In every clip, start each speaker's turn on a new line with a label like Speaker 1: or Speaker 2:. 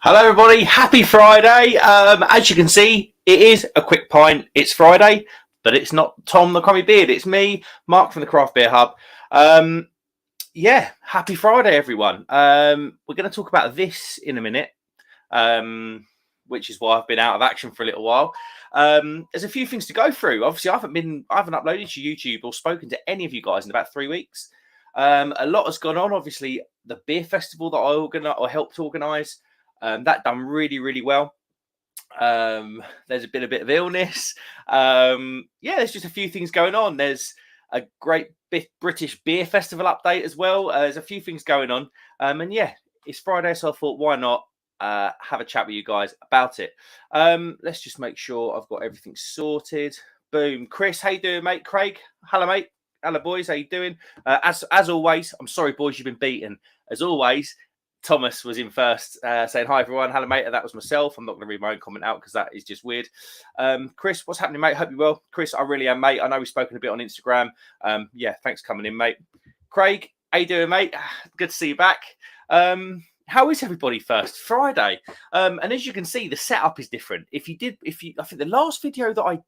Speaker 1: Hello, everybody. Happy Friday. As you can see, it is a quick pint. It's Friday, but it's not Tom the Crummy Beard. It's me, Mark from the Craft Beer Hub. Happy Friday, everyone. We're going to talk about this in a minute, which is why I've been out of action for a little while. There's a few things to go through. Obviously, I haven't uploaded to YouTube or spoken to any of you guys in about 3 weeks. A lot has gone on. Obviously, the beer festival that I helped organise. That done really, really well. There's a bit of illness. There's just a few things going on. There's a great British beer festival update as well. There's a few things going on. It's Friday, so I thought, why not have a chat with you guys about it. Let's just make sure I've got everything sorted. Boom. Chris, how you doing, mate? Craig, hello, mate. Hello, boys. How you doing? As always, I'm sorry, boys, you've been beaten. As always, Thomas was in first, saying, hi, everyone. Hello, mate. That was myself. I'm not going to read my own comment out because that is just weird. Chris, what's happening, mate? Hope you're well. Chris, I really am, mate. I know we've spoken a bit on Instagram. Thanks for coming in, mate. Craig, how you doing, mate? Good to see you back. How is everybody first? Friday. And as you can see, the setup is different. I think the last video that I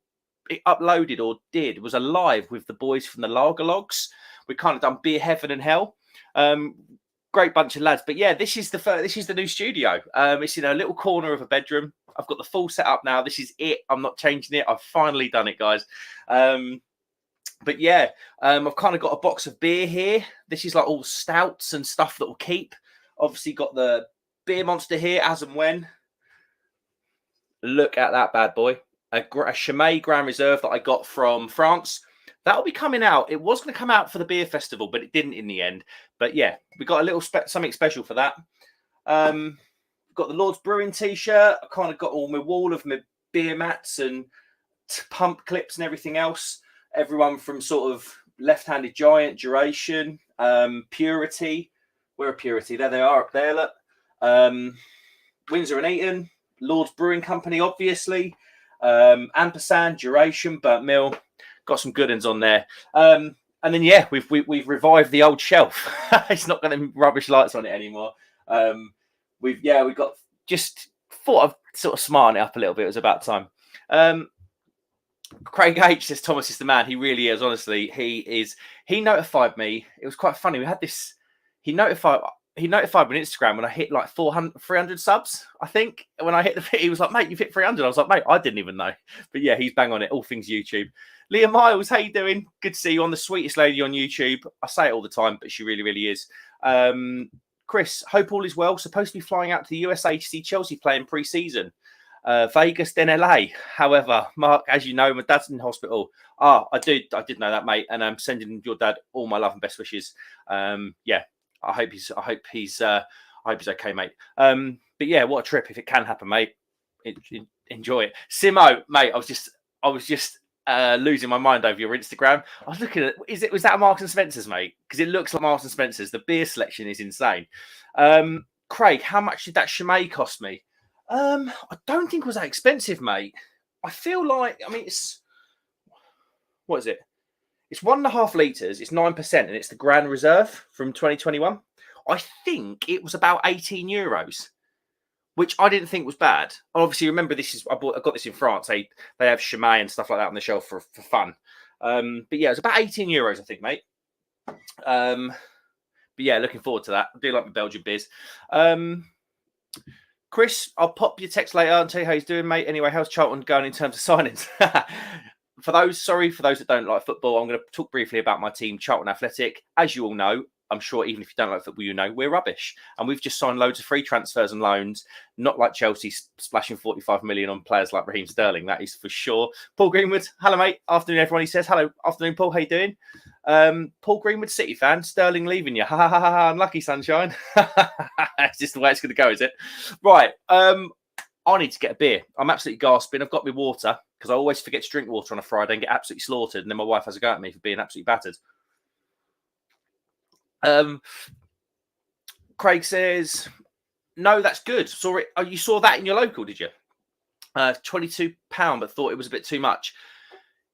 Speaker 1: uploaded or did was a live with the boys from the Lager Logs. We kind of done Beer Heaven and Hell. Great bunch of lads, but yeah, this is the new studio. It's in a little corner of a bedroom. I've got the full setup now. This is it. I'm not changing it. I've finally done it, guys. I've kind of got a box of beer here. This is like all stouts and stuff that will keep. Obviously got the beer monster here as and when. Look at that bad boy. A Chimay Grand Reserve that I got from France. That'll be coming out. It was going to come out for the beer festival, but it didn't in the end. But yeah, we got a little something special for that. Got the Lord's Brewing t-shirt. I kind of got all my wall of my beer mats and pump clips and everything else. Everyone from sort of Left-Handed Giant, Duration, Purity. Where are Purity? There they are up there. Look. Windsor and Eton, Lord's Brewing Company, obviously. Ampersand, Duration, Burnt Mill. Got some good ones on there. And then, we've revived the old shelf. It's not got them rubbish lights on it anymore. We've got just thought of sort of smarten it up a little bit. It was about time. Craig H says Thomas is the man. He really is, honestly. He notified me. It was quite funny. We had this. He notified me on Instagram when I hit like 300 subs, I think. When I hit he was like, mate, you've hit 300. I was like, mate, I didn't even know. But yeah, he's bang on it. All things YouTube. Leah Miles, how you doing? Good to see you on. The sweetest lady on YouTube. I say it all the time, but she really, really is. Chris, hope all is well. Supposed to be flying out to the USA to see Chelsea playing pre-season. Vegas, then LA. However, Mark, as you know, my dad's in hospital. I did know that, mate. And I'm sending your dad all my love and best wishes. I hope he's okay, mate. But yeah, what a trip if it can happen, mate. Enjoy it. Simo, mate, I was just losing my mind over your Instagram. I was looking at was that Marks and Spencer's, mate? Because it looks like Marks and Spencer's. The beer selection is insane. Craig, how much did that Chimay cost me? I don't think it was that expensive, mate. I feel like, it's what is it? It's 1.5 litres, it's 9%, and it's the Grand Reserve from 2021. I think it was about €18, which I didn't think was bad. Obviously, remember, I got this in France. They have Chimay and stuff like that on the shelf for fun. But yeah, it was about €18, I think, mate. But yeah, looking forward to that. I do like my Belgian beers. Chris, I'll pop your text later and tell you how he's doing, mate. Anyway, how's Charlton going in terms of signings? For those that don't like football, I'm going to talk briefly about my team, Charlton Athletic. As you all know, I'm sure even if you don't like football, you know, we're rubbish. And we've just signed loads of free transfers and loans, not like Chelsea splashing 45 million on players like Raheem Sterling. That is for sure. Paul Greenwood, hello, mate. Afternoon, everyone. He says, hello. Afternoon, Paul. How you doing? Paul Greenwood, City fan. Sterling leaving you. Ha, ha, ha, ha. Unlucky, sunshine. It's just the way it's going to go, is it? Right. I need to get a beer. I'm absolutely gasping. I've got my water because I always forget to drink water on a Friday and get absolutely slaughtered. And then my wife has a go at me for being absolutely battered. Craig says, no, that's good. Saw it. Oh, you saw that in your local, did you? £22, but thought it was a bit too much.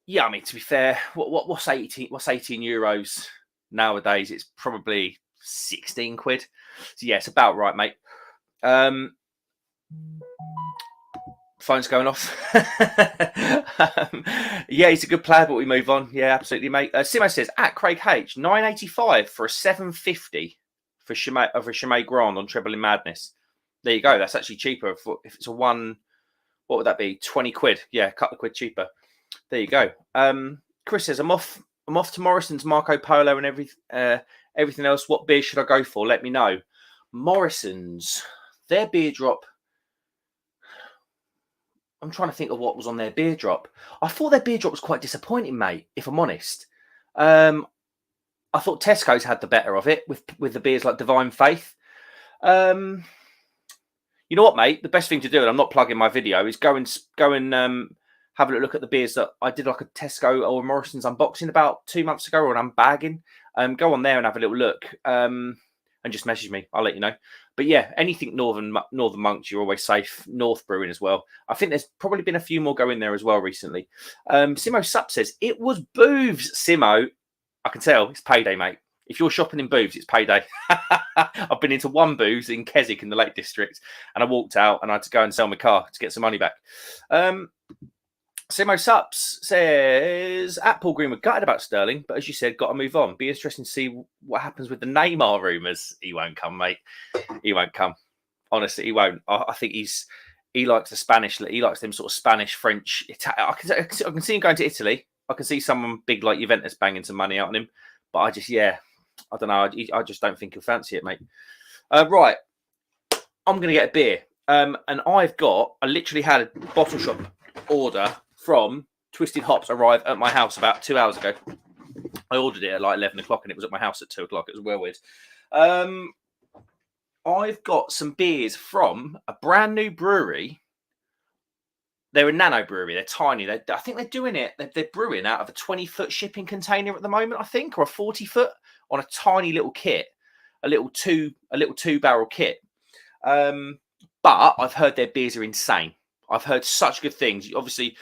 Speaker 1: Yeah, to be fair, what's 18 euros nowadays? It's probably 16 quid. So yeah, it's about right, mate. Phone's going off. Yeah, he's a good player, but we move on. Yeah, absolutely, mate. Simo says at Craig H, 985 for a 750 for Chimay Grand on Treble in Madness. There you go. That's actually cheaper if it's a one. What would that be? 20 quid. Yeah, a couple of quid cheaper. There you go. Chris says I'm off to Morrison's, Marco Polo, and everything else. What beer should I go for? Let me know. Morrison's, their beer drop. I'm trying to think of what was on their beer drop. I thought their beer drop was quite disappointing, mate, if I'm honest. I thought Tesco's had the better of it with the beers like Divine Faith. You know what, mate? The best thing to do, and I'm not plugging my video, is go and have a look at the beers that I did like a Tesco or Morrison's unboxing about 2 months ago, or an unbagging. Go on there and have a little look. And just message me. I'll let you know. But yeah, anything Northern Monks, you're always safe. North Brewing as well. I think there's probably been a few more going there as well recently. Simo Sup says, it was Booths, Simo. I can tell. It's payday, mate. If you're shopping in Booths, it's payday. I've been into one Booths in Keswick in the Lake District, and I walked out and I had to go and sell my car to get some money back. Simo Sups says, at Paul Greenwood, gutted about Sterling, but as you said, got to move on. Be interesting to see what happens with the Neymar rumours. He won't come, mate. He won't come. Honestly, he won't. I think he likes the Spanish. He likes them sort of Spanish, French. I can see him going to Italy. I can see someone big like Juventus banging some money out on him. But I don't know. I just don't think he'll fancy it, mate. Right. I'm going to get a beer. And I literally had a bottle shop order from Twisted Hops arrive at my house about 2 hours ago. I ordered it at like 11 o'clock and it was at my house at 2 o'clock. It was well weird. I've got some beers from a brand new brewery. They're a nano brewery. They're tiny. I think they're doing it. They're brewing out of a 20-foot shipping container at the moment, I think, or a 40-foot on a tiny little kit, a little two barrel kit. But I've heard their beers are insane. I've heard such good things. Obviously,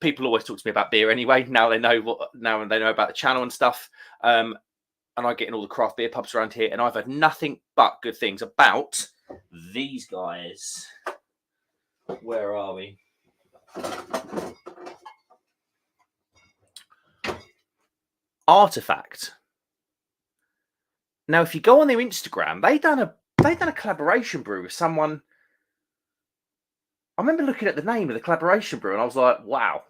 Speaker 1: people always talk to me about beer anyway. Now they know about the channel and stuff. And I get in all the craft beer pubs around here, and I've heard nothing but good things about these guys. Where are we? Artifact. Now, if you go on their Instagram, they done a collaboration brew with someone. I remember looking at the name of the collaboration brew, and I was like, "Wow,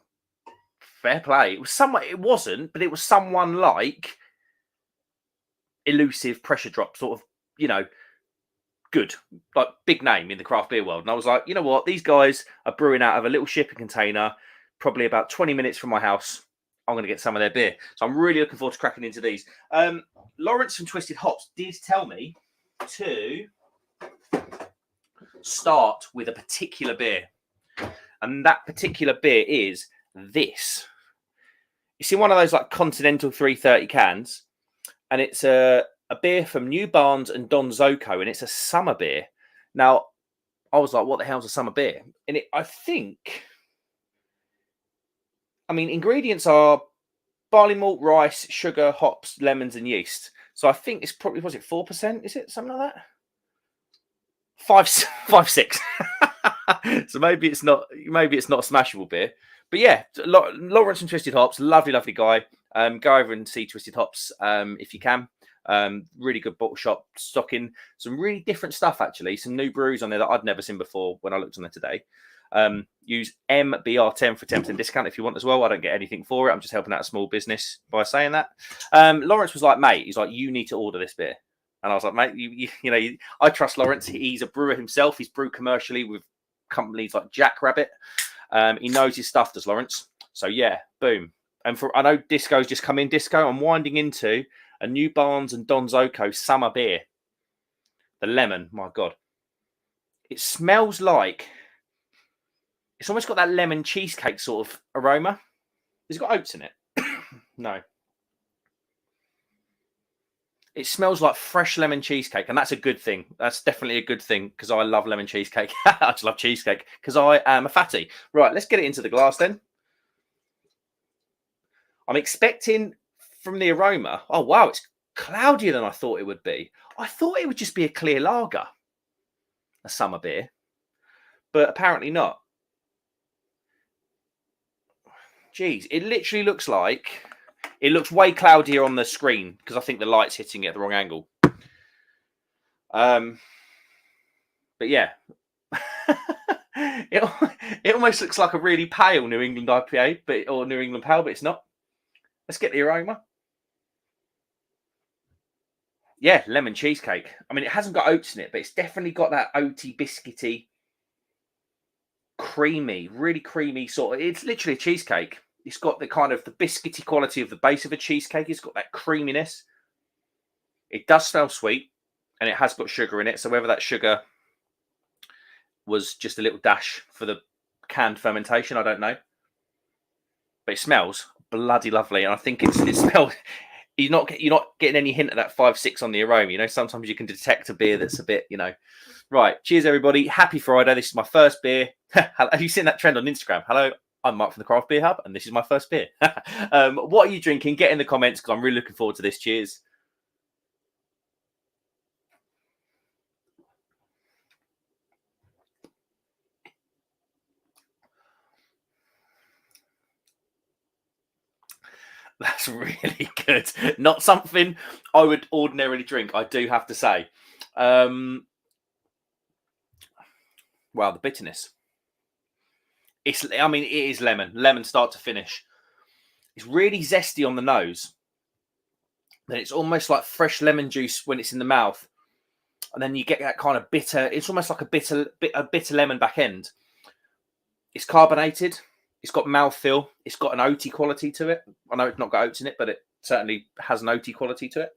Speaker 1: fair play." It was someone. It wasn't, but it was someone like Elusive Pressure Drop, sort of, good, like big name in the craft beer world. And I was like, you know what? These guys are brewing out of a little shipping container, probably about 20 minutes from my house. I'm going to get some of their beer. So I'm really looking forward to cracking into these. Lawrence from Twisted Hops did tell me to start with a particular beer. And that particular beer is this. It's in one of those like Continental 330 cans. And it's a beer from New Barnes and Don Zoco, and it's a summer beer. Now, I was like, what the hell's a summer beer? And ingredients are barley malt, rice, sugar, hops, lemons, and yeast. So I think it's probably, was it 4%? Is it something like that? 5.6. So maybe it's not a smashable beer. But yeah, Lawrence from Twisted Hops, lovely, lovely guy. Go over and see Twisted Hops if you can. Really good bottle shop, stocking some really different stuff, actually. Some new brews on there that I'd never seen before when I looked on there today. Use MBR10 for 10% discount if you want as well. I don't get anything for it. I'm just helping out a small business by saying that. Lawrence was like, mate, he's like, you need to order this beer. And I was like, mate, I trust Lawrence. He's a brewer himself. He's brewed commercially with companies like Jackrabbit. He knows his stuff, does Lawrence. So yeah, boom. And I know Disco's just come in. Disco, I'm winding into a New Barnes and Don Zoco summer beer. The lemon, my God. It smells like, it's almost got that lemon cheesecake sort of aroma. Has it got oats in it? No. It smells like fresh lemon cheesecake, and that's a good thing. That's definitely a good thing, because I love lemon cheesecake. I just love cheesecake, because I am a fatty. Right, let's get it into the glass then. I'm expecting from the aroma, oh wow, it's cloudier than I thought it would be. I thought it would just be a clear lager, a summer beer. but apparently not. Jeez, it literally looks like it looks way cloudier on the screen because I think the light's hitting it at the wrong angle. But yeah, it almost looks like a really pale New England IPA, or New England Pale, but it's not. Let's get the aroma. Yeah, lemon cheesecake. I mean, it hasn't got oats in it, but it's definitely got that oaty, biscuity, creamy, really creamy sort of. It's literally a cheesecake. It's got the kind of the biscuity quality of the base of a cheesecake. It's got that creaminess. It does smell sweet, and it has got sugar in it. So whether that sugar was just a little dash for the canned fermentation, I don't know. But it smells bloody lovely, and I think it smells. You're not getting any hint of that 5-6 on the aroma. You know, sometimes you can detect a beer that's a bit, you know. Right, cheers everybody. Happy Friday. This is my first beer. Have you seen that trend on Instagram? Hello, I'm Mark from the Craft Beer Hub, and this is my first beer. What are you drinking? Get in the comments because I'm really looking forward to this. Cheers. That's really good. Not something I would ordinarily drink, I do have to say. Wow, the bitterness. It is lemon start to finish. It's really zesty on the nose. Then it's almost like fresh lemon juice when it's in the mouth, and then you get that kind of bitter. It's almost like a bitter lemon back end. It's carbonated. It's got mouthfeel. It's got an oaty quality to it. I know it's not got oats in it, but it certainly has an oaty quality to it.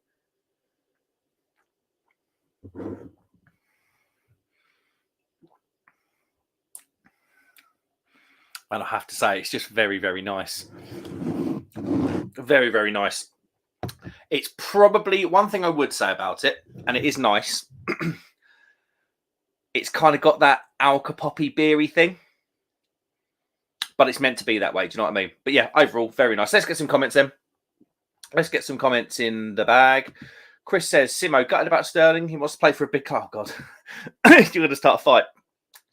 Speaker 1: And I have to say, it's just very, very nice. Very, very nice. It's probably one thing I would say about it, and it is nice. It's kind of got that alka poppy beery thing, but it's meant to be that way. Do you know what I mean? But yeah, overall, very nice. Let's get some comments then. Let's get some comments in the bag. Chris says, Simo, gutted about Sterling. He wants to play for a big club. Oh, God. You're going to start a fight.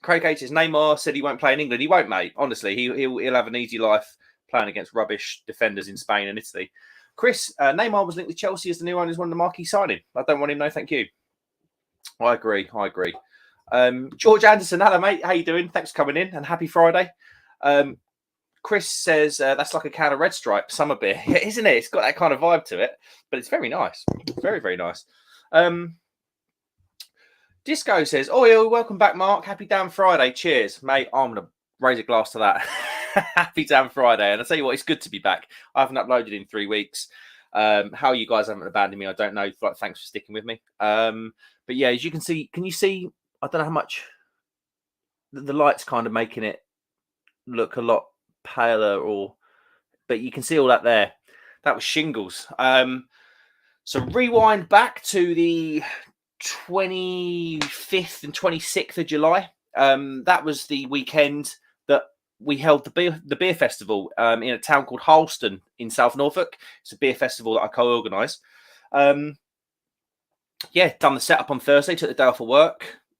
Speaker 1: Craig H says, Neymar said he won't play in England. He won't, mate. Honestly, he'll have an easy life playing against rubbish defenders in Spain and Italy. Chris, Neymar was linked with Chelsea as the new owner, one of the marquee signing. I don't want him, no, thank you. I agree. George Anderson, hello, mate. How you doing? Thanks for coming in, and happy Friday. Chris says, that's like a can of Red Stripe summer beer, isn't it? It's got that kind of vibe to it, but it's very nice. Very, very nice. Disco says, oh, yeah, welcome back, Mark. Happy damn Friday. Cheers, mate. I'm going to raise a glass to that. Happy damn Friday. And I tell you what, it's good to be back. I haven't uploaded in 3 weeks. How you guys haven't abandoned me, I don't know. Thanks for sticking with me. But yeah, as you can see, can you see? I don't know how much the light's kind of making it look a lot paler, but you can see all that there. That was shingles. So rewind back to the 25th and 26th of July. That was the weekend that we held the beer festival in a town called Harleston in South Norfolk. It's a beer festival that I co-organise. Done the setup on Thursday, took the day off of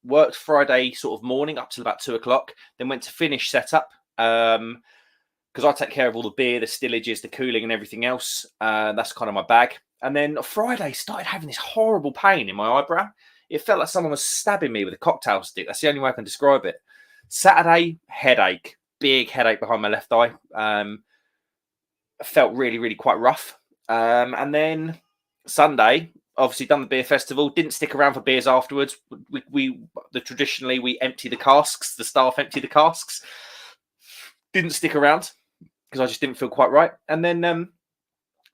Speaker 1: worked Friday sort of morning up till about 2:00, then went to finish setup because I take care of all the beer, the stillages, the cooling and everything else. That's kind of my bag. And then Friday started having this horrible pain in my eyebrow. It felt like someone was stabbing me with a cocktail stick. That's the only way I can describe it. Saturday, headache, big headache behind my left eye. Felt really, really quite rough. And then Sunday, obviously done the beer festival, didn't stick around for beers afterwards. Traditionally we empty the casks, the staff empty the casks. Didn't stick around because I just didn't feel quite right. And then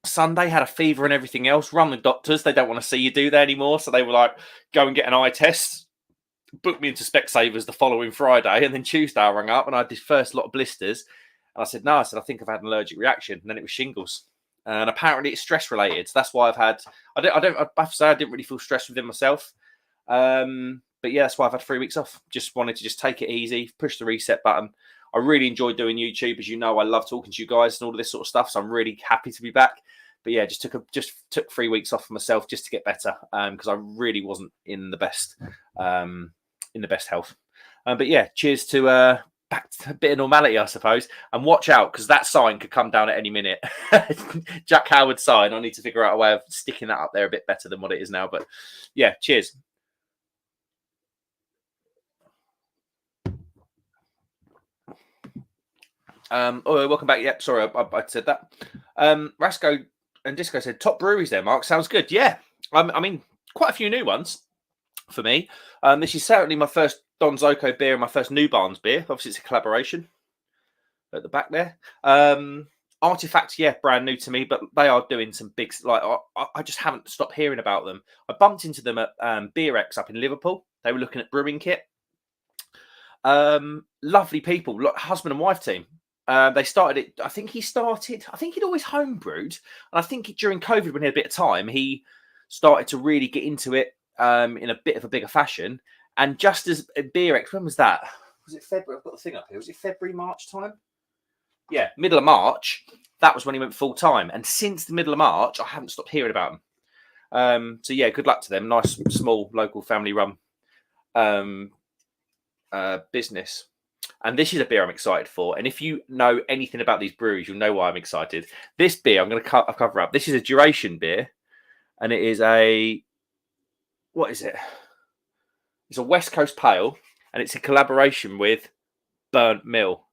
Speaker 1: Sunday had a fever and everything else. Run the doctors, they don't want to see you do that anymore. So they were like, go and get an eye test. Booked me into Specsavers the following Friday. And then Tuesday I rang up and I had this first lot of blisters. And I said, no, I think I've had an allergic reaction. And then it was shingles. And apparently it's stress related. So that's why I have to say I didn't really feel stressed within myself. But yeah, that's why I've had 3 weeks off. Just wanted to just take it easy, push the reset button. I really enjoyed doing YouTube. As you know, I love talking to you guys and all of this sort of stuff. So I'm really happy to be back. But yeah, just took 3 weeks off for myself just to get better because I really wasn't in the best health. But yeah, cheers to back to a bit of normality, I suppose. And watch out, because that sign could come down at any minute. Jack Howard sign. I need to figure out a way of sticking that up there a bit better than what it is now. But yeah, cheers. Welcome back. Yep, sorry, I said that. Rasco and Disco said top breweries there, Mark. Sounds good. Yeah, I mean, quite a few new ones for me. This is certainly my first Don Zoco beer and my first New Barns beer. Obviously, it's a collaboration at the back there. Artifacts, yeah, brand new to me, but they are doing some big, like, I just haven't stopped hearing about them. I bumped into them at Beer X up in Liverpool. They were looking at brewing kit. Lovely people, husband and wife team. They started it. I think he'd always homebrewed. And I think during COVID, when he had a bit of time, he started to really get into it in a bit of a bigger fashion. And just as Beer X, when was that? Was it February? I've got the thing up here. Was it February, March time? Yeah, middle of March. That was when he went full time. And since the middle of March, I haven't stopped hearing about him. So yeah, good luck to them. Nice, small, local family run business. And this is a beer I'm excited for. And if you know anything about these breweries, you'll know why I'm excited. This beer, I'm going to cover up. This is a duration beer. And it is what is it? It's a West Coast Pale. And it's a collaboration with Burnt Mill.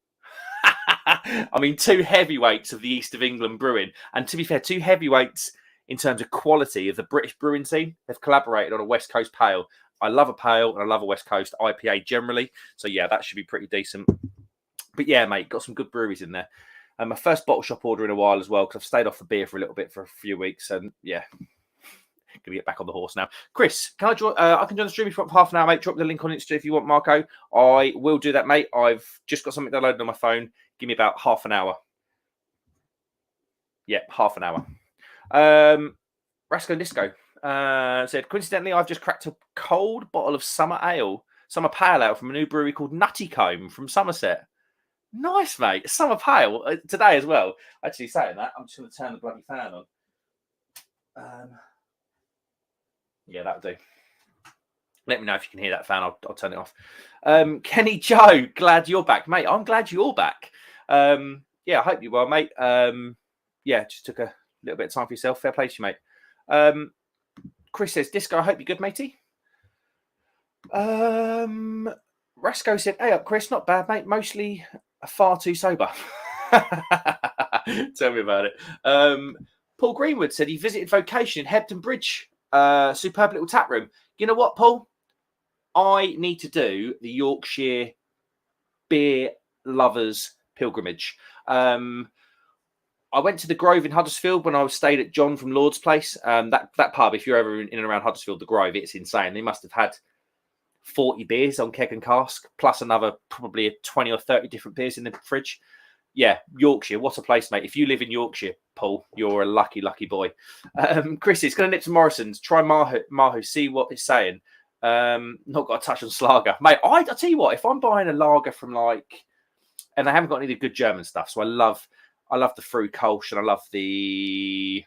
Speaker 1: I mean, two heavyweights of the East of England brewing. And to be fair, two heavyweights in terms of quality of the British brewing scene. They've collaborated on a West Coast Pale. I love a pale and I love a West Coast IPA generally. So yeah, that should be pretty decent. But yeah, mate, got some good breweries in there. And my first bottle shop order in a while as well, because I've stayed off the beer for a little bit for a few weeks. And yeah, gonna get back on the horse now. Chris, can I join? I can join the stream if you want for half an hour, mate. Drop the link on Insta if you want, Marco. I will do that, mate. I've just got something downloaded on my phone. Give me about half an hour. Yeah, half an hour. Rasco Disco said, coincidentally, I've just cracked a cold bottle of summer pale ale from a new brewery called Nuttycombe from Somerset. Nice, mate. Summer pale today as well. Actually, saying that, I'm just going to turn the bloody fan on. Yeah, that'll do. Let me know if you can hear that fan. I'll turn it off. Kenny Joe, glad you're back, mate. I'm glad you're back. Yeah, I hope you're well, mate. Yeah, just took a little bit of time for yourself. Fair play to you, mate. Chris says, Disco, I hope you're good, matey. Rasco said, hey up, Chris, not bad, mate. Mostly far too sober. Tell me about it. Paul Greenwood said he visited Vocation in Hebden Bridge. Superb little tap room. You know what, Paul? I need to do the Yorkshire beer lovers pilgrimage. I went to the Grove in Huddersfield when I was stayed at John from Lord's Place. That pub, if you're ever in and around Huddersfield, the Grove, it's insane. They must have had 40 beers on keg and cask, plus another probably 20 or 30 different beers in the fridge. Yeah, Yorkshire, what a place, mate. If you live in Yorkshire, Paul, you're a lucky, lucky boy. Chris, it's going to nip to Morrison's. Try Mahu, see what it's saying. Not got a touch on Slager. Mate, I'll tell you what, if I'm buying a lager from and they haven't got any of the good German stuff, so I love the Früh Kolsch and I love the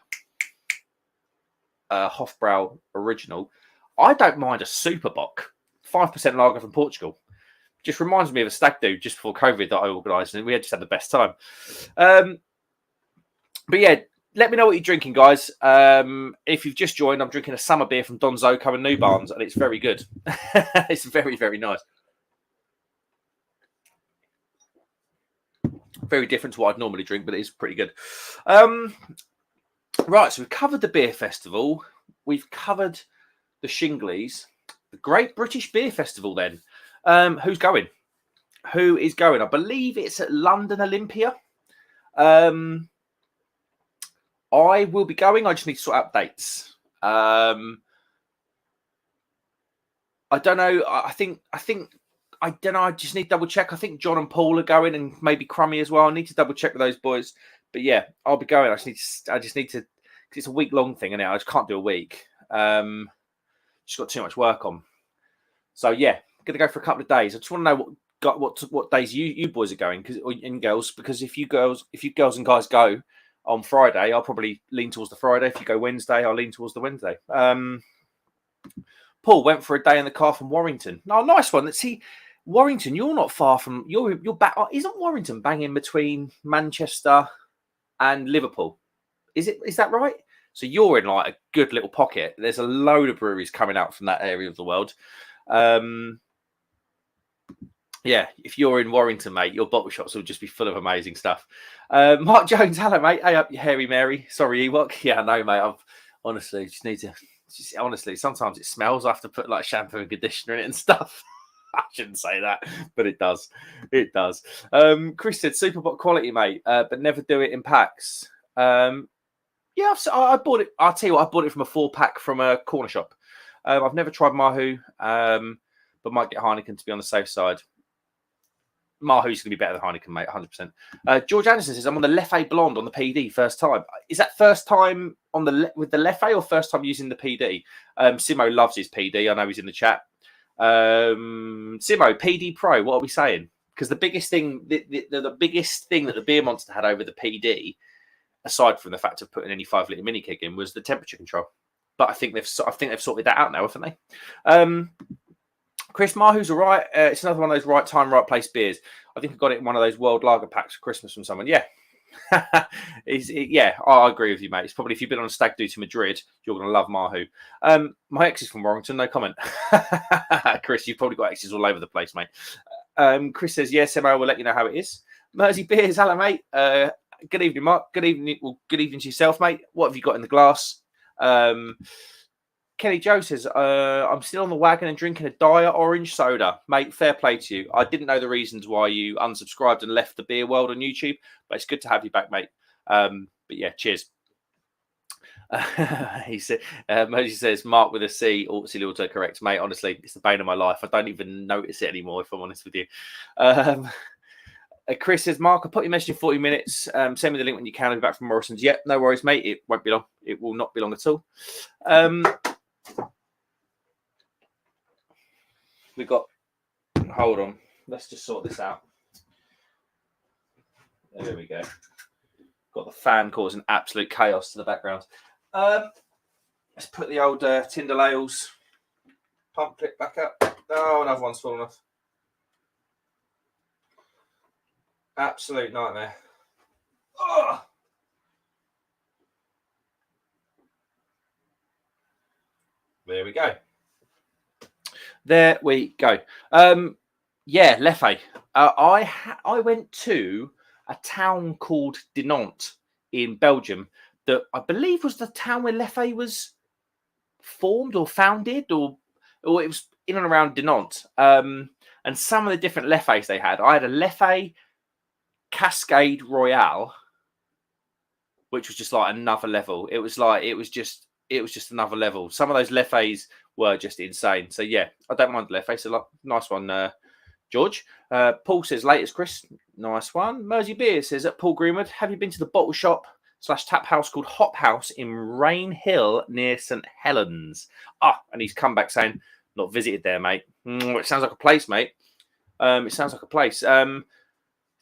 Speaker 1: Hofbrau original. I don't mind a Superbock, 5% lager from Portugal. Just reminds me of a stag do just before COVID that I organised, and we had just had the best time. But yeah, let me know what you're drinking, guys. If you've just joined, I'm drinking a summer beer from Don Zoco and New Barns, and it's very good. It's very, very nice. Very different to what I'd normally drink, but it is pretty good. Right, so we've covered the beer festival. We've covered the Shinglies. The Great British Beer Festival, then. Who's going? Who is going? I believe it's at London Olympia. I will be going. I just need to sort out dates. I don't know. I don't know. I just need to double check. I think John and Paul are going, and maybe Crummy as well. I need to double check with those boys. But yeah, I'll be going. I just need to. Cause it's a week long thing, and I just can't do a week. Just got too much work on. So yeah, gonna go for a couple of days. I just want to know what days you boys are going, and girls, because if you girls and guys go on Friday, I'll probably lean towards the Friday. If you go Wednesday, I'll lean towards the Wednesday. Paul went for a day in the car from Warrington. Oh, nice one. Let's see. Warrington, you're not far from you're back. Isn't Warrington banging between Manchester and Liverpool? Is that right? So you're in like a good little pocket. There's a load of breweries coming out from that area of the world. Yeah, if you're in Warrington, mate, your bottle shops will just be full of amazing stuff. Mark Jones, hello, mate. Hey up, you hairy Mary. Sorry, Ewok. Yeah, I know, mate. I've honestly just need to. Honestly, sometimes it smells. I have to put like shampoo and conditioner in it and stuff. I shouldn't say that, but it does. It does. Chris said Superbot quality, mate, but never do it in packs. Yeah, I bought it. I'll tell you what, I bought it from a 4-pack from a corner shop. I've never tried Mahou, but might get Heineken to be on the safe side. Mahu's going to be better than Heineken, mate, 100%. George Anderson says, I'm on the Leffe Blonde on the PD first time. Is that first time on with the Leffe or first time using the PD? Simo loves his PD. I know he's in the chat. Simo, PD Pro, what are we saying? Because the biggest thing, the biggest thing that the Beer Monster had over the PD, aside from the fact of putting any 5-litre mini keg in, was the temperature control. But I think they've sorted that out now, haven't they? Chris, Mahu's all right. It's another one of those right time, right place beers. I think I got it in one of those World Lager packs for Christmas from someone. Yeah. Yeah, I agree with you, mate. It's probably, if you've been on a stag do to Madrid, you're going to love Mahu. My ex is from Warrington, no comment. Chris, you've probably got exes all over the place, mate. Chris says, yes, Emma, we'll let you know how it is. Mersey Beers, hello, mate. Good evening, Mark. Good evening. Well, good evening to yourself, mate. What have you got in the glass? Kelly Joe says, I'm still on the wagon and drinking a Dyer orange soda. Mate, fair play to you. I didn't know the reasons why you unsubscribed and left the beer world on YouTube, but it's good to have you back, mate. But yeah, cheers. He said, Mosey says, Mark with a C, silly autocorrect. Mate, honestly, it's the bane of my life. I don't even notice it anymore, if I'm honest with you. Chris says, Mark, I'll put your message in 40 minutes. Send me the link when you can. I'll be back from Morrison's. Yep, no worries, mate. It won't be long. It will not be long at all. We've got, hold on, let's just sort this out. There we go. Got the fan causing absolute chaos to the background. Let's put the old Tinder Ales pump clip back up. Oh, another one's fallen off. Absolute nightmare. Oh. There we go. There we go. Yeah, Leffe. I went to a town called Dinant in Belgium that I believe was the town where Leffe was formed or founded, or it was in and around Dinant. And some of the different Leffes they had. I had a Leffe Cascade Royale, which was just like another level. It was just another level. Some of those Leffes were just insane. So yeah, I don't mind the Leffe. So nice one, George. Paul says, latest Chris. Nice one. Mersey Beer says, at Paul Greenwood, have you been to the bottle shop / tap house called Hop House in Rain Hill near St Helens? And he's come back saying, not visited there, mate. It sounds like a place, mate. It sounds like a place.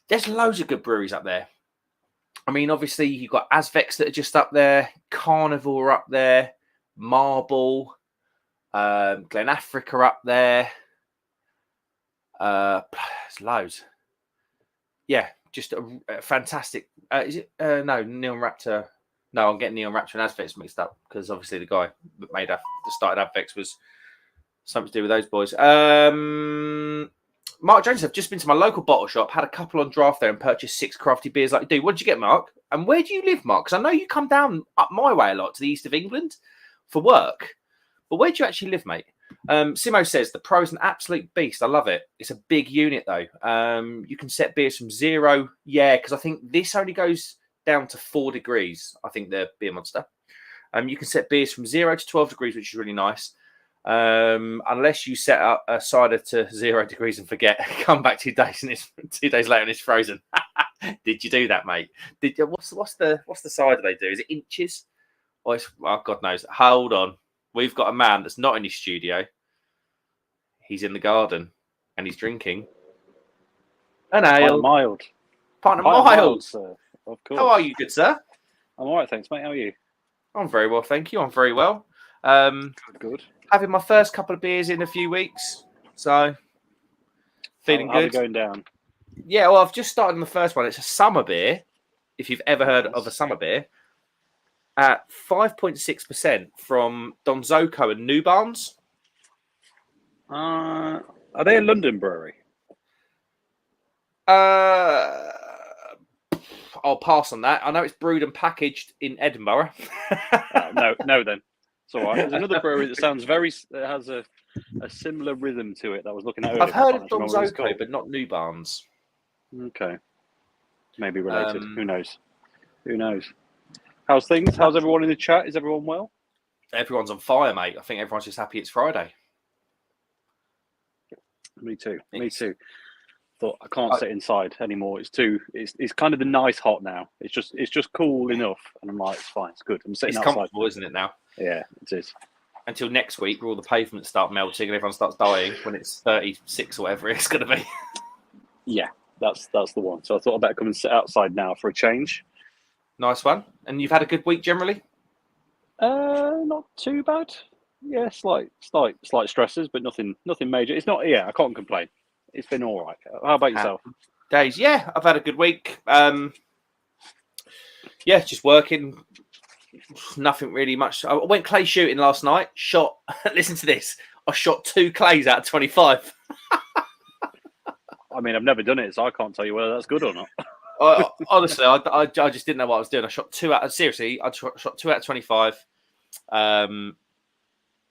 Speaker 1: There's loads of good breweries up there. I mean, obviously, you've got Azvex that are just up there, Carnivore up there, Marble, Glen Africa up there. There's loads. Yeah, just a fantastic. Is it? No, Neon Raptor. No, I'm getting Neon Raptor and Azvex mixed up because obviously the guy that started Azvex was something to do with those boys. Mark Jones, I've just been to my local bottle shop, had a couple on draft there and purchased 6 crafty beers like you do. What did you get, Mark? And where do you live, Mark? Because I know you come down up my way a lot to the east of England for work. But where do you actually live, mate? Simo says, the Pro's an absolute beast. I love it. It's a big unit, though. You can set beers from 0. Yeah, because I think this only goes down to 4 degrees, I think, the Beer Monster. You can set beers from 0 to 12 degrees, which is really nice. Unless you set up a cider to 0 degrees and forget, come back 2 days and it's 2 days later and it's frozen. Did you do that, mate? What's the cider they do? Is it inches? Or God knows. Hold on. We've got a man that's not in his studio. He's in the garden and he's drinking an ale. Pint of mild,
Speaker 2: sir. Of course.
Speaker 1: How are you, good sir?
Speaker 2: I'm all right, thanks, mate. How are you?
Speaker 1: I'm very well, thank you. I'm very well.
Speaker 2: Good.
Speaker 1: Having my first couple of beers in a few weeks, so Feeling
Speaker 2: How's
Speaker 1: good?
Speaker 2: it going down?
Speaker 1: Yeah, well, I've just started on the first one. It's a summer beer, if you've ever heard of a summer beer, at 5.6% from Donzoco and New Barnes.
Speaker 2: Are they a London brewery?
Speaker 1: I'll pass on that. I know it's brewed and packaged in Edinburgh.
Speaker 2: No, then it's all right. There's another brewery that sounds that has a similar rhythm to it that I was looking at earlier.
Speaker 1: I've heard of
Speaker 2: I can't remember what it's
Speaker 1: Donzoco,
Speaker 2: called.
Speaker 1: but not New Barnes.
Speaker 2: Okay, maybe related. Who knows? Who knows? How's things? How's everyone in the chat? Is everyone well?
Speaker 1: Everyone's on fire, mate. I think everyone's just happy it's Friday.
Speaker 2: Me too. Me too. Thought I can't sit inside anymore. It's kind of the nice hot now. It's just cool enough, and I'm like, it's fine. It's good. I'm sitting outside.
Speaker 1: It's comfortable, isn't it now?
Speaker 2: Yeah, it is.
Speaker 1: Until next week, where all the pavements start melting and everyone starts dying when it's 36 or whatever it's going to be.
Speaker 2: Yeah, that's the one. So I thought I'd better come and sit outside now for a change.
Speaker 1: Nice one. And you've had a good week generally?
Speaker 2: Not too bad. Yeah, slight stresses, but nothing major. It's not. Yeah, I can't complain. It's been all right. How about yourself?
Speaker 1: Days. Yeah, I've had a good week. Yeah, just working. Nothing really much. I went clay shooting last night. Shot. Listen to this. I shot 2 clays out of 25.
Speaker 2: I mean, I've never done it, so I can't tell you whether that's good or not.
Speaker 1: Honestly, I just didn't know what I was doing. I shot 2 out of seriously. I shot 2 out of 25.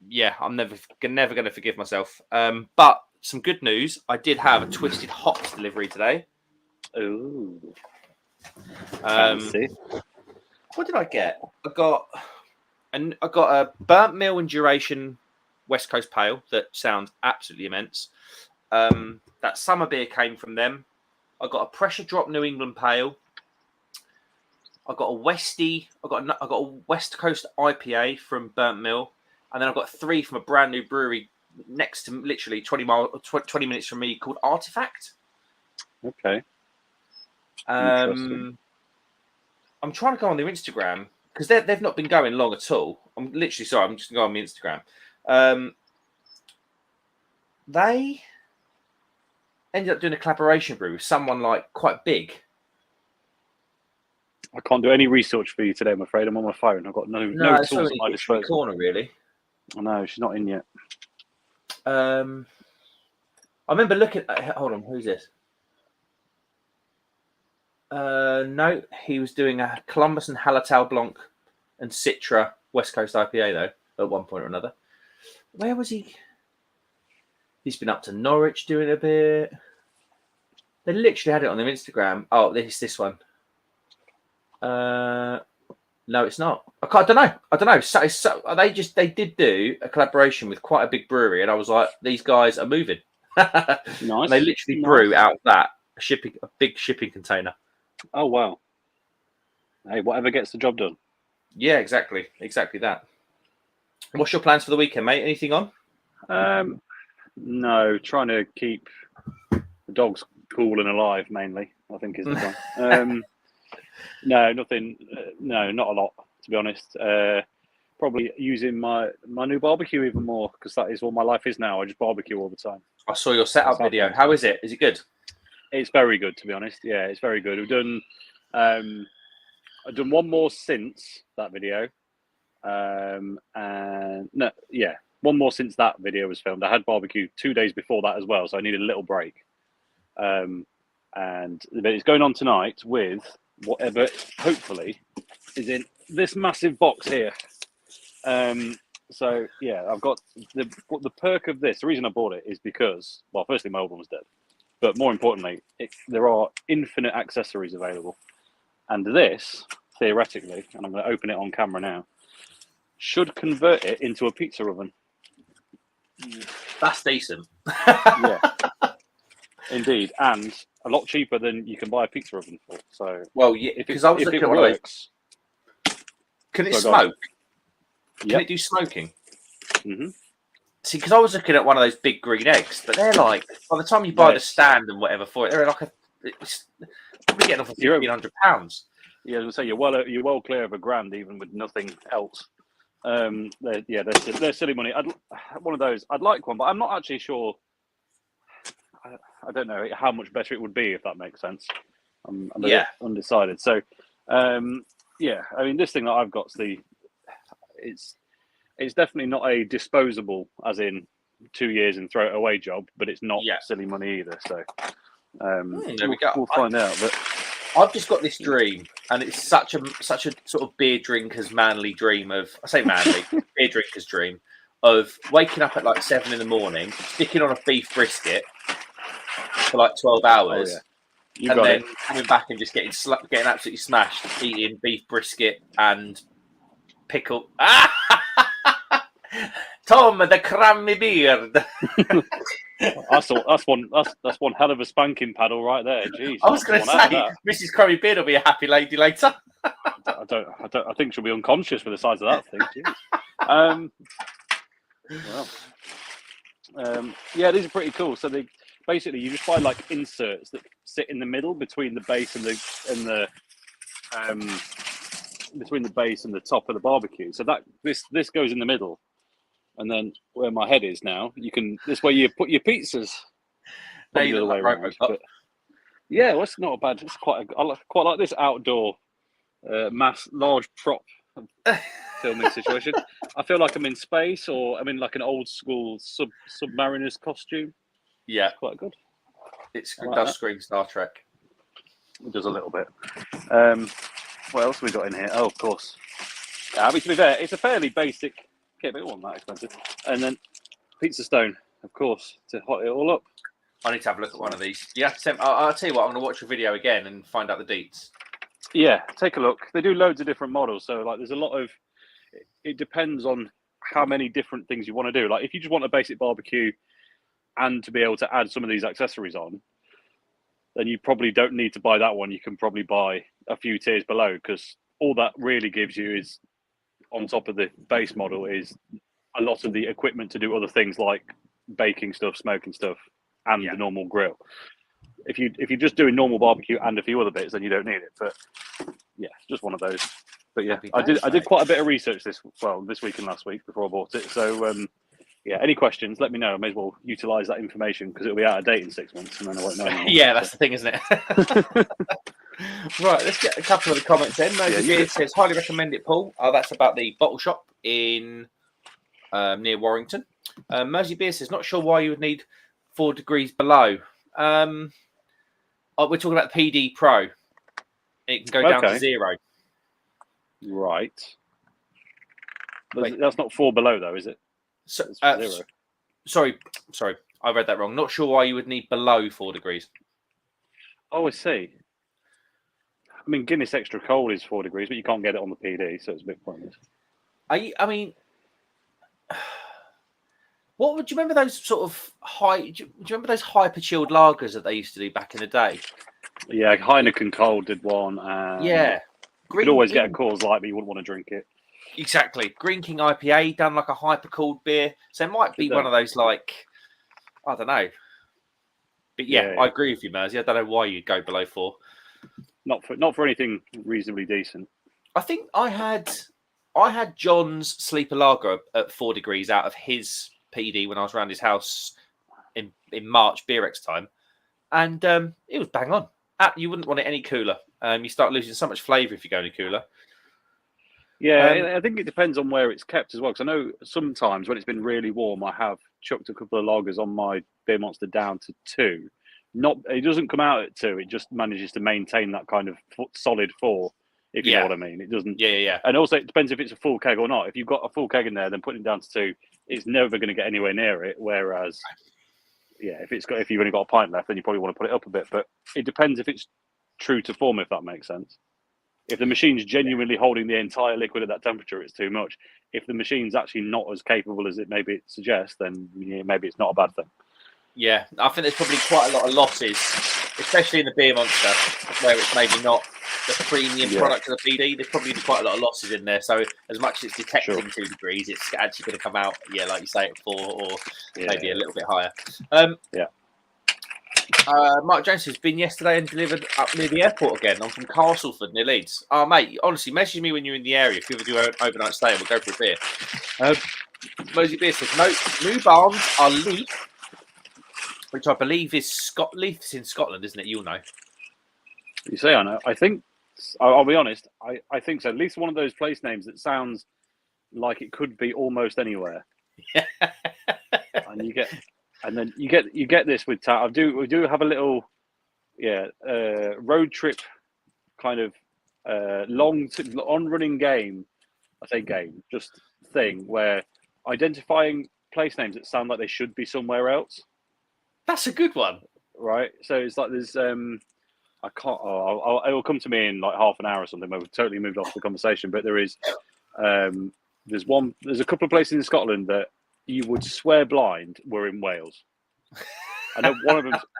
Speaker 1: Yeah, I'm never going to forgive myself. But some good news. I did have a Twisted Hops delivery today.
Speaker 2: Ooh.
Speaker 1: Fancy. What did I get? I got a burnt meal and duration West Coast Pale that sounds absolutely immense. That summer beer came from them. I got a pressure drop New England Pale. I got a Westie. I got a West Coast IPA from Burnt Mill, and then I've got 3 from a brand new brewery next to literally 20 minutes from me called Artifact.
Speaker 2: Okay.
Speaker 1: I'm trying to go on their Instagram because they've not been going long at all. I'm literally sorry. I'm just going to go on my Instagram. They ended up doing a collaboration brew with someone like quite big.
Speaker 2: I can't do any research for you today, I'm afraid. I'm on my phone. I've got no tools at my disposal.
Speaker 1: Corner, really.
Speaker 2: I know, she's not in yet.
Speaker 1: I remember looking at... Hold on, who's this? No, he was doing a Columbus and Hallertau Blanc and Citra West Coast IPA, though, at one point or another. Where was he? He's been up to Norwich doing a bit. They literally had it on their Instagram. Oh, this one. No, it's not. I don't know. So they did do a collaboration with quite a big brewery, and I was like, these guys are moving. Nice. And they literally brew out that a big shipping container.
Speaker 2: Oh wow! Hey, whatever gets the job done.
Speaker 1: Yeah, exactly that. What's your plans for the weekend, mate? Anything on?
Speaker 2: No, trying to keep the dogs cool and alive mainly. I think is the plan. No, nothing. No, not a lot to be honest. Probably using my new barbecue even more because that is what my life is now. I just barbecue all the time.
Speaker 1: I saw your setup video. How is it? Is it good?
Speaker 2: It's very good, to be honest. Yeah, it's very good. We've done. I've done one more since that video, and no, yeah, one more since that video was filmed. I had barbecue 2 days before that as well, so I needed a little break. But it's going on tonight with whatever, hopefully, is in this massive box here. So yeah, I've got the perk of this. The reason I bought it is because, well, firstly, my old one was dead. But more importantly, there are infinite accessories available. And this, theoretically, and I'm going to open it on camera now, should convert it into a pizza oven.
Speaker 1: That's decent.
Speaker 2: Yeah. Indeed. And a lot cheaper than you can buy a pizza oven for. So,
Speaker 1: well, yeah, because I was looking at one of those. Can it smoke? Can it do smoking?
Speaker 2: Mm-hmm.
Speaker 1: See, because I was looking at one of those big green eggs, but they're like, by the time you buy the stand and whatever for it, they're like it's probably getting off of £1,500.
Speaker 2: Yeah, as I say, you're well clear of £1,000 even with nothing else. They're silly money. One of those. I'd like one, but I'm not actually sure. I don't know how much better it would be, if that makes sense. I'm a
Speaker 1: Yeah.
Speaker 2: bit undecided. So, yeah, I mean, this thing that I've got's it's definitely not a disposable, as in 2 years and throw it away job, but it's not silly money either. So,
Speaker 1: There we go.
Speaker 2: We'll find out. But
Speaker 1: I've just got this dream, and it's such a sort of beer drinker's manly dream of, I say manly, beer drinker's dream of waking up at like 7 a.m, sticking on a beef brisket for like 12 hours, and then coming back and just getting absolutely smashed, eating beef brisket and pickle. Tom, the crammy beard.
Speaker 2: That's one hell of a spanking paddle right there. Jeez,
Speaker 1: I was going to say, Mrs. Crummy Beard will be a happy lady later.
Speaker 2: I think she'll be unconscious with the size of that thing. Yeah, these are pretty cool. So they basically, you just buy like inserts that sit in the middle between the base and the between the base and the top of the barbecue. So that this goes in the middle, and then where my head is now, this way you put your pizzas.
Speaker 1: Probably the other way around. But
Speaker 2: yeah, well, it's not bad. It's quite like this outdoor large prop filming situation. I feel like I'm in space, or I'm in like an old school submariner's costume.
Speaker 1: Yeah,
Speaker 2: quite good.
Speaker 1: It does scream Star Trek.
Speaker 2: It does a little bit. What else have we got in here? Oh, of course. I mean, to be fair, it's a fairly basic kit, but it wasn't that expensive. And then pizza stone, of course, to hot it all up.
Speaker 1: I need to have a look at one of these. You have to send. I'll tell you what. I'm going to watch a video again and find out the deets.
Speaker 2: Yeah, take a look. They do loads of different models, so like, there's a lot of. It depends on how many different things you want to do. Like, if you just want a basic barbecue, and to be able to add some of these accessories on, then you probably don't need to buy that one. You can probably buy a few tiers below, because all that really gives you is, on top of the base model, is a lot of the equipment to do other things like baking stuff, smoking stuff, and the normal grill. If you're just doing normal barbecue and a few other bits, then you don't need it. But yeah, just one of those. But yeah, I did quite a bit of research this week and last week before I bought it. So yeah, any questions, let me know. I may as well utilise that information, because it'll be out of date in 6 months, and then I won't know anymore.
Speaker 1: Yeah, that's the thing, isn't it? Right, let's get a couple of the comments in. It says, highly recommend it, Paul. Oh, that's about the bottle shop in near Warrington. Mersey Beer says, not sure why you would need 4 degrees below. We're talking about the PD Pro. It can go down to 0.
Speaker 2: Right. That's not 4 below, though, is it?
Speaker 1: So, 0. Sorry, I read that wrong. Not sure why you would need below 4 degrees.
Speaker 2: Oh, I see. I mean, Guinness Extra Cold is 4 degrees, but you can't get it on the PD, so it's a bit pointless.
Speaker 1: I mean, what would you remember those sort of high? Do you remember those hyper chilled lagers that they used to do back in the day?
Speaker 2: Yeah, Heineken Cold did one.
Speaker 1: Yeah,
Speaker 2: you could always get a Coors Light, but you wouldn't want to drink it.
Speaker 1: Exactly. Green King IPA done like a hyper cooled beer, so it might be one of those, like, I don't know. But yeah, I agree with you, Mersey. I don't know why you'd go below 4.
Speaker 2: Not for anything reasonably decent.
Speaker 1: I think I had John's Sleeper Lager at 4 degrees out of his PD when I was around his house in March, Beerex time, and it was bang on. You wouldn't want it any cooler. You start losing so much flavour if you go any cooler.
Speaker 2: Yeah, I think it depends on where it's kept as well. Because I know sometimes when it's been really warm, I have chucked a couple of lagers on my Beer Monster down to 2. It doesn't come out at 2. It just manages to maintain that kind of solid 4, if you know what I mean. It doesn't.
Speaker 1: Yeah.
Speaker 2: And also, it depends if it's a full keg or not. If you've got a full keg in there, then putting it down to 2, it's never going to get anywhere near it. Whereas, yeah, if you've only got a pint left, then you probably want to put it up a bit. But it depends if it's true to form, if that makes sense. If the machine's genuinely holding the entire liquid at that temperature, it's too much. If the machine's actually not as capable as it maybe suggests, then maybe it's not a bad thing.
Speaker 1: Yeah, I think there's probably quite a lot of losses, especially in the Beer Monster, where it's maybe not the premium product of the PD. There's probably quite a lot of losses in there. So as much as it's detecting 2 degrees, it's actually going to come out, like you say, at 4 or maybe a little bit higher. Mark Jones has been yesterday and delivered up near the airport again. I'm from Castleford, near Leeds. Oh, mate, honestly, message me when you're in the area. If you ever do an overnight stay, we'll go for a beer. Mosey Beer says, no, new barns are leaf which I believe is Leith's in Scotland, isn't it? You'll know.
Speaker 2: You say I know. I think I'll be honest. I think so. At least one of those place names that sounds like it could be almost anywhere. And you get this with we do have a little road trip kind of long on running game. I say game, just thing where identifying place names that sound like they should be somewhere else.
Speaker 1: That's a good one,
Speaker 2: right? So it's like there's I can't. It will come to me in like half an hour or something. We've totally moved off the conversation, but there is there's a couple of places in Scotland that you would swear blind were in Wales. I know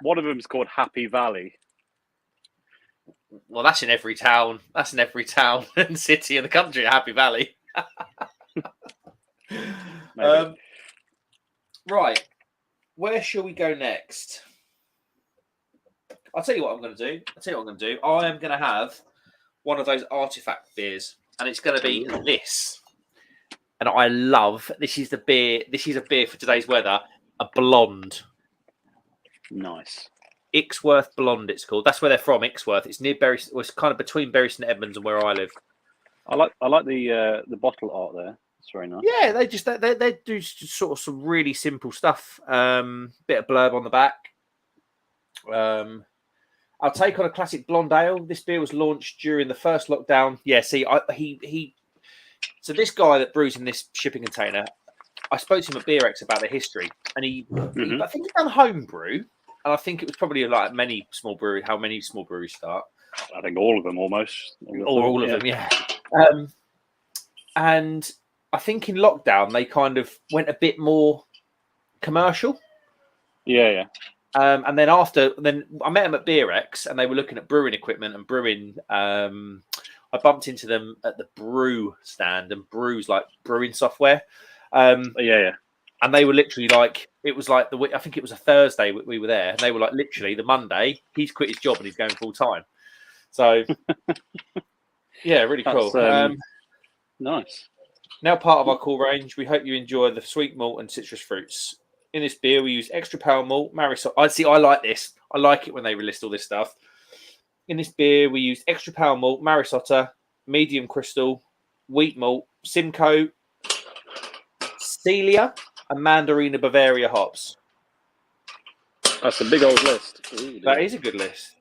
Speaker 2: one of them's called Happy Valley.
Speaker 1: Well, that's in every town. That's in every town and city in the country. Happy Valley. Right. Where shall we go next? I'll tell you what I'm going to do. I am going to have one of those artifact beers, and it's going to be this. And I love this. Is the beer? This is a beer for today's weather. A blonde.
Speaker 2: Nice.
Speaker 1: Ixworth Blonde. It's called. That's where they're from. Ixworth. It's near Bury. It's kind of between Bury St Edmunds and where I live.
Speaker 2: I like the bottle art there. It's very nice.
Speaker 1: Yeah, they do sort of some really simple stuff. Bit of blurb on the back. I'll take on a classic blonde ale. This beer was launched during the first lockdown. Yeah, see, so this guy that brews in this shipping container, I spoke to him at BeerX about the history, and I think he's done homebrew, and I think it was probably like how many small breweries start.
Speaker 2: I think all of them almost.
Speaker 1: All of them, yeah. And I think in lockdown they kind of went a bit more commercial.
Speaker 2: Yeah.
Speaker 1: And then I met them at BeerX, and they were looking at brewing equipment and brewing. I bumped into them at the brew stand, and brews like brewing software.
Speaker 2: Yeah.
Speaker 1: And they were literally like, it was like I think it was a Thursday we were there, and they were like, literally the Monday he's quit his job and he's going full time. So yeah, really cool.
Speaker 2: Nice.
Speaker 1: Now part of our cool range. We hope you enjoy the sweet malt and citrus fruits. In this beer, we use extra pale malt, Marisol. I like this. I like it when they list all this stuff. In this beer, we use extra pale malt, Marisotta, medium crystal, wheat malt, Simcoe, Celia, and Mandarina Bavaria hops.
Speaker 2: That's a big old list. Ooh,
Speaker 1: that is a good list.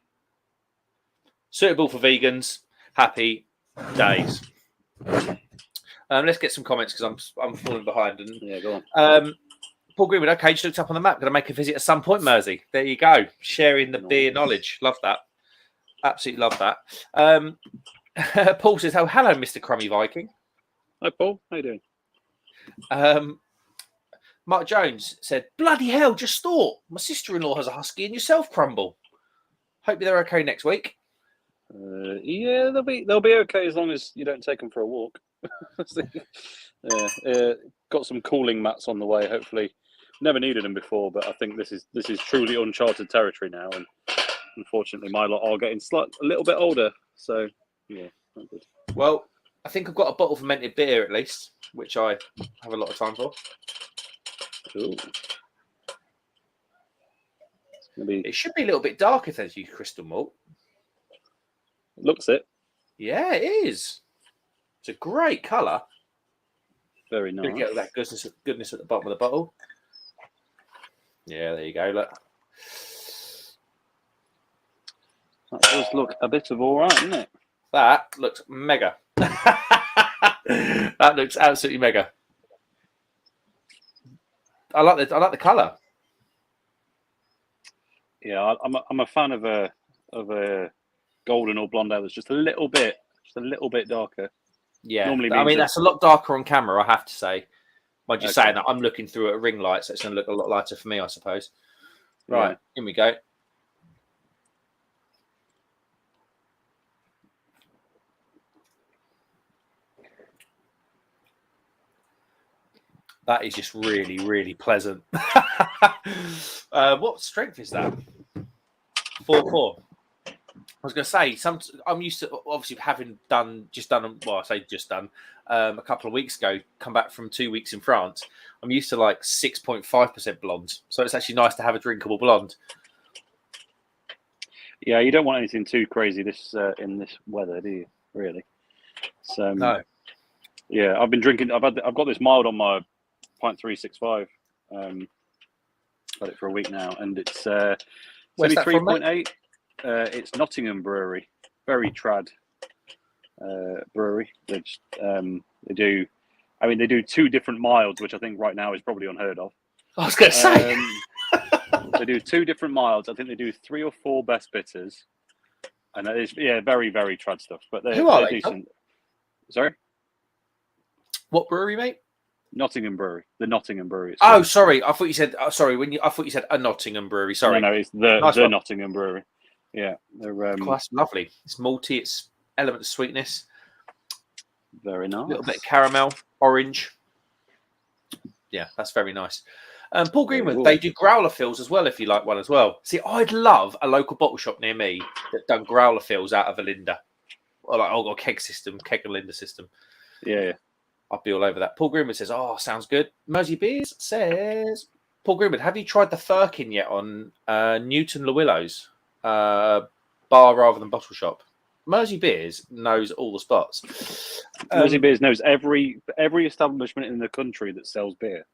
Speaker 1: Suitable for vegans. Happy days. Let's get some comments because I'm falling behind. And
Speaker 2: yeah, go
Speaker 1: on. Paul Greenwood, okay, just looked up on the map. Going to make a visit at some point, Mersey. There you go. Sharing the beer knowledge. Love that. Absolutely love that. Paul says, "Oh, hello, Mr. Crummy Viking."
Speaker 2: Hi, Paul. How you doing?
Speaker 1: Mark Jones said, "Bloody hell, just thought. My sister-in-law has a husky and yourself, Crumble. Hope they're okay next week."
Speaker 2: Yeah, they'll be okay as long as you don't take them for a walk. Got some cooling mats on the way. Hopefully, never needed them before, but I think this is truly uncharted territory now. And unfortunately, my lot are getting a little bit older. So yeah, not good.
Speaker 1: Well, I think I've got a bottle of fermented beer at least, which I have a lot of time for.
Speaker 2: Cool.
Speaker 1: It should be a little bit darker if there's crystal malt.
Speaker 2: Looks it.
Speaker 1: Yeah, it is. It's a great colour.
Speaker 2: Very nice.
Speaker 1: Get that goodness at the bottom of the bottle. Yeah, there you go. Look.
Speaker 2: That does look a bit of all right, doesn't it?
Speaker 1: That looks mega. That looks absolutely mega. I like the colour.
Speaker 2: Yeah, I'm a fan of a golden or blonde ale that's just a little bit darker.
Speaker 1: Yeah,
Speaker 2: normally
Speaker 1: I mean that's a lot darker on camera, I have to say. By just saying that, I'm looking through a ring light, so it's going to look a lot lighter for me, I suppose. Right, Here we go. That is just really, really pleasant. What strength is that? 4.4. was going to say, I'm used to obviously having just done. Well, I say just done a couple of weeks ago. Come back from 2 weeks in France. I'm used to like 6.5% blonde, so it's actually nice to have a drinkable blonde.
Speaker 2: Yeah, you don't want anything too crazy in this weather, do you? Really? So
Speaker 1: No.
Speaker 2: Yeah, I've been drinking. I've got this mild on my Pint 365. Had it for a week now, and it's
Speaker 1: Where's
Speaker 2: only
Speaker 1: that from, mate?
Speaker 2: 3.8. It's Nottingham Brewery, very trad brewery. They do. I mean, they do 2 different milds, which I think right now is probably unheard of.
Speaker 1: I was going to say.
Speaker 2: They do 2 different milds. I think they do 3 or 4 best bitters, and that is very very trad stuff. But they're
Speaker 1: they,
Speaker 2: decent. Sorry,
Speaker 1: what brewery, mate?
Speaker 2: Nottingham Brewery, the Nottingham Brewery.
Speaker 1: Oh, sorry. I thought you said. Sorry, I thought you said a Nottingham Brewery. Sorry.
Speaker 2: No, it's the
Speaker 1: Nice
Speaker 2: the
Speaker 1: one.
Speaker 2: Nottingham Brewery. Yeah, they're
Speaker 1: That's lovely. It's malty. It's element of sweetness.
Speaker 2: very nice.
Speaker 1: A little bit of caramel, orange. Yeah, that's very nice. Paul Greenwood, they do growler fills as well if you like one as well. See, I'd love a local bottle shop near me that done growler fills out of a Linda. Or like a keg and Linda system.
Speaker 2: Yeah.
Speaker 1: I'd be all over that. Paul Greenwood says, "Oh, sounds good." Mersey Beers says, "Paul Greenwood, have you tried the Firkin yet on Newton Lewillows bar rather than bottle shop?" Mersey Beers knows all the spots.
Speaker 2: Mersey Beers knows every establishment in the country that sells beer.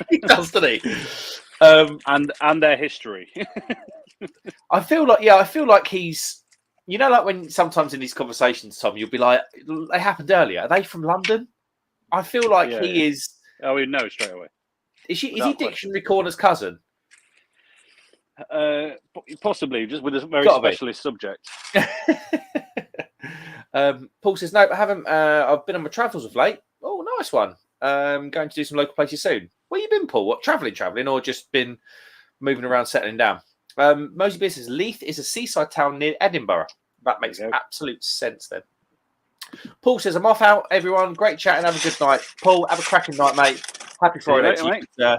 Speaker 1: He does, doesn't he?
Speaker 2: And their history.
Speaker 1: I feel like he's. You know, like when sometimes in these conversations, Tom, you'll be like, "They happened earlier. Are they from London?" I feel like he is.
Speaker 2: Oh, we know straight away.
Speaker 1: Is he Dictionary Corner's cousin?
Speaker 2: Possibly, just with a very specialist subject.
Speaker 1: Paul says, "No, I haven't. I've been on my travels of late. Oh, nice one. Going to do some local places soon. Where you been, Paul? What, travelling, or just been moving around, settling down?" Mosey Beer says, "Leith is a seaside town near Edinburgh." That makes absolute sense then. Paul says, "I'm off out, everyone. Great chat and have a good night." Paul, have a cracking night, mate. Happy Friday to you,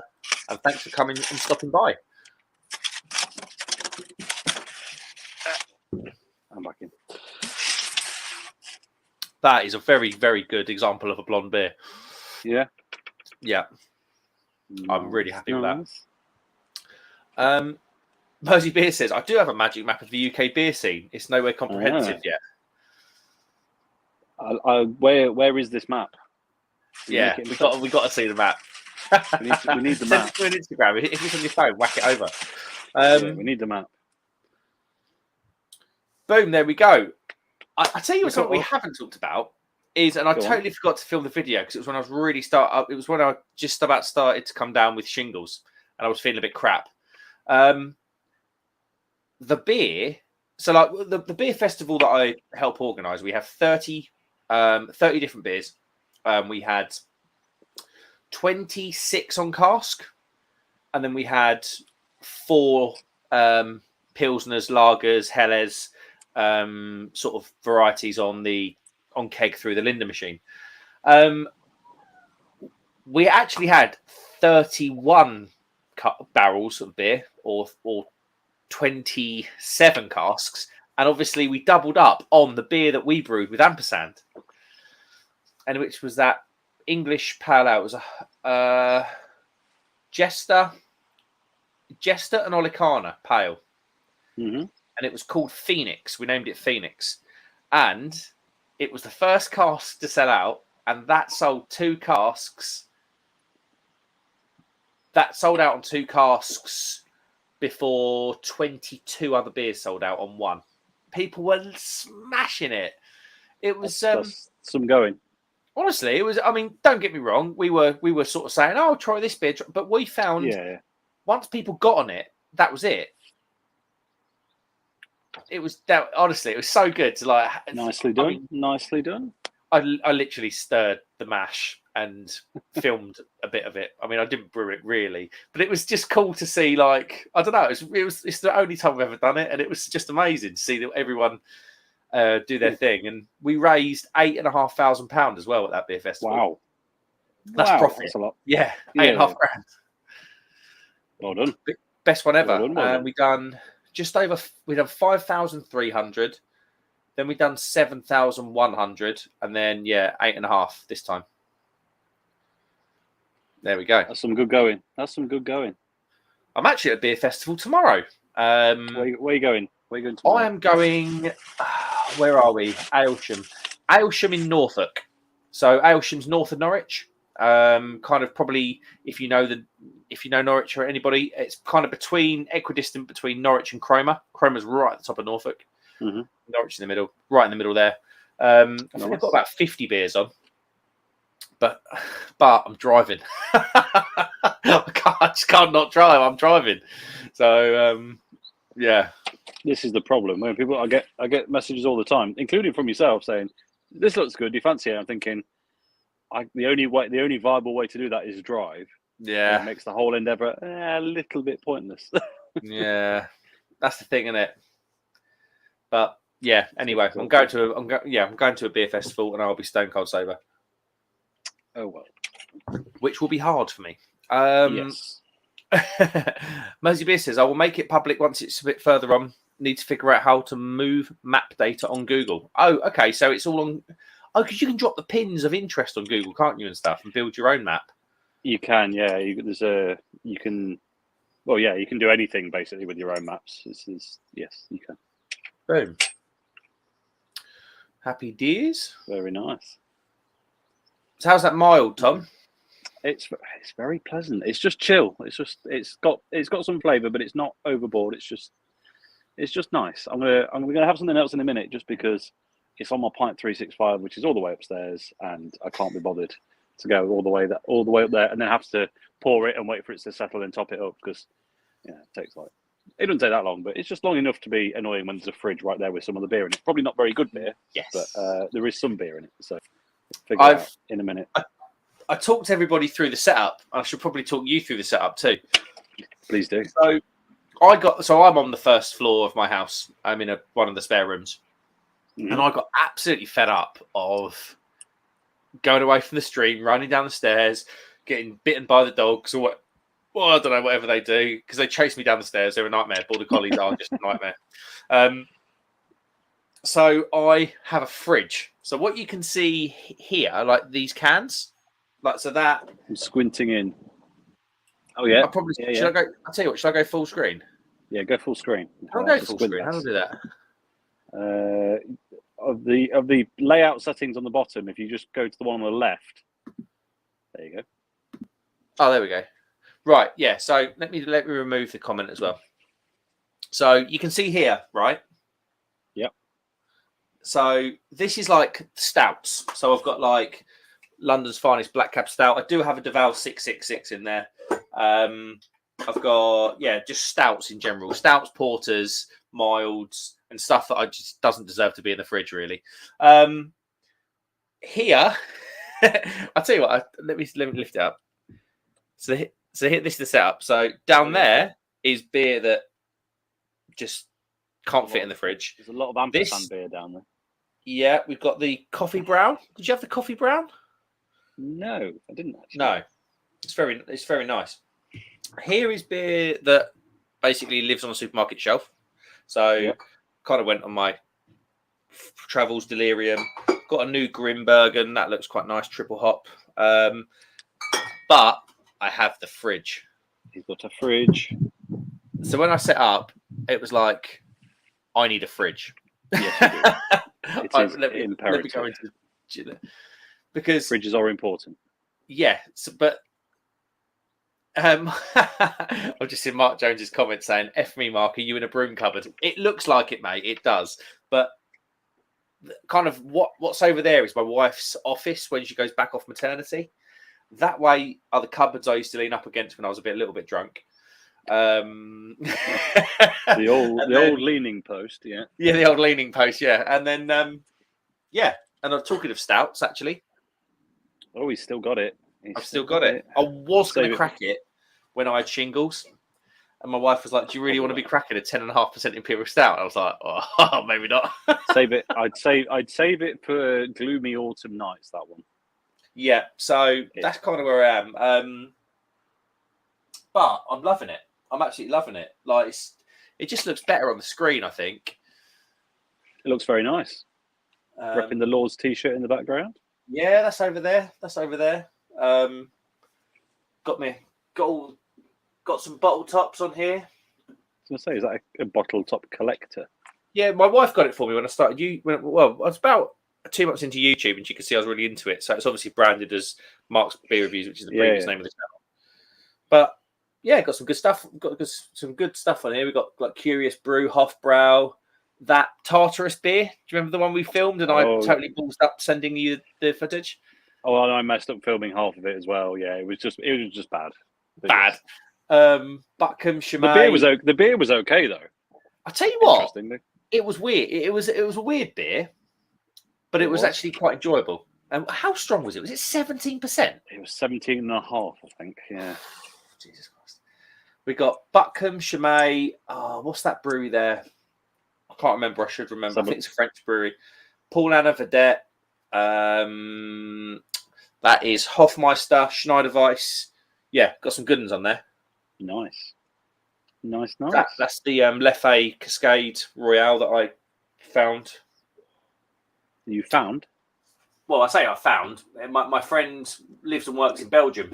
Speaker 1: and thanks for coming and stopping by.
Speaker 2: I'm back in.
Speaker 1: That is a very, very good example of a blonde beer.
Speaker 2: Yeah.
Speaker 1: Yeah. I'm really happy with that. Mersey Beer says, "I do have a magic map of the UK beer scene. It's nowhere comprehensive yet."
Speaker 2: Where is this map?
Speaker 1: We got to see the map.
Speaker 2: we need the map.
Speaker 1: Send it to Instagram. If it's on your phone, whack it over.
Speaker 2: We need the map.
Speaker 1: Boom, there we go. I tell you something we haven't talked about is, and I totally forgot to film the video because it was when I was it was when I just about started to come down with shingles and I was feeling a bit crap. The beer, so like the beer festival that I help organise, we have 30 different beers. We had 26 on cask, and then we had 4 pilsners, lagers, helles, sort of varieties on keg through the Linda machine. We actually had 31 barrels of beer, or 27 casks, and obviously we doubled up on the beer that we brewed with ampersand, and which was that English pale ale. It was a Jester and Olicana pale, and it was called Phoenix. We named it Phoenix, and it was the first cask to sell out, and that sold 2 casks. That sold out on 2 casks before 22 other beers sold out on 1. People were smashing it. It was
Speaker 2: that's some going.
Speaker 1: Honestly, it was. I mean, don't get me wrong. We were sort of saying, "Oh, try this beer," but we found once people got on it, that was it. It was that. Honestly, it was so good to like.
Speaker 2: Nicely done. Nicely done.
Speaker 1: I literally stirred the mash and filmed a bit of it. I mean, I didn't brew it really, but it was just cool to see. Like, I don't know, it's the only time I've ever done it, and it was just amazing to see that everyone do their thing. And we raised £8,500 as well at that beer festival.
Speaker 2: Wow,
Speaker 1: that's profit.
Speaker 2: That's a lot.
Speaker 1: Yeah, £8,500.
Speaker 2: Well done.
Speaker 1: Best one ever.
Speaker 2: Well done.
Speaker 1: We done just over. We've done 5,300. Then we've done 7,100, and then 8.5 this time. There we go.
Speaker 2: That's some good going.
Speaker 1: I'm actually at a beer festival tomorrow.
Speaker 2: Where are you going? Where are you going tomorrow?
Speaker 1: I am going. Where are we? Aylsham. Aylsham in Norfolk. So Aylsham's north of Norwich. Kind of probably if you know Norwich or anybody, it's kind of equidistant between Norwich and Cromer. Cromer's right at the top of Norfolk.
Speaker 2: Mm-hmm.
Speaker 1: Norwich in the middle, right in the middle there. I think I've got about 50 beers on. But I'm driving. I just can't not drive. I'm driving. So
Speaker 2: This is the problem. When people, I get messages all the time, including from yourself, saying, "This looks good. Do you fancy it?" I'm thinking, the only viable way to do that is drive.
Speaker 1: Yeah,
Speaker 2: it makes the whole endeavour a little bit pointless.
Speaker 1: Yeah, that's the thing, isn't it? But yeah, anyway, I'm going to a beer festival, and I'll be stone cold sober.
Speaker 2: Oh well,
Speaker 1: which will be hard for me.
Speaker 2: Yes.
Speaker 1: Mersey Beer says, I will make it public once it's a bit further on. Need to figure out how to move map data on Google. Oh, okay. So it's all on. Oh, because you can drop the pins of interest on Google, can't you, and stuff, and build your own map.
Speaker 2: You can, yeah. You can do anything basically with your own maps. Yes, you can.
Speaker 1: Boom. Happy days.
Speaker 2: Very nice.
Speaker 1: So how's that mild, Tom?
Speaker 2: It's very pleasant. It's just chill. It's got some flavour, but it's not overboard. It's just nice. I'm gonna have something else in a minute, just because it's on my Pint 365, which is all the way upstairs, and I can't be bothered to go all the way up there, and then have to pour it and wait for it to settle and top it up, because it takes it doesn't take that long, but it's just long enough to be annoying when there's a fridge right there with some of the beer in it. Probably not very good beer,
Speaker 1: yes,
Speaker 2: but there is some beer in it, so figure it out in a minute.
Speaker 1: I talked everybody through the setup. I should probably talk you through the setup too.
Speaker 2: Please do.
Speaker 1: So I'm on the first floor of my house. I'm in one of the spare rooms. Mm-hmm. And I got absolutely fed up of going away from the stream, running down the stairs, getting bitten by the dogs, or I don't know, whatever they do, because they chase me down the stairs. They're a nightmare. Border collies are just a nightmare. So I have a fridge. So what you can see here, like these cans, so that
Speaker 2: I'm squinting in. Oh yeah.
Speaker 1: Should I go? I'll tell you what. Should I go full screen?
Speaker 2: Yeah, go full screen.
Speaker 1: I'll go full screen. How do I do
Speaker 2: that? Of the layout settings on the bottom, if you just go to the one on the left, there you go.
Speaker 1: Oh, there we go. Right, yeah. So let me remove the comment as well. So you can see here, right?
Speaker 2: Yep.
Speaker 1: So this is like stouts. So I've got like London's finest black cab stout. I do have a Duval 666 in there. I've got just stouts in general, stouts, porters, milds, and stuff that I just doesn't deserve to be in the fridge really. Here, I'll tell you what. Let me lift it up. So here, this is the setup. So down there is beer that just can't fit in the fridge.
Speaker 2: There's a lot of ampersand beer down there. Yeah,
Speaker 1: we've got the coffee brown. Did you have the coffee brown?
Speaker 2: No, I didn't actually.
Speaker 1: No, it's very nice. Here is beer that basically lives on a supermarket shelf. So kind of went on my travels delirium. Got a new Grimbergen. That looks quite nice, triple hop. But I have the fridge.
Speaker 2: You've got a fridge.
Speaker 1: So when I set up, it was like, I need a fridge.
Speaker 2: Yes, you do. It is imperative.
Speaker 1: Let me go into, because
Speaker 2: fridges are important.
Speaker 1: Yeah, but I've just seen Mark Jones's comment saying, "F me, Mark, are you in a broom cupboard?" It looks like it, mate. It does, but kind of what's over there is my wife's office when she goes back off maternity. That way are the cupboards I used to lean up against when I was a little bit drunk.
Speaker 2: The old leaning post, yeah,
Speaker 1: the old leaning post, yeah, and then and I'm talking of stouts actually.
Speaker 2: Oh, he's still got it.
Speaker 1: I've still got it. I was going to crack it when I had shingles, and my wife was like, "Do you really want to be cracking a 10.5% imperial stout?" I was like, "Oh, maybe not."
Speaker 2: Save it. I'd save it for gloomy autumn nights. That one.
Speaker 1: Yeah, so that's kind of where I am. But I'm loving it. I'm absolutely loving it. Like It just looks better on the screen, I think.
Speaker 2: It looks very nice. Repping the Lord's t-shirt in the background.
Speaker 1: Yeah, that's over there. That's over there. Got some bottle tops on here.
Speaker 2: I was going to say, is that a bottle top collector?
Speaker 1: Yeah, my wife got it for me when I started. I was about 2 months into YouTube, and she could see I was really into it. So it's obviously branded as Mark's Beer Reviews, which is the previous name of the channel. But yeah, got some good stuff. Got some good stuff on here. We got like Curious Brew, Hofbrau, that Tartarus beer. Do you remember the one we filmed? And I totally ballsed up sending you the footage.
Speaker 2: Oh, and I messed up filming half of it as well. Yeah, it was just bad.
Speaker 1: Bad. Buckham Chimay.
Speaker 2: The beer was okay though.
Speaker 1: I tell you what, it was weird. It was a weird beer, but it was actually quite enjoyable. And how strong was it? Was it 17%?
Speaker 2: It was 17.5, I think. Yeah.
Speaker 1: Jesus Christ. We got Buckham Chimay. What's that brewery there? I can't remember. I should remember. I think it's a French brewery. Paul Anna Vedette. That is Hofmeister, Schneider Weiss. Yeah, got some good ones on there.
Speaker 2: Nice.
Speaker 1: That's the Leffe Cascade Royale that I found.
Speaker 2: You found?
Speaker 1: Well, I say I found. My friend lives and works in Belgium.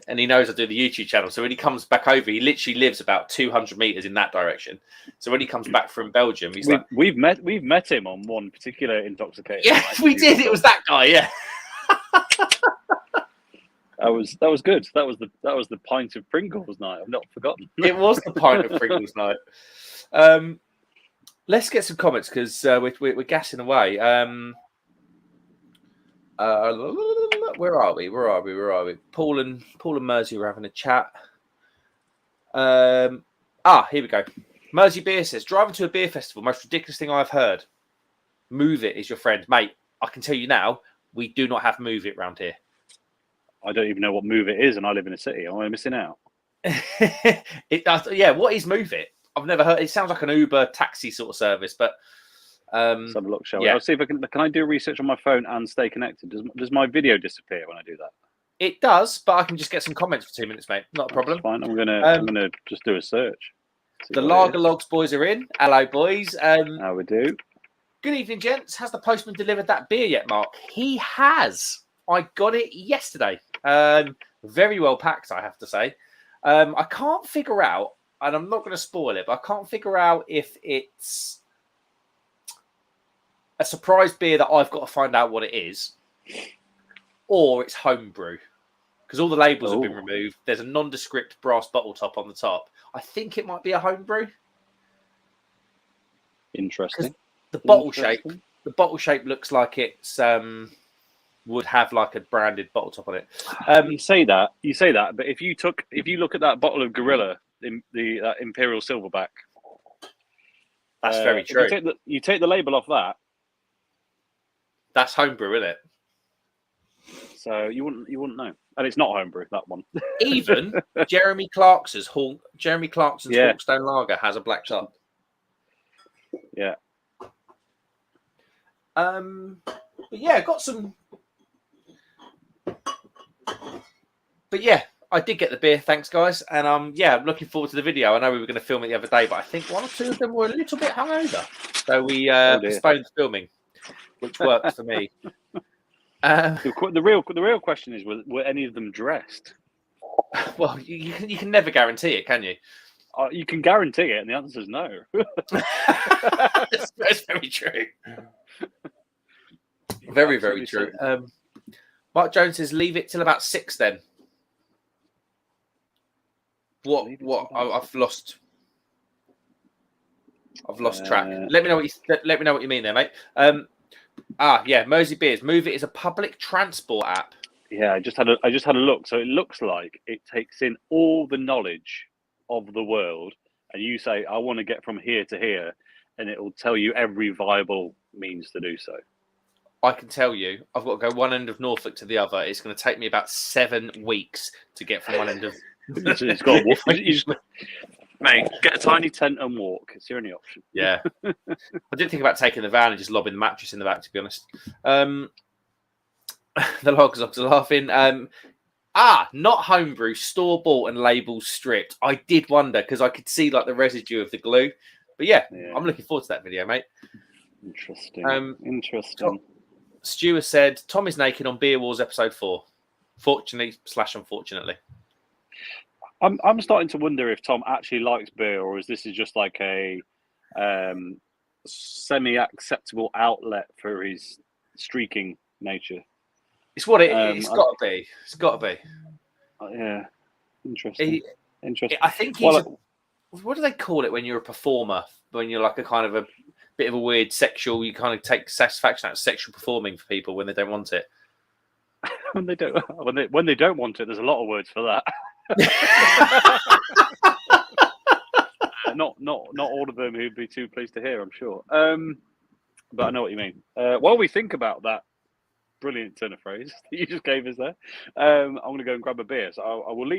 Speaker 1: And he knows I do the YouTube channel. So when he comes back over, he literally lives about 200 meters in that direction. So when he comes back from Belgium,
Speaker 2: we've met him on one particular intoxicating.
Speaker 1: Yeah, we did. It was that guy. Yeah.
Speaker 2: That was good. That was the pint of Pringles night. I've not forgotten.
Speaker 1: It was the pint of Pringles night. Let's get some comments because we're gassing away. Where are we? Paul and Mersey were having a chat. Here we go. Mersey Beer says, driving to a beer festival, most ridiculous thing I've heard. Move It is your friend. Mate, I can tell you now, we do not have Move It around here.
Speaker 2: I don't even know what Move It is, and I live in a city. Am I missing out?
Speaker 1: Yeah, what is Move It? I've never heard. It sounds like an Uber taxi sort of service, but
Speaker 2: let's have a look, shall we? I'll see if I can I do research on my phone and stay connected? Does my video disappear when I do that?
Speaker 1: It does, but I can just get some comments for 2 minutes, mate. Not a problem.
Speaker 2: That's fine. I'm gonna just do a search.
Speaker 1: The Lager Logs boys are in. Hello, boys.
Speaker 2: How we do?
Speaker 1: Good evening, gents. Has the postman delivered that beer yet, Mark? He has. I got it yesterday. Very well packed, I have to say. I can't figure out, and I'm not going to spoil it, but I can't figure out if it's a surprise beer that I've got to find out what it is, or it's homebrew, because all the labels have been removed. There's a nondescript brass bottle top on the top. I think it might be a homebrew.
Speaker 2: Interesting.
Speaker 1: The bottle shape looks like it's would have like a branded bottle top on it.
Speaker 2: You say that, but if you look at that bottle of Gorilla, that Imperial Silverback,
Speaker 1: that's very true.
Speaker 2: You take the label off that.
Speaker 1: That's homebrew, isn't it?
Speaker 2: So you wouldn't know, and it's not homebrew, that one.
Speaker 1: Even Jeremy Clarkson's Hawkstone Lager has a black top.
Speaker 2: Yeah.
Speaker 1: But yeah, got some. But yeah, I did get the beer. Thanks, guys. And I'm looking forward to the video. I know we were going to film it the other day, but I think one or two of them were a little bit hungover, so we postponed filming, which worked for me.
Speaker 2: The real question is, were any of them dressed?
Speaker 1: Well, you can never guarantee it, can you?
Speaker 2: You can guarantee it, and the answer is no.
Speaker 1: That's very true. Very, very true. Mark Jones says, leave it till about 6 then. What? I've lost track. Let me know what you mean there, mate. Mersey Beers. Move It is a public transport app.
Speaker 2: Yeah, I just had a look. So it looks like it takes in all the knowledge of the world, and you say, I want to get from here to here, and it will tell you every viable means to do so.
Speaker 1: I can tell you, I've got to go one end of Norfolk to the other. It's going to take me about 7 weeks to get from one end of.
Speaker 2: It's got to walk. Mate, get a tiny tent and walk. It's your only option.
Speaker 1: Yeah, I did think about taking the van and just lobbing the mattress in the back. To be honest, the logs are laughing. Not homebrew, store bought and labels stripped. I did wonder because I could see like the residue of the glue. But yeah, I'm looking forward to that video, mate.
Speaker 2: Interesting. Interesting.
Speaker 1: Stu has said Tom is naked on Beer Wars episode 4. Fortunately / unfortunately.
Speaker 2: I'm starting to wonder if Tom actually likes beer, or is this just like a semi-acceptable outlet for his streaking nature?
Speaker 1: It's what it's got to be. It's got to be.
Speaker 2: Yeah, interesting. Interesting.
Speaker 1: I think what do they call it when you're a performer? When you're like a kind of a bit of a weird sexual, you kind of take satisfaction out of sexual performing for people when they don't want it.
Speaker 2: when they don't want it, there's a lot of words for that. Not all of them who'd be too pleased to hear, I'm sure. But I know what you mean. While we think about that brilliant turn of phrase that you just gave us there, I'm going to go and grab a beer. So I'm going to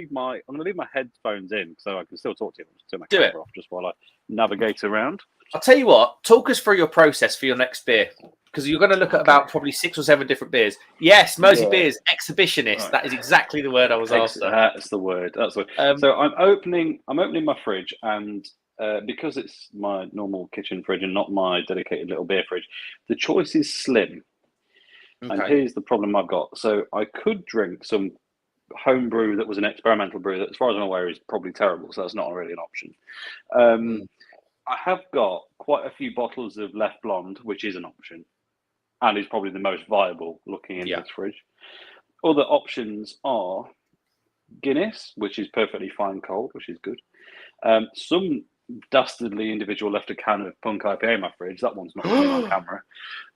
Speaker 2: leave my headphones in so I can still talk to you. Turn my camera off just while I navigate around.
Speaker 1: I'll tell you what. Talk us through your process for your next beer, because you're going to look at about probably 6 or 7 different beers. Yes, Mosey Beers, exhibitionist. Right. That is exactly the word I was after.
Speaker 2: That's the word. So I'm opening my fridge, and because it's my normal kitchen fridge and not my dedicated little beer fridge, the choice is slim. Okay. And here's the problem I've got. So I could drink some home brew that was an experimental brew that, as far as I'm aware, is probably terrible. So that's not really an option. I have got quite a few bottles of Left Blonde, which is an option, and is probably the most viable looking in this fridge. Other options are Guinness, which is perfectly fine cold, which is good. Some dastardly individual left a can of Punk IPA in my fridge. That one's not coming on camera.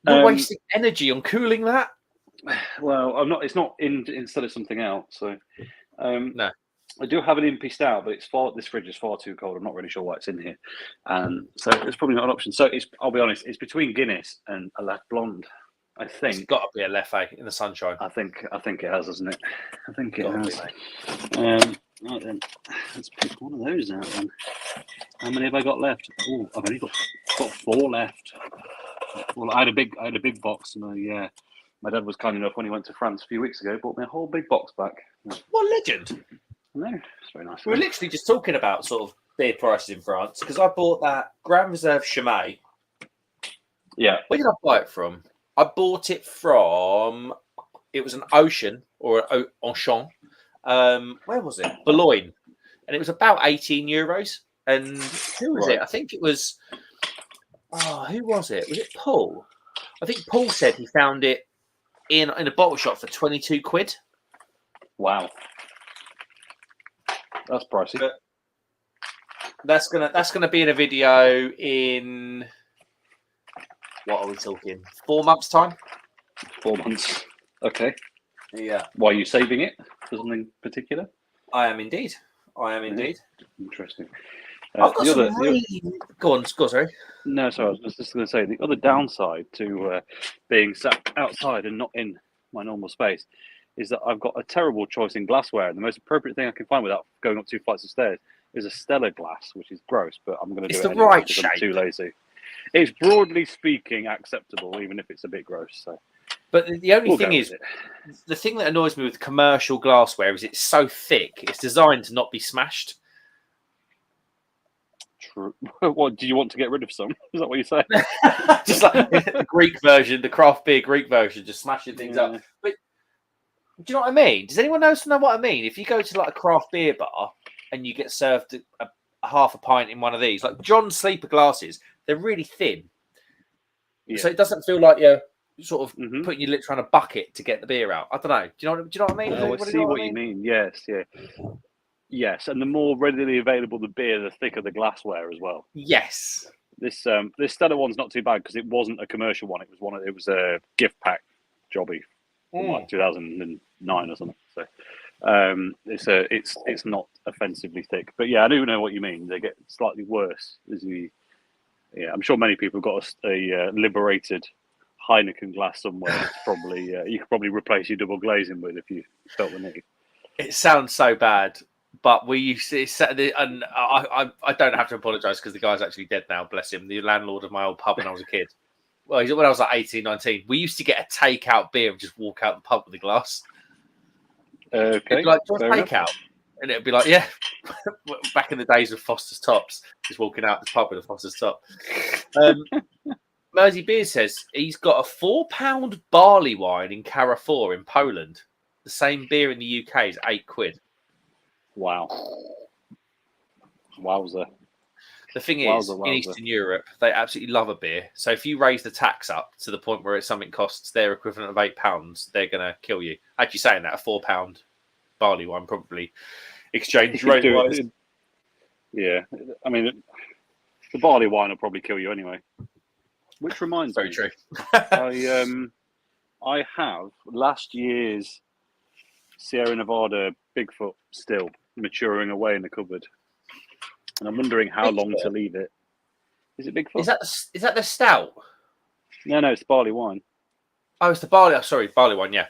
Speaker 1: You're wasting energy on cooling that.
Speaker 2: Well, I'm not. It's not instead of something else. So,
Speaker 1: no.
Speaker 2: I do have an Impy Stout, but this fridge is far too cold. I'm not really sure why it's in here, and so it's probably not an option. So I'll be honest, it's between Guinness and a Left Blonde. I think
Speaker 1: it's got to be a Leffe in the sunshine.
Speaker 2: I think it has, hasn't it? I think it has. Right then, let's pick one of those out then. How many have I got left? Oh, I've only got 4 left. Well, I had a big box, and my dad was kind enough when he went to France a few weeks ago, bought me a whole big box back.
Speaker 1: What legend!
Speaker 2: No, it's very nice.
Speaker 1: We were literally just talking about sort of beer prices in France, because I bought that Grand Reserve Chimay.
Speaker 2: Yeah.
Speaker 1: Where did I buy it from? I bought it from. It was an Ocean or an Auchan. Where was it? Boulogne, and it was about €18. And who was it? I think it was. Oh, who was it? Was it Paul? I think Paul said he found it in a bottle shop for £22.
Speaker 2: Wow. That's pricey.
Speaker 1: But that's gonna be in a video in, what are we talking? 4 months' time.
Speaker 2: 4 months. Okay.
Speaker 1: Yeah.
Speaker 2: Why are you saving it for something particular?
Speaker 1: I am indeed.
Speaker 2: Interesting.
Speaker 1: I've got Go on, sorry.
Speaker 2: No, sorry. I was just going to say the other downside to being sat outside and not in my normal space is that I've got a terrible choice in glassware, and the most appropriate thing I can find without going up 2 flights of stairs is a Stella glass, which is gross, but I'm going to do it anyway
Speaker 1: right
Speaker 2: because
Speaker 1: shape.
Speaker 2: I'm too lazy. It's broadly speaking acceptable, even if it's a bit gross. So,
Speaker 1: but the only thing is, the thing that annoys me with commercial glassware is it's so thick. It's designed to not be smashed.
Speaker 2: True. What do you want to get rid of some? Is that what you're saying?
Speaker 1: Just like the Greek version, the craft beer Greek version, just smashing things up. But do you know what I mean? Does anyone else know what I mean? If you go to like a craft beer bar and you get served a half a pint in one of these, like John's sleeper glasses, they're really thin. Yeah. So it doesn't feel like you're sort of putting your lips around a bucket to get the beer out. I don't know. Do you know what I mean?
Speaker 2: I see what you mean. Yes, yeah. Yes, and the more readily available the beer, the thicker the glassware as well.
Speaker 1: Yes.
Speaker 2: This Stella one's not too bad because it wasn't a commercial one. It was a gift pack jobby from like 2009 or something. So it's not offensively thick. But yeah, I do know what you mean. They get slightly worse as you. Yeah, I'm sure many people have got a liberated Heineken glass somewhere. It's probably you could probably replace your double glazing with if you felt the need.
Speaker 1: It sounds so bad. But we used to, and I don't have to apologise because the guy's actually dead now, bless him, the landlord of my old pub when I was a kid. Well, when I was like 18, 19, we used to get a takeout beer and just walk out the pub with a glass.
Speaker 2: Okay.
Speaker 1: It'd be like, do you
Speaker 2: fair
Speaker 1: want
Speaker 2: enough.
Speaker 1: takeout? And it'd be like, yeah. Back in the days of Foster's Tops, just walking out the pub with a Foster's Top. Mersey Beer says he's got a £4 barley wine in Carrefour in Poland. The same beer in the UK is £8.
Speaker 2: Wow. Wowzer.
Speaker 1: The thing is,
Speaker 2: Wowzer.
Speaker 1: in Eastern Europe, they absolutely love a beer. So if you raise the tax up to the point where it's something costs their equivalent of £8, they're going to kill you. Actually, saying that, a £4 barley wine probably exchange rate wise.
Speaker 2: Yeah, I mean, the barley wine will probably kill you anyway. Which reminds
Speaker 1: Very
Speaker 2: me,
Speaker 1: true.
Speaker 2: I have last year's Sierra Nevada Bigfoot still maturing away in the cupboard, and I'm wondering how long to leave it. Is it Bigfoot?
Speaker 1: Is that the stout?
Speaker 2: No, it's barley wine.
Speaker 1: Oh, it's the barley. Oh, sorry, barley wine. Yeah,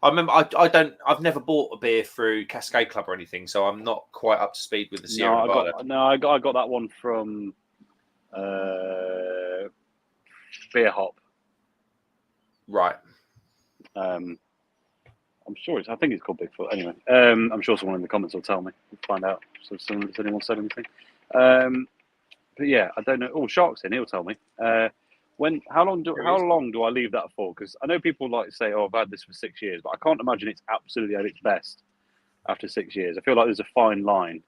Speaker 1: I remember. I've never bought a beer through Cascade Club or anything, so I'm not quite up to speed with the Sierra Nevada.
Speaker 2: I got that one from Beer Hop.
Speaker 1: Right.
Speaker 2: I'm sure I think it's called Bigfoot. Anyway, I'm sure someone in the comments will tell me. We'll find out. So if anyone said anything. But yeah, I don't know. Oh, Shark's in. He'll tell me. How long do I leave that for? Because I know people like to say, "Oh, I've had this for 6 years," but I can't imagine it's absolutely at its best after 6 years. I feel like there's a fine line.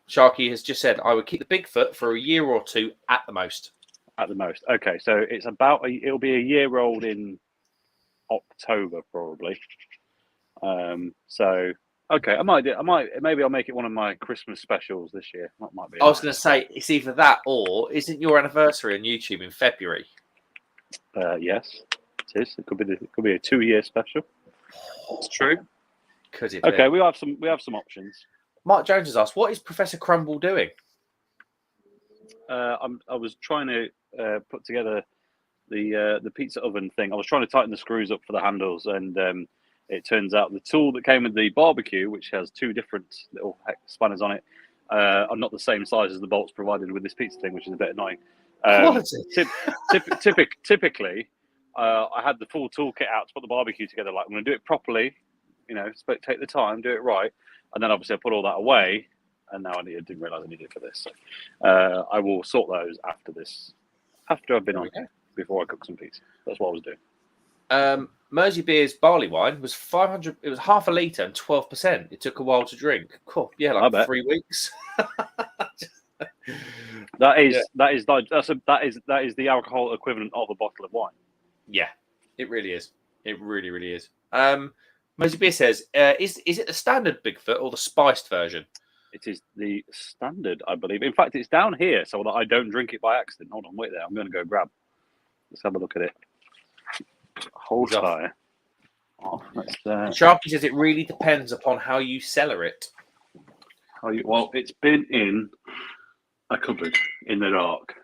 Speaker 1: Sharky has just said I would keep the Bigfoot for a year or two at the most.
Speaker 2: At the most. Okay, so it's it'll be a year old in October probably. So okay, maybe I'll make it one of my Christmas specials this year. That might be.
Speaker 1: I was going to say it's either that or isn't your anniversary on YouTube in February?
Speaker 2: Yes, it is. It could be a 2-year special. It's true.
Speaker 1: Could it?
Speaker 2: Okay, we have some options.
Speaker 1: Mark Jones has asked, "What is Professor Crumble doing?"
Speaker 2: I was trying to put together the pizza oven thing. I was trying to tighten the screws up for the handles, and it turns out the tool that came with the barbecue, which has 2 different little spanners on it, are not the same size as the bolts provided with this pizza thing, which is a bit annoying. Typically, I had the full toolkit out to put the barbecue together. Like, I'm going to do it properly, take the time, do it right, and then obviously I put all that away, and now I didn't realise I needed it for this. So I will sort those after this, after I've been on here, before I cook some pizza. That's what I was doing.
Speaker 1: Mersey Beer's barley wine was 500. It was half a litre and 12%. It took a while to drink. Cool. Yeah, like 3 weeks.
Speaker 2: That is the alcohol equivalent of a bottle of wine.
Speaker 1: Yeah, it really is. It really, really is. Mersey Beer says, is it the standard Bigfoot or the spiced version?
Speaker 2: It is the standard, I believe. In fact, it's down here so that I don't drink it by accident. Hold on, wait there. I'm going to go grab. Let's have a look at it. Hold fire.
Speaker 1: Sharky says it really depends upon how you cellar it.
Speaker 2: Well, it's been in a cupboard in the dark.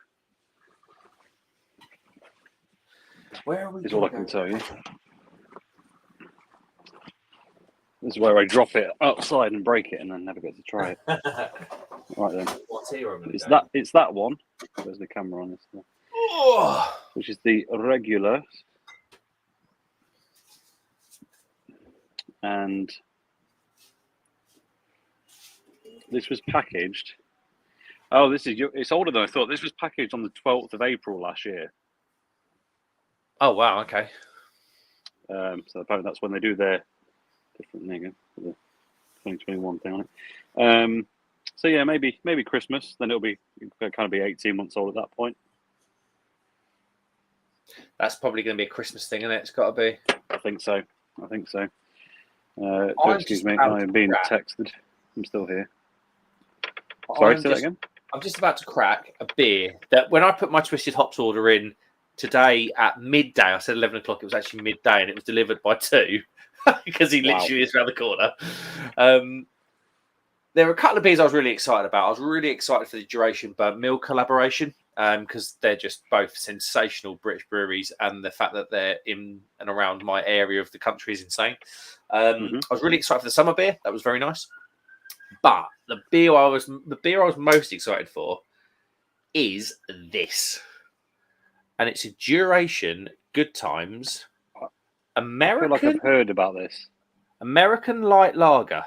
Speaker 1: Where are we?
Speaker 2: Is all I can tell you. This is where I drop it outside and break it, and then never get to try it. Right then.
Speaker 1: What's here?
Speaker 2: It's that one. There's the camera on this. Which is the regular. And this was packaged. Oh, it's older than I thought. This was packaged on the 12th of April last year.
Speaker 1: Oh, wow. Okay.
Speaker 2: So apparently that's when they do their different thing, the 2021 thing on it. So yeah, maybe Christmas. Then it'll kind of be 18 months old at that point.
Speaker 1: That's probably going to be a Christmas thing, isn't it? It's got to be.
Speaker 2: I think so. Excuse me, I am being texted. I'm still here. Sorry, say that again.
Speaker 1: I'm just about to crack a beer that when I put my Twisted Hops order in today at midday, I said 11 o'clock, it was actually midday, and it was delivered by 2 because he literally is around the corner. There were a couple of beers I was really excited about. I was really excited for the Duration Burnt Mill collaboration because they're just both sensational British breweries, and the fact that they're in and around my area of the country is insane. I was really excited for the summer beer. That was very nice. But the beer I was most excited for is this. And it's a Duration Good Times American.
Speaker 2: I feel like I've heard about this.
Speaker 1: American light lager.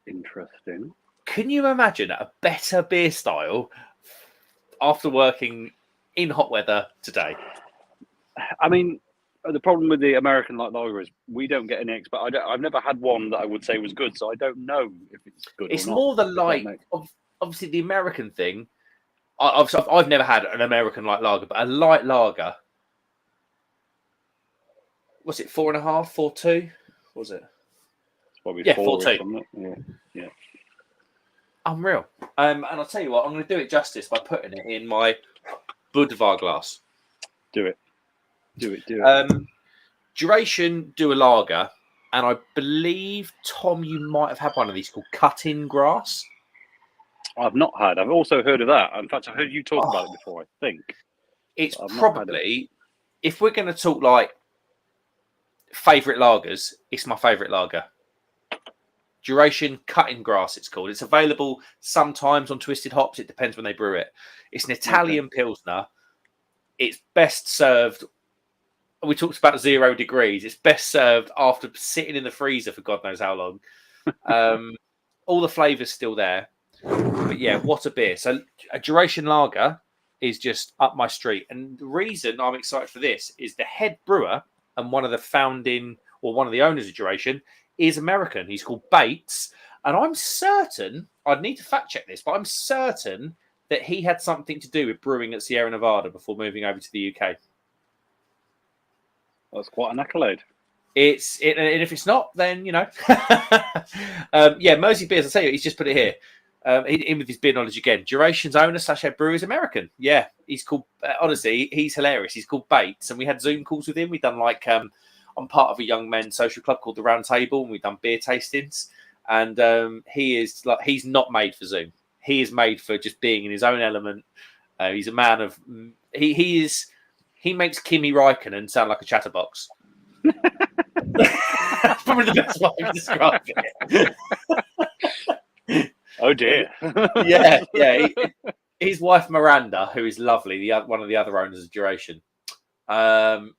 Speaker 2: Interesting.
Speaker 1: Can you imagine a better beer style after working in hot weather today?
Speaker 2: I mean, the problem with the American light lager is we don't get any but I've never had one that I would say was good, so I don't know if it's good
Speaker 1: It's
Speaker 2: or not.
Speaker 1: more the light. Obviously, the American thing. I've never had an American light lager, but a light lager. Was it 4.5, 4.2? What was it?
Speaker 2: It's probably
Speaker 1: Yeah,
Speaker 2: 4.2. Yeah.
Speaker 1: Unreal. And I'll tell you what, I'm going to do it justice by putting it in my Budvar glass.
Speaker 2: Do it.
Speaker 1: Duration, do a lager, and I believe, Tom, you might have had one of these called Cut-in Grass.
Speaker 2: I've not had. I've also heard of that. In fact, I heard you talk about it before, I think.
Speaker 1: It's probably, if we're going to talk like favourite lagers, it's my favourite lager. Duration, Cut-in Grass, it's called. It's available sometimes on Twisted Hops. It depends when they brew it. It's an Italian Pilsner. It's best served. We talked about 0 degrees. It's best served after sitting in the freezer for God knows how long. All the flavour's still there. But yeah, what a beer. So a Duration lager is just up my street. And the reason I'm excited for this is the head brewer and one of the owners of Duration is American. He's called Bates. And I'm certain, I'd need to fact check this, but I'm certain that he had something to do with brewing at Sierra Nevada before moving over to the UK.
Speaker 2: That's quite an accolade.
Speaker 1: And if it's not, then, Mersey Beers, I'll tell you, he's just put it here. In with his beer knowledge again. Duration's owner / head brewer is American. Yeah, he's called, honestly, he's hilarious. He's called Bates, and we had Zoom calls with him. We've done I'm part of a young men's social club called the Round Table, and we've done beer tastings. And he's not made for Zoom. He is made for just being in his own element. He's a man of, he makes Kimi Räikkönen sound like a chatterbox. That's probably the best way to describe it.
Speaker 2: Oh dear.
Speaker 1: yeah. His wife Miranda, who is lovely, one of the other owners of Duration.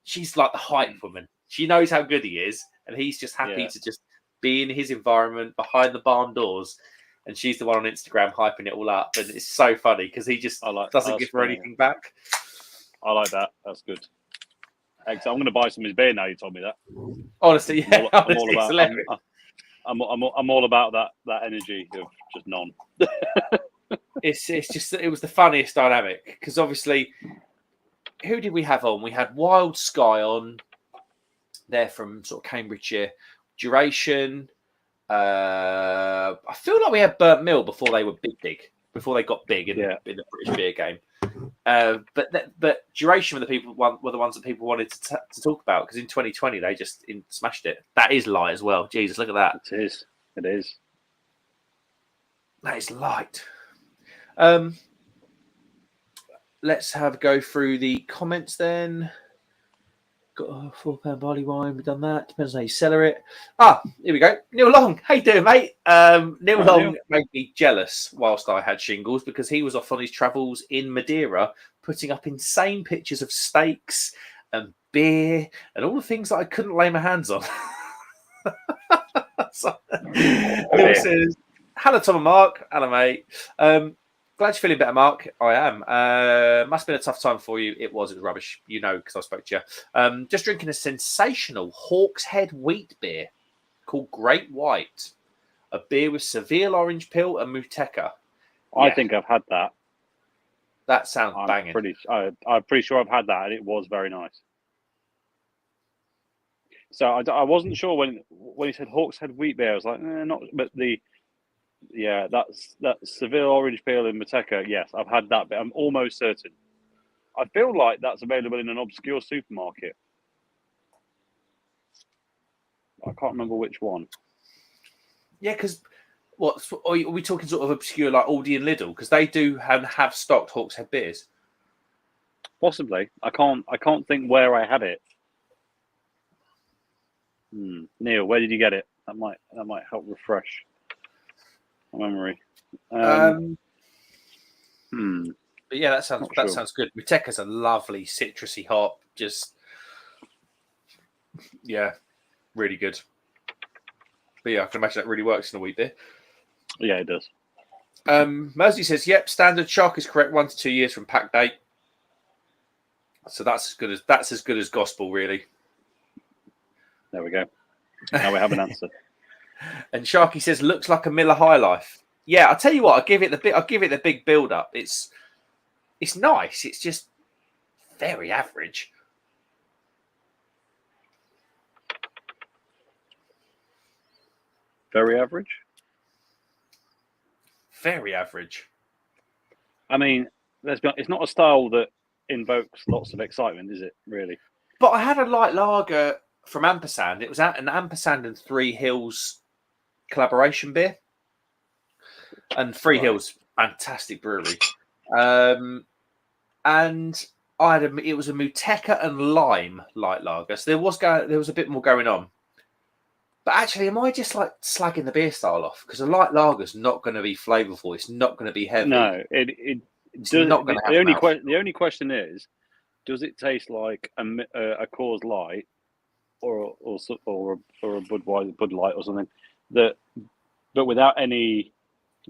Speaker 1: She's like the hype woman. She knows how good he is, and he's just happy to just be in his environment behind the barn doors. And she's the one on Instagram hyping it all up, and it's so funny because he just doesn't give her anything back.
Speaker 2: I like that. That's good. I'm going to buy some of his beer now. You told me that.
Speaker 1: Honestly, yeah.
Speaker 2: I'm all about that energy of just none.
Speaker 1: It's just it was the funniest dynamic because obviously, who did we have on? We had Wild Sky on. They're from sort of Cambridgeshire. Duration. I feel like we had Burnt Mill before they were big, before they got big in the British beer game. But Duration were the ones that people wanted to talk about because in 2020 they just smashed it. That is light as well. Jesus, look at that.
Speaker 2: It is.
Speaker 1: That is light. Let's have a go through the comments then. Got a £4 barley wine. We've done that. Depends on how you cellar it. Here we go. Neil Long. How you doing, mate? Neil Long made me jealous whilst I had shingles because he was off on his travels in Madeira, putting up insane pictures of steaks and beer and all the things that I couldn't lay my hands on. Neil says, hello, Tom and Mark. Hello, mate. Glad you're feeling better, Mark. I am. Must have been a tough time for you. It was rubbish, because I spoke to you. Just drinking a sensational Hawk's Head wheat beer called Great White. A beer with Seville orange peel and Muteca.
Speaker 2: I think I've had that.
Speaker 1: That sounds banging.
Speaker 2: I'm pretty sure I've had that, and it was very nice. So I wasn't sure when he said Hawk's Head wheat beer. I was like, not. But that's Seville orange peel and Muteca. Yes, I've had that, but I'm almost certain. I feel like that's available in an obscure supermarket. I can't remember which one.
Speaker 1: Yeah, because are we talking sort of obscure like Aldi and Lidl? Because they do have stocked Hawk's Head beers.
Speaker 2: Possibly. I can't think where I had it. Neil, where did you get it? That might help refresh my memory.
Speaker 1: But yeah, that sounds good. Muteca's a lovely citrusy hop. Just Really good. But yeah, I can imagine that really works in a wheat beer.
Speaker 2: Yeah, it does.
Speaker 1: Mosley says, "Yep, standard shock is correct. 1 to 2 years from pack date. So that's as good as gospel, really."
Speaker 2: There we go. Now we have an answer.
Speaker 1: And Sharky says, "Looks like a Miller High Life." Yeah, I'll tell you what. I'll give it the big build up. It's nice. It's just very average.
Speaker 2: Very average.
Speaker 1: Very average.
Speaker 2: I mean, it's not a style that invokes lots of excitement, is it? Really?
Speaker 1: But I had a light lager from Ampersand. It was an Ampersand and Three Hills collaboration beer. And Three Hills, fantastic brewery. And I had it was a Muteca and Lime light lager. So there was a bit more going on. But actually, am I just like slagging the beer style off? Because a light lager's not going to be flavourful. It's not going to be heavy.
Speaker 2: No, it's not going to have the only question is, does it taste like a Coors Light or a Bud Light or something but without any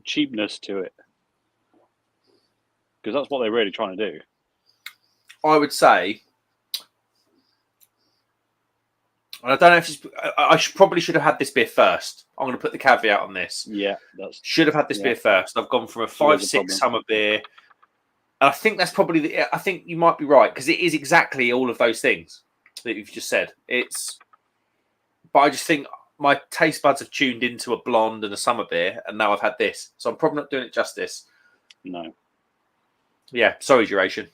Speaker 2: cheapness to it? Because that's what they're really trying to do.
Speaker 1: I would say, and I don't know if I probably should have had this beer first. I'm going to put the caveat on this.
Speaker 2: Yeah,
Speaker 1: should have had this beer first. I've gone from a 5.6 summer beer. And I think that's probably I think you might be right, because it is exactly all of those things that you've just said. But I just think my taste buds have tuned into a blonde and a summer beer, and now I've had this. So I'm probably not doing it justice.
Speaker 2: No.
Speaker 1: Yeah, sorry, duration.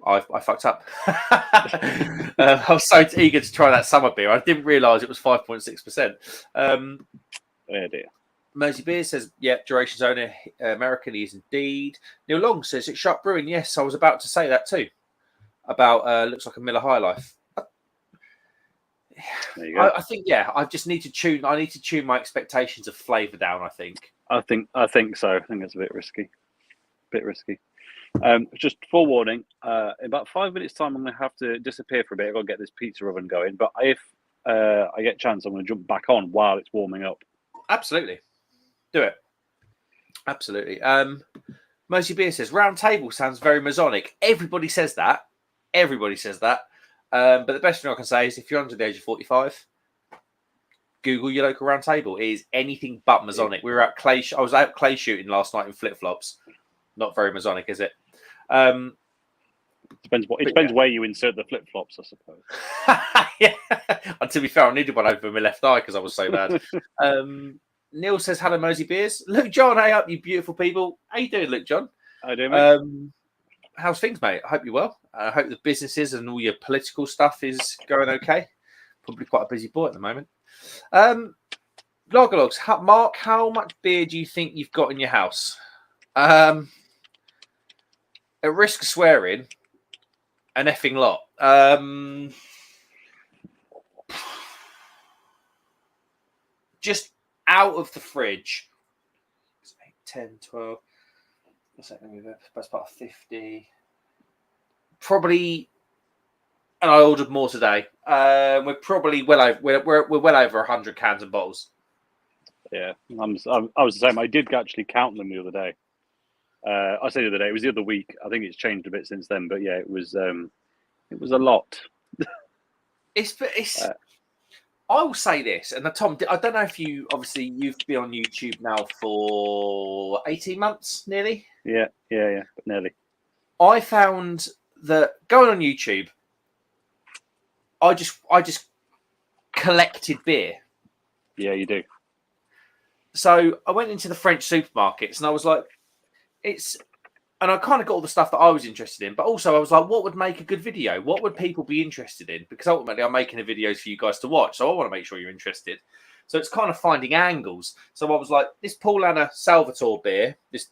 Speaker 1: I fucked up. I was so eager to try that summer beer. I didn't realise it was 5.6%.
Speaker 2: Oh dear.
Speaker 1: Mersey Beer says, "Yep, duration's owner, American, he is indeed." Neil Long says, "It's Sharp Brewing." Yes, I was about to say that too. About looks like a Miller High Life.
Speaker 2: There you go.
Speaker 1: I think I just need to tune. I need to tune my expectations of flavour down. I think
Speaker 2: so. I think it's a bit risky. Just forewarning, in about 5 minutes' time, I'm going to have to disappear for a bit. I've got to get this pizza oven going. But if I get a chance, I'm going to jump back on while it's warming up.
Speaker 1: Absolutely. Do it. Absolutely. Mercy Beer says, "Round table sounds very Masonic." Everybody says that. But the best thing I can say is if you're under the age of 45, Google your local round table. It is anything but Masonic. We were at I was out clay shooting last night in flip-flops. Not very Masonic, is it?
Speaker 2: Depends where you insert the flip-flops, I suppose.
Speaker 1: Yeah. And to be fair, I needed one over my left eye because I was so bad. Neil says, "Hello, Mosey Beers." Luke John, hey up, you beautiful people. How you doing, Luke John?
Speaker 2: How you doing, mate?
Speaker 1: How's things, mate? I hope you're well. I hope the businesses and all your political stuff is going okay. Probably quite a busy boy at the moment. Logologs, Mark, how much beer do you think you've got in your house? At risk of swearing, an effing lot. Just out of the fridge, 8, 10, 12. What's that going to be? That's about 50. Probably, and I ordered more today. We're probably well over. We're well over 100 cans and bottles.
Speaker 2: Yeah, I was the same. I did actually count them the other day. I say the other day. It was the other week. I think it's changed a bit since then. But yeah, it was a lot.
Speaker 1: I will say this, and Tom, I don't know if you've been on YouTube now for 18 months, nearly.
Speaker 2: Yeah, but nearly.
Speaker 1: I found that going on YouTube, I just collected beer.
Speaker 2: Yeah, you do.
Speaker 1: So I went into the French supermarkets, and I was like, and I kind of got all the stuff that I was interested in, but also I was like, what would make a good video? What would people be interested in? Because ultimately I'm making the videos for you guys to watch, so I want to make sure you're interested. So it's kind of finding angles. So I was like, this Paul Anna Salvatore beer, this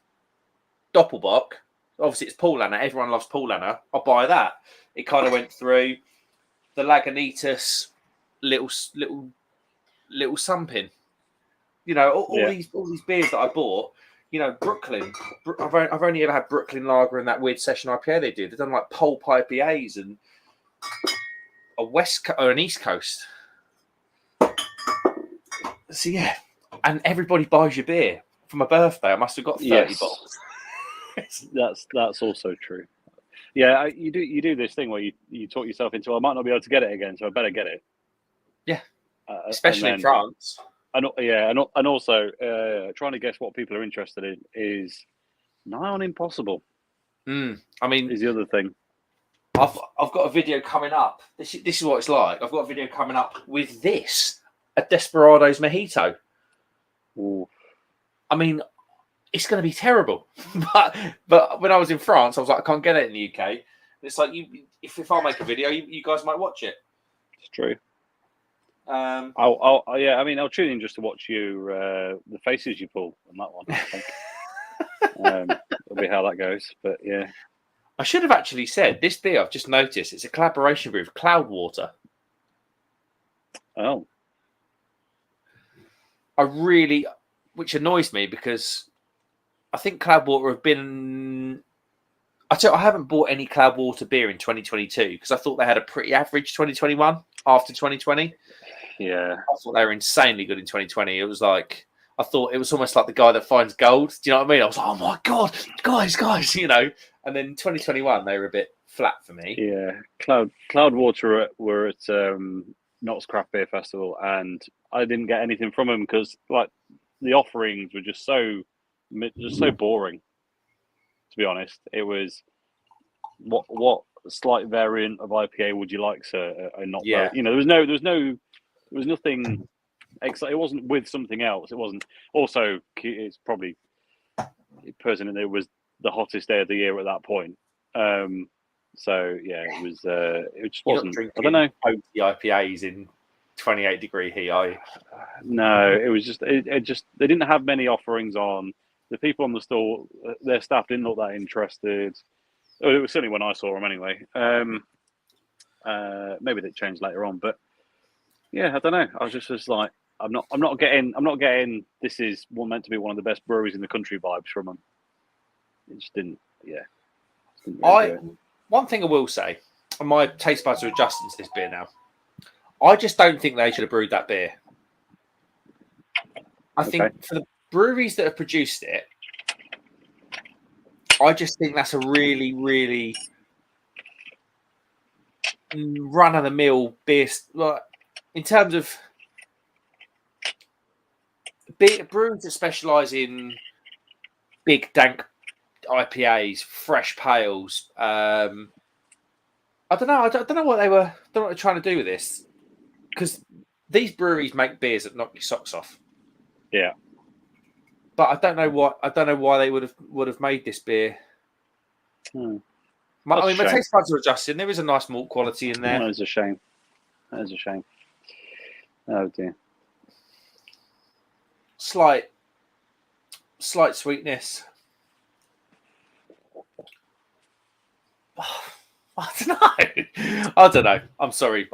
Speaker 1: Doppelbock, obviously it's Paul Anna, everyone loves Paul Anna, I'll buy that. It kind of went through the Lagunitas little Sumpin. You know, all these beers that I bought. You know, Brooklyn. I've only ever had Brooklyn Lager and that weird session IPA they do. They've done like pulp IPAs and a West or an East Coast. So yeah, and everybody buys your beer. For my birthday, I must have got 30 bottles.
Speaker 2: That's also true. Yeah, you do this thing where you talk yourself into, I might not be able to get it again, so I better get it.
Speaker 1: Yeah, especially in France.
Speaker 2: And also trying to guess what people are interested in is nigh on impossible.
Speaker 1: I mean,
Speaker 2: is the other thing.
Speaker 1: I've got a video coming up. This is what it's like. I've got a video coming up with this, a Desperados Mojito.
Speaker 2: Ooh.
Speaker 1: I mean, it's going to be terrible. but when I was in France, I was like, I can't get it in the UK. It's like if I make a video, you guys might watch it.
Speaker 2: It's true.
Speaker 1: I'll
Speaker 2: I'll tune in just to watch you the faces you pull on that one. I think that'll be how that goes. But yeah,
Speaker 1: I should have actually said this beer. I've just noticed it's a collaboration with Cloudwater.
Speaker 2: Oh,
Speaker 1: which annoys me because I think Cloudwater have been. I haven't bought any Cloudwater beer in 2022 because I thought they had a pretty average 2021 after 2020.
Speaker 2: Yeah,
Speaker 1: I thought they were insanely good in 2020. It was like I thought it was almost like the guy that finds gold. Do you know what I mean? I was like, oh my god, guys, you know. And then 2021 they were a bit flat for me.
Speaker 2: Yeah, Cloudwater were at Knott's Craft Beer Festival, and I didn't get anything from them because like the offerings were just so boring. To be honest, it was what slight variant of IPA would you like, sir? Not you know, there was nothing. It wasn't with something else. It wasn't. Also, it's probably personally it was the hottest day of the year at that point. So yeah, it was. It just wasn't. I don't know.
Speaker 1: The IPAs in 28-degree heat, are you?
Speaker 2: No, it was just. It just they didn't have many offerings on. The people on the store, their staff didn't look that interested. It was certainly when I saw them anyway. Maybe they changed later on, but yeah, I don't know. I was just like, I'm not getting. This is meant to be one of the best breweries in the country vibes from them. It just didn't. Yeah.
Speaker 1: One thing I will say, and my taste buds are adjusting to this beer now. I just don't think they should have brewed that beer. I think for the breweries that have produced it, I just think that's a really, really run-of-the-mill beer. Like, in terms of breweries that specialise in big, dank IPAs, fresh pales. I don't know. I don't know what they're trying to do with this, because these breweries make beers that knock your socks off.
Speaker 2: Yeah.
Speaker 1: But I don't know why they would have made this beer. My taste buds are adjusting. There is a nice malt quality in there.
Speaker 2: That is a shame. Oh dear.
Speaker 1: Slight sweetness. I don't know. I'm sorry,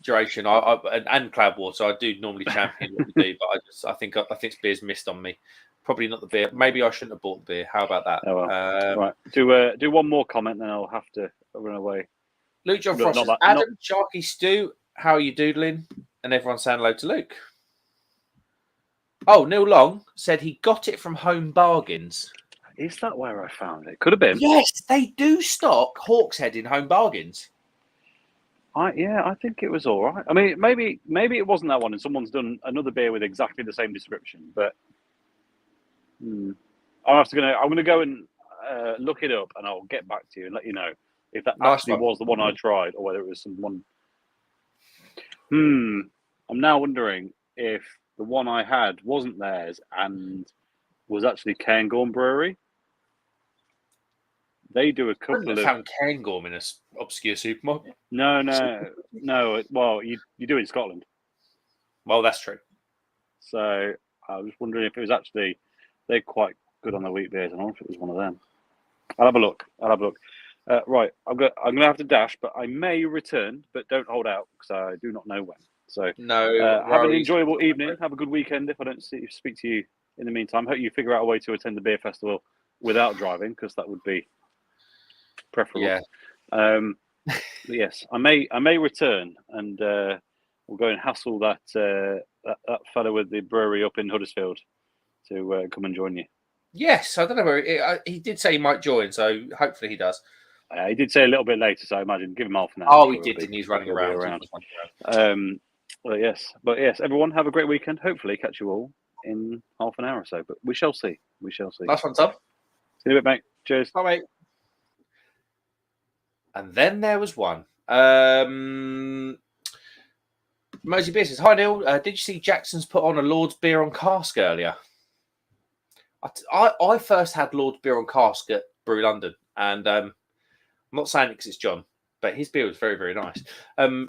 Speaker 1: Duration. And Cloudwater. I do normally champion what we do, but I think this beer's missed on me. Probably not the beer. Maybe I shouldn't have bought the beer. How about that?
Speaker 2: Oh, well. Right. Do one more comment, then I'll have to run away.
Speaker 1: Luke John Frost says, Adam, Sharky Stu, how are you doodling? And everyone saying hello to Luke. Oh, Neil Long said he got it from Home Bargains.
Speaker 2: Is that where I found it? Could have been.
Speaker 1: Yes, they do stock Hawkshead in Home Bargains.
Speaker 2: I think it was all right. I mean, maybe it wasn't that one, and someone's done another beer with exactly the same description. But I'm gonna go and look it up, and I'll get back to you and let you know if that actually was the one I tried, or whether it was someone. I'm now wondering if the one I had wasn't theirs and was actually Cairngorm Brewery. They do a couple of.
Speaker 1: Found Cairngorm in an obscure supermarket.
Speaker 2: No. Well, you do in Scotland.
Speaker 1: Well, that's true.
Speaker 2: So I was wondering if it was actually. They're quite good on their wheat beers. I don't know if it was one of them. I'll have a look. Right, I'm gonna have to dash, but I may return. But don't hold out because I do not know when. So
Speaker 1: no.
Speaker 2: Have an enjoyable evening. Have a good weekend. If I don't speak to you in the meantime, hope you figure out a way to attend the beer festival without driving, because that would be preferable.
Speaker 1: Yeah.
Speaker 2: Yes, I may return and we'll go and hassle that that fella with the brewery up in Huddersfield to come and join you.
Speaker 1: Yes, I don't know where he did say he might join, so hopefully he does.
Speaker 2: He did say a little bit later, so I imagine give him half an hour.
Speaker 1: Oh, he did, didn't he? He's running
Speaker 2: he'll be
Speaker 1: around.
Speaker 2: around. Well, yes, everyone have a great weekend. Hopefully, catch you all in half an hour or so. But we shall see. We shall see.
Speaker 1: Nice one, Tom.
Speaker 2: See you in a bit, mate. Cheers.
Speaker 1: Bye, mate. And then there was one. Mosey Beer says, "Hi Neil. Did you see Jackson's put on a Lord's beer on cask earlier?" I first had Lord's beer on cask at Brew London, and I'm not saying it because it's John, but his beer was very, very nice.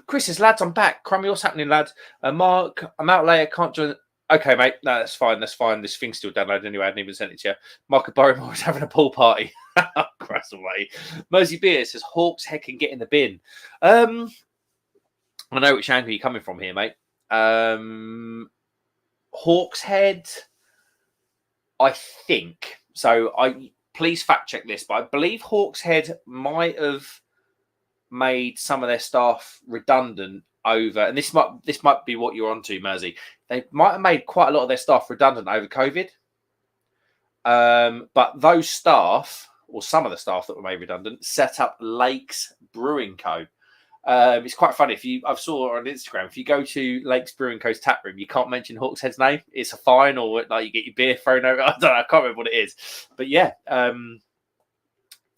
Speaker 1: Chris says, "Lads, I'm back. Crummy, what's happening, lad? Mark, I'm out later. Can't join." Okay, mate. No, that's fine. That's fine. This thing's still downloaded anyway. I hadn't even sent it to you. Mark Borrowmore was having a pool party. Christ away. Mosey Beer says, "Hawks head can get in the bin." I know which angle you're coming from here, mate. Hawks Head, I think. So please fact check this, but I believe Hawks Head might have made some of their staff redundant over, and this might be what you're onto, Mersey. They might have made quite a lot of their staff redundant over COVID. But those staff, or some of the staff that were made redundant, set up Lakes Brewing Co. It's quite funny. I saw on Instagram, if you go to Lakes Brewing Co.'s tap room, you can't mention Hawkshead's name. It's a fine, or like you get your beer thrown over. I don't know. I can't remember what it is. But yeah,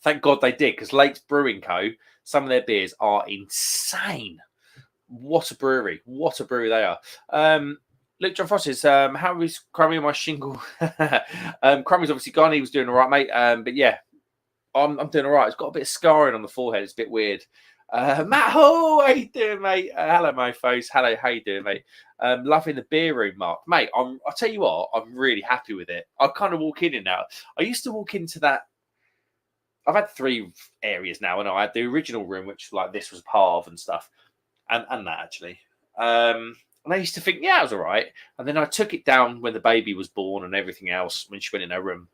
Speaker 1: thank God they did, because Lakes Brewing Co., some of their beers are insane. What a brewery. What a brewery they are. Luke John Frost says, how is Crummy on my shingle? Crummy's obviously gone. He was doing all right, mate. But yeah, I'm doing all right. It's got a bit of scarring on the forehead. It's a bit weird. Matt Hall, how you doing, mate? Hello, mofos. Hello, how you doing, mate? Loving the beer room, Mark. Mate, I'll tell you what, I'm really happy with it. I kind of walk in now. I used to walk into that. I've had 3 areas now, and I had the original room, which like this was part of and stuff, and that actually. And I used to think, yeah, it was all right. And then I took it down when the baby was born and everything else when she went in her room.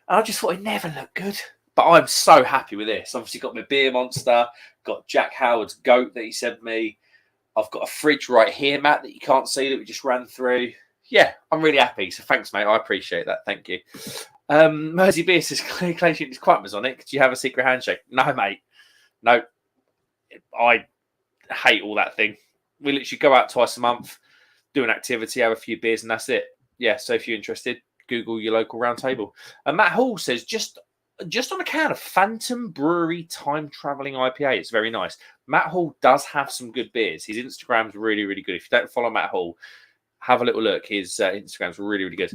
Speaker 1: And I just thought it never looked good. But I'm so happy with this. Obviously got my beer monster, got Jack Howard's goat that he sent me. I've got a fridge right here, Matt, that you can't see that we just ran through. Yeah, I'm really happy. So thanks, mate. I appreciate that. Thank you. Mersey Beer says, "Clay sheet is quite Masonic. Do you have a secret handshake?" No, mate. No. I hate all that thing. We literally go out twice a month, do an activity, have a few beers, and that's it. Yeah, so if you're interested, Google your local round table. And Matt Hall says, just on account of Phantom Brewery Time Traveling IPA. It's very nice. Matt Hall does have some good beers. His Instagram's really, really good. If you don't follow Matt Hall, have a little look. His Instagram's really, really good.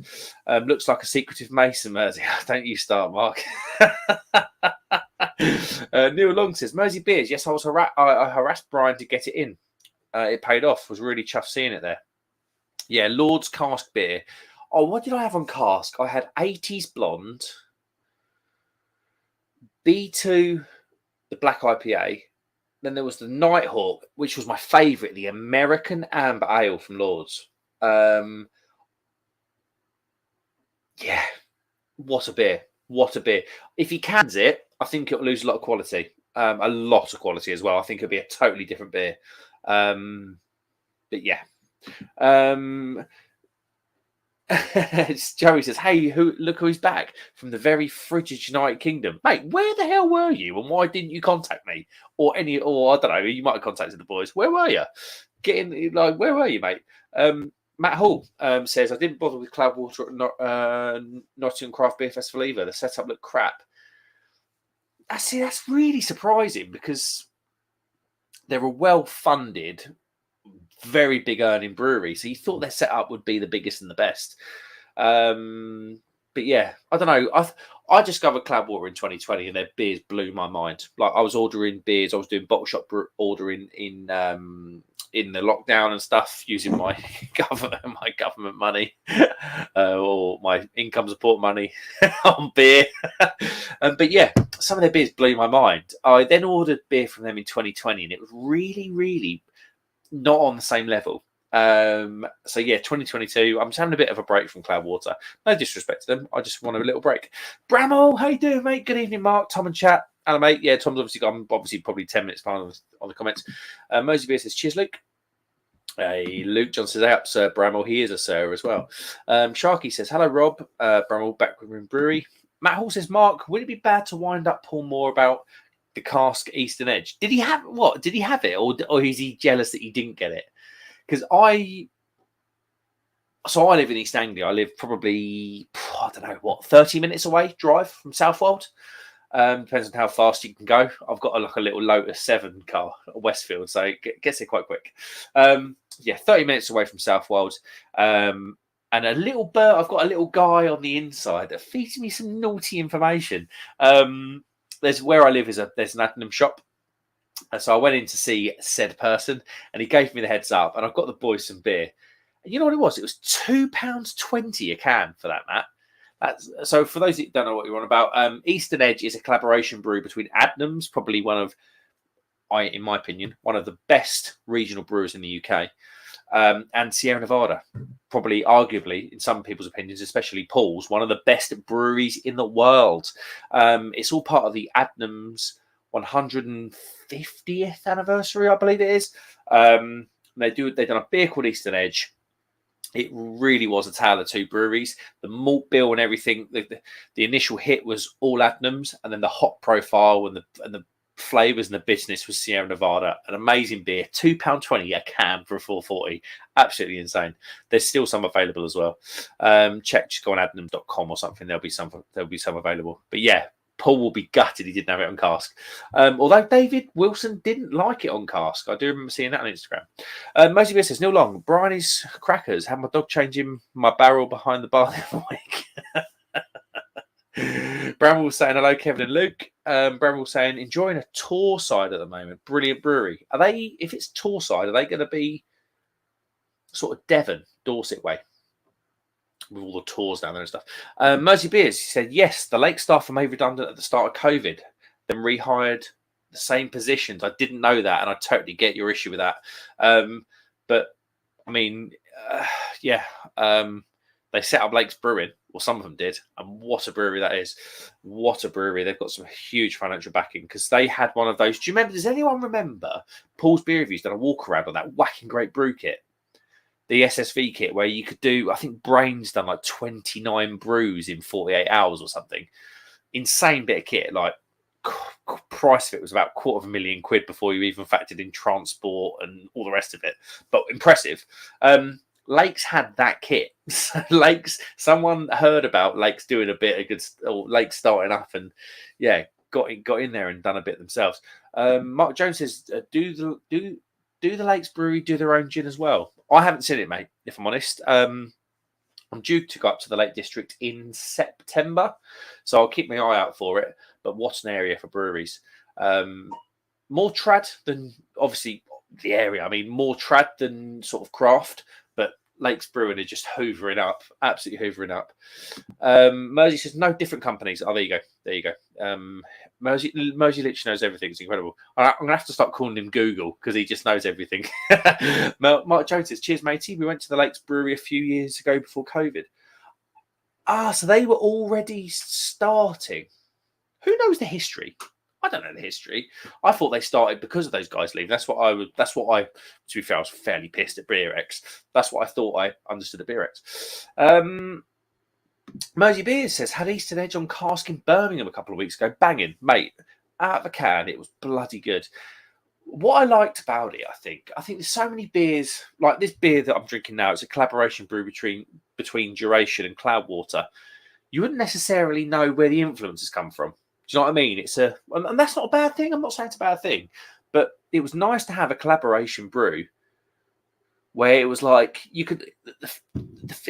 Speaker 1: Looks like a secretive Mason, Mersey. Don't you start, Mark. Neil Long says, "Mersey Beers. Yes, I harassed Brian to get it in. It paid off. Was really chuffed seeing it there." Yeah, Lord's cask beer. Oh, what did I have on cask? I had 80s blonde, B2, the black IPA. Then there was the Nighthawk, which was my favourite, the American Amber Ale from Lord's. Yeah, what a beer. What a beer. If he cans it, I think it'll lose a lot of quality. A lot of quality as well. I think it'll be a totally different beer. But yeah. Joey says, "Hey, look who's back from the very frigid United Kingdom, mate. Where the hell were you, and why didn't you contact me or I don't know? You might have contacted the boys. Where were you? Where were you, mate?" Matt Hall says, "I didn't bother with Cloudwater at Nottingham Craft Beer Festival either. The setup looked crap." That's really surprising because they're a well-funded, very big earning brewery, so you thought their setup would be the biggest and the best. But yeah, I don't know. I discovered Cloudwater in 2020, and their beers blew my mind. Like I was ordering beers, I was doing bottle shop ordering in the lockdown and stuff using my government money or my income support money on beer. But yeah, some of their beers blew my mind. I then ordered beer from them in 2020, and it was really, really not on the same level. So yeah, 2022, I'm just having a bit of a break from Cloudwater. No disrespect to them, I just want a little break. Bramall, how you doing, mate? Good evening, Mark, Tom and chat. Hello, mate. Yeah, Tom's obviously gone, probably 10 minutes behind on the comments. Mosey Beer says, "Cheers, Luke." Hey, Luke Johnson says, out, Sir Bramwell. He is a sir as well. Sharky says, hello, Rob. Bramwell, back with Nottingham Brewery. Matt Hall says, Mark, would it be bad to wind up Paul more about the cask Easton Edge? Did he have what? Did he have it, or is he jealous that he didn't get it? Because I live in East Anglia. I live probably, I don't know what, 30 minutes away drive from Southwold. Depends on how fast you can go. I've got a little Lotus 7 car at Westfield, so it gets there quite quick. 30 minutes away from Southwold. And a little bird, I've got a little guy on the inside that feeds me some naughty information. There's where I live there's an Nottingham shop. So I went in to see said person, and he gave me the heads up, and I've got the boys some beer. And you know what it was? It was £2.20 a can for that, Matt. So for those that don't know what you're on about, Easton Edge is a collaboration brew between Adnams, probably in my opinion, one of the best regional brewers in the UK, and Sierra Nevada, probably arguably, in some people's opinions, especially Paul's, one of the best breweries in the world. It's all part of the Adnams 150th anniversary, I believe it is. They've done a beer called Easton Edge. It really was a tale of two breweries. The malt bill and everything, the initial hit was all Adnams, and then the hop profile and the flavours and the bitterness was Sierra Nevada. An amazing beer, £2.20 a can for a 440. Absolutely insane. There's still some available as well. Just go on adnams.com or something. There'll be some available. But yeah, Paul will be gutted he didn't have it on cask. Although David Wilson didn't like it on cask. I do remember seeing that on Instagram. Mosey Beer says, Neil Long, Bryony's Crackers, had my dog changing my barrel behind the bar the other week. Bramwell saying, hello, Kevin and Luke. Bramwell saying, enjoying a Torside at the moment. Brilliant brewery. If it's Torside, are they going to be sort of Devon, Dorset way? With all the tours down there and stuff. Mersey Beers, he said, yes, the Lake staff were made redundant at the start of COVID, then rehired the same positions. I didn't know that, and I totally get your issue with that. But, I mean, they set up Lake's Brewing, or some of them did, and what a brewery that is. What a brewery. They've got some huge financial backing, because they had one of those. Do you remember, does anyone remember Paul's Beer Reviews done a walk around on that whacking great brew kit? The SSV kit where you could do, I think Brain's done like 29 brews in 48 hours or something. Insane bit of kit. Like, price of it was about £250,000 before you even factored in transport and all the rest of it. But impressive. Lakes had that kit. Someone heard about Lakes doing a bit of good, or Lakes starting up, and got in there and done a bit themselves. Mark Jones says, do the Lakes Brewery do their own gin as well? I haven't seen it, mate, if I'm honest. I'm due to go up to the Lake District in September, so I'll keep my eye out for it. But what an area for breweries. More trad than, obviously, the area. I mean, more trad than sort of craft, but Lakes Brewing are just hoovering up, absolutely hoovering up. Mersey says, no, different companies. Oh, there you go. Mersey literally knows everything. It's incredible. I'm going to have to start calling him Google, because he just knows everything. Mark Jones says, cheers, matey. We went to the Lakes Brewery a few years ago before COVID. So they were already starting. Who knows the history? I don't know the history. I thought they started because of those guys leaving. To be fair, I was fairly pissed at Beer X. That's what I thought I understood at Beer X. Mersey Beers says, had Easton Edge on cask in Birmingham a couple of weeks ago. Banging, mate. Out of a can. It was bloody good. What I liked about it, I think there's so many beers, like this beer that I'm drinking now, it's a collaboration brew between Duration and Cloudwater. You wouldn't necessarily know where the influences come from. Do you know what I mean? And that's not a bad thing. I'm not saying it's a bad thing, but it was nice to have a collaboration brew where it was like it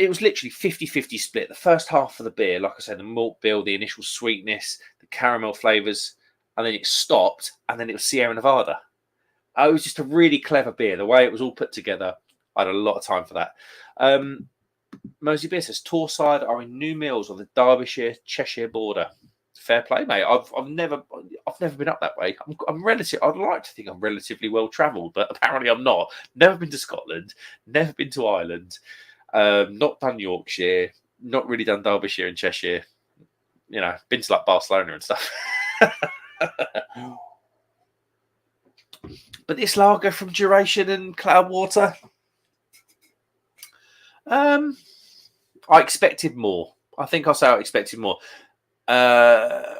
Speaker 1: was literally 50-50 split. The first half of the beer, like I said, the malt bill, the initial sweetness, the caramel flavors, and then it stopped, and then it was Sierra Nevada. It was just a really clever beer. The way it was all put together, I had a lot of time for that. Mersey Beer says, Torside are in New Mills on the Derbyshire-Cheshire border. Fair play, mate. I've never been up that way. I'd like to think I'm relatively well travelled, but apparently I'm not. Never been to Scotland, never been to Ireland, not done Yorkshire, not really done Derbyshire and Cheshire. You know, been to like Barcelona and stuff. But this lager from Duration and Cloudwater, I expected more. I think I'll say I expected more. I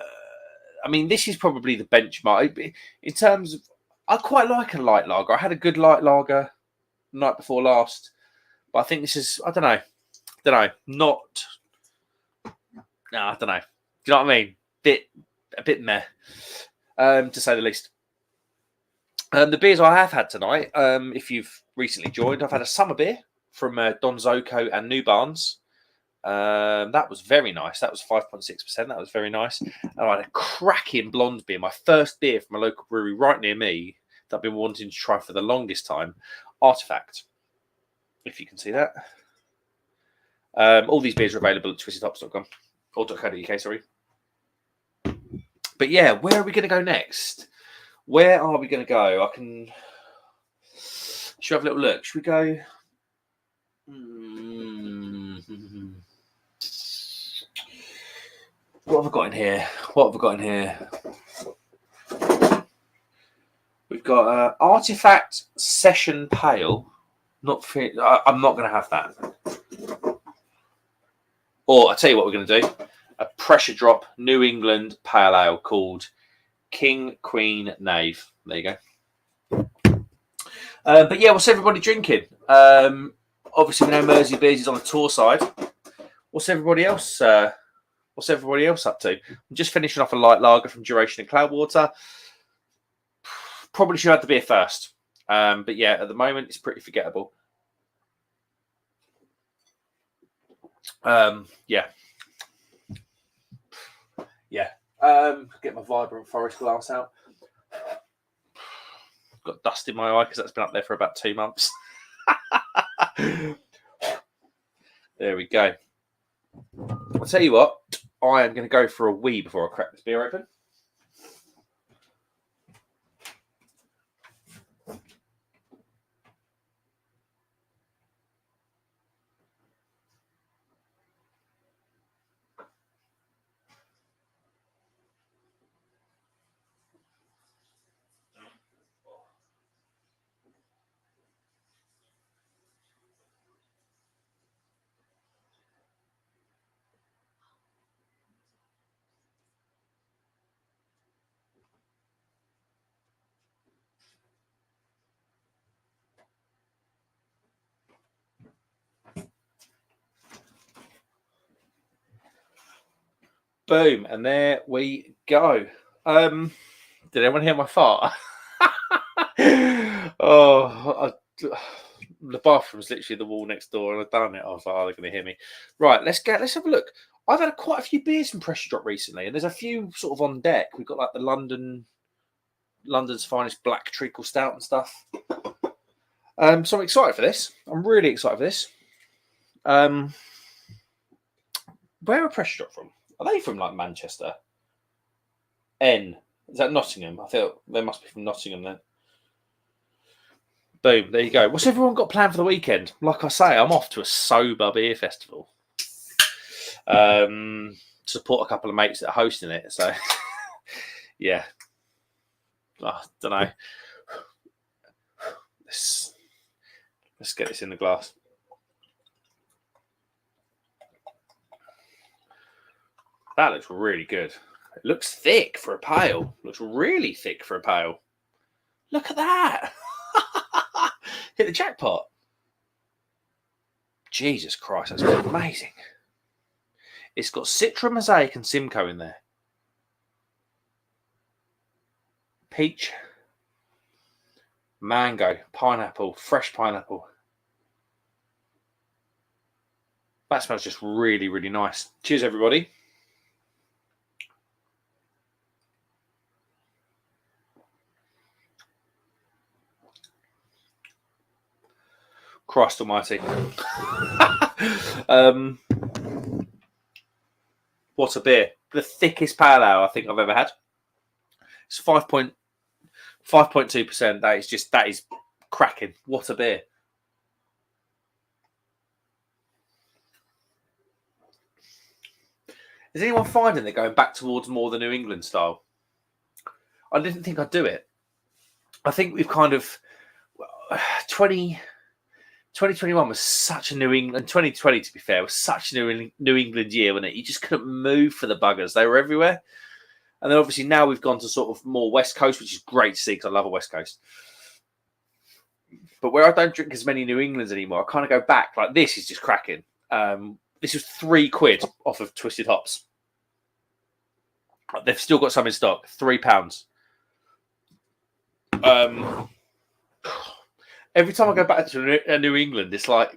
Speaker 1: mean, this is probably the benchmark in terms of. I quite like a light lager. I had a good light lager the night before last, but I think this is. I don't know. Not. No, I don't know. Do you know what I mean? A bit meh, to say the least. The beers I have had tonight, if you've recently joined, I've had a summer beer from Don Zoco and New Barnes. That was very nice. That was 5.6%. That was very nice. And I had a cracking blonde beer, my first beer from a local brewery right near me that I've been wanting to try for the longest time. Artifact, if you can see that. All these beers are available at twistedhops.com or .co.uk, sorry. But yeah, where are we going to go next? Where are we going to go? Should we have a little look? Should we go? What have I got in here? We've got Artifact Session Pale. I'm not going to have that. Or I'll tell you what we're going to do. A pressure drop New England Pale Ale called King, Queen, Knave. There you go. But yeah, what's everybody drinking? Obviously, we know Mersey Beers is on the tour side. What's everybody else up to? I'm just finishing off a light lager from Duration and Cloudwater. Probably should have the beer first. But yeah, at the moment, it's pretty forgettable. Yeah. Get my Vibrant Forest glass out. Got dust in my eye because that's been up there for about 2 months. There we go. I'll tell you what, I am going to go for a wee before I crack this beer open. Boom, and there we go. Did anyone hear my fart? The bathroom's literally the wall next door, and I've done it. I was like, oh, they're going to hear me. Right, let's have a look. I've had quite a few beers from Pressure Drop recently, and there's a few sort of on deck. We've got like the London's Finest Black Treacle Stout and stuff. So I'm excited for this. I'm really excited for this. Where are Pressure Drop from? Are they from like Manchester? Is that Nottingham? I feel they must be from Nottingham then. Boom, there you go. What's everyone got planned for the weekend? Like I say, I'm off to a sober beer festival. Support a couple of mates that are hosting it. So, yeah. I don't know. Let's get this in the glass. That looks really good. It looks thick for a pale. Looks really thick for a pale. Look at that. Hit the jackpot. Jesus Christ, that's amazing. It's got Citra, Mosaic and Simcoe in there. Peach, mango, pineapple, fresh pineapple. That smells just really, really nice. Cheers, everybody. Christ almighty. What a beer. The thickest pale ale I think I've ever had. It's 5.2%. That is cracking. What a beer. Is anyone finding they're going back towards more the New England style? I didn't think I'd do it. I think we've kind of 2021 was such a New England. 2020, to be fair, was such a New England year, wasn't it? You just couldn't move for the buggers; they were everywhere. And then obviously now we've gone to sort of more West Coast, which is great to see because I love a West Coast. But where I don't drink as many New Englands anymore, I kind of go back. Like this is just cracking. This was £3 off of Twisted Hops. They've still got some in stock. £3. Every time I go back to New England, it's like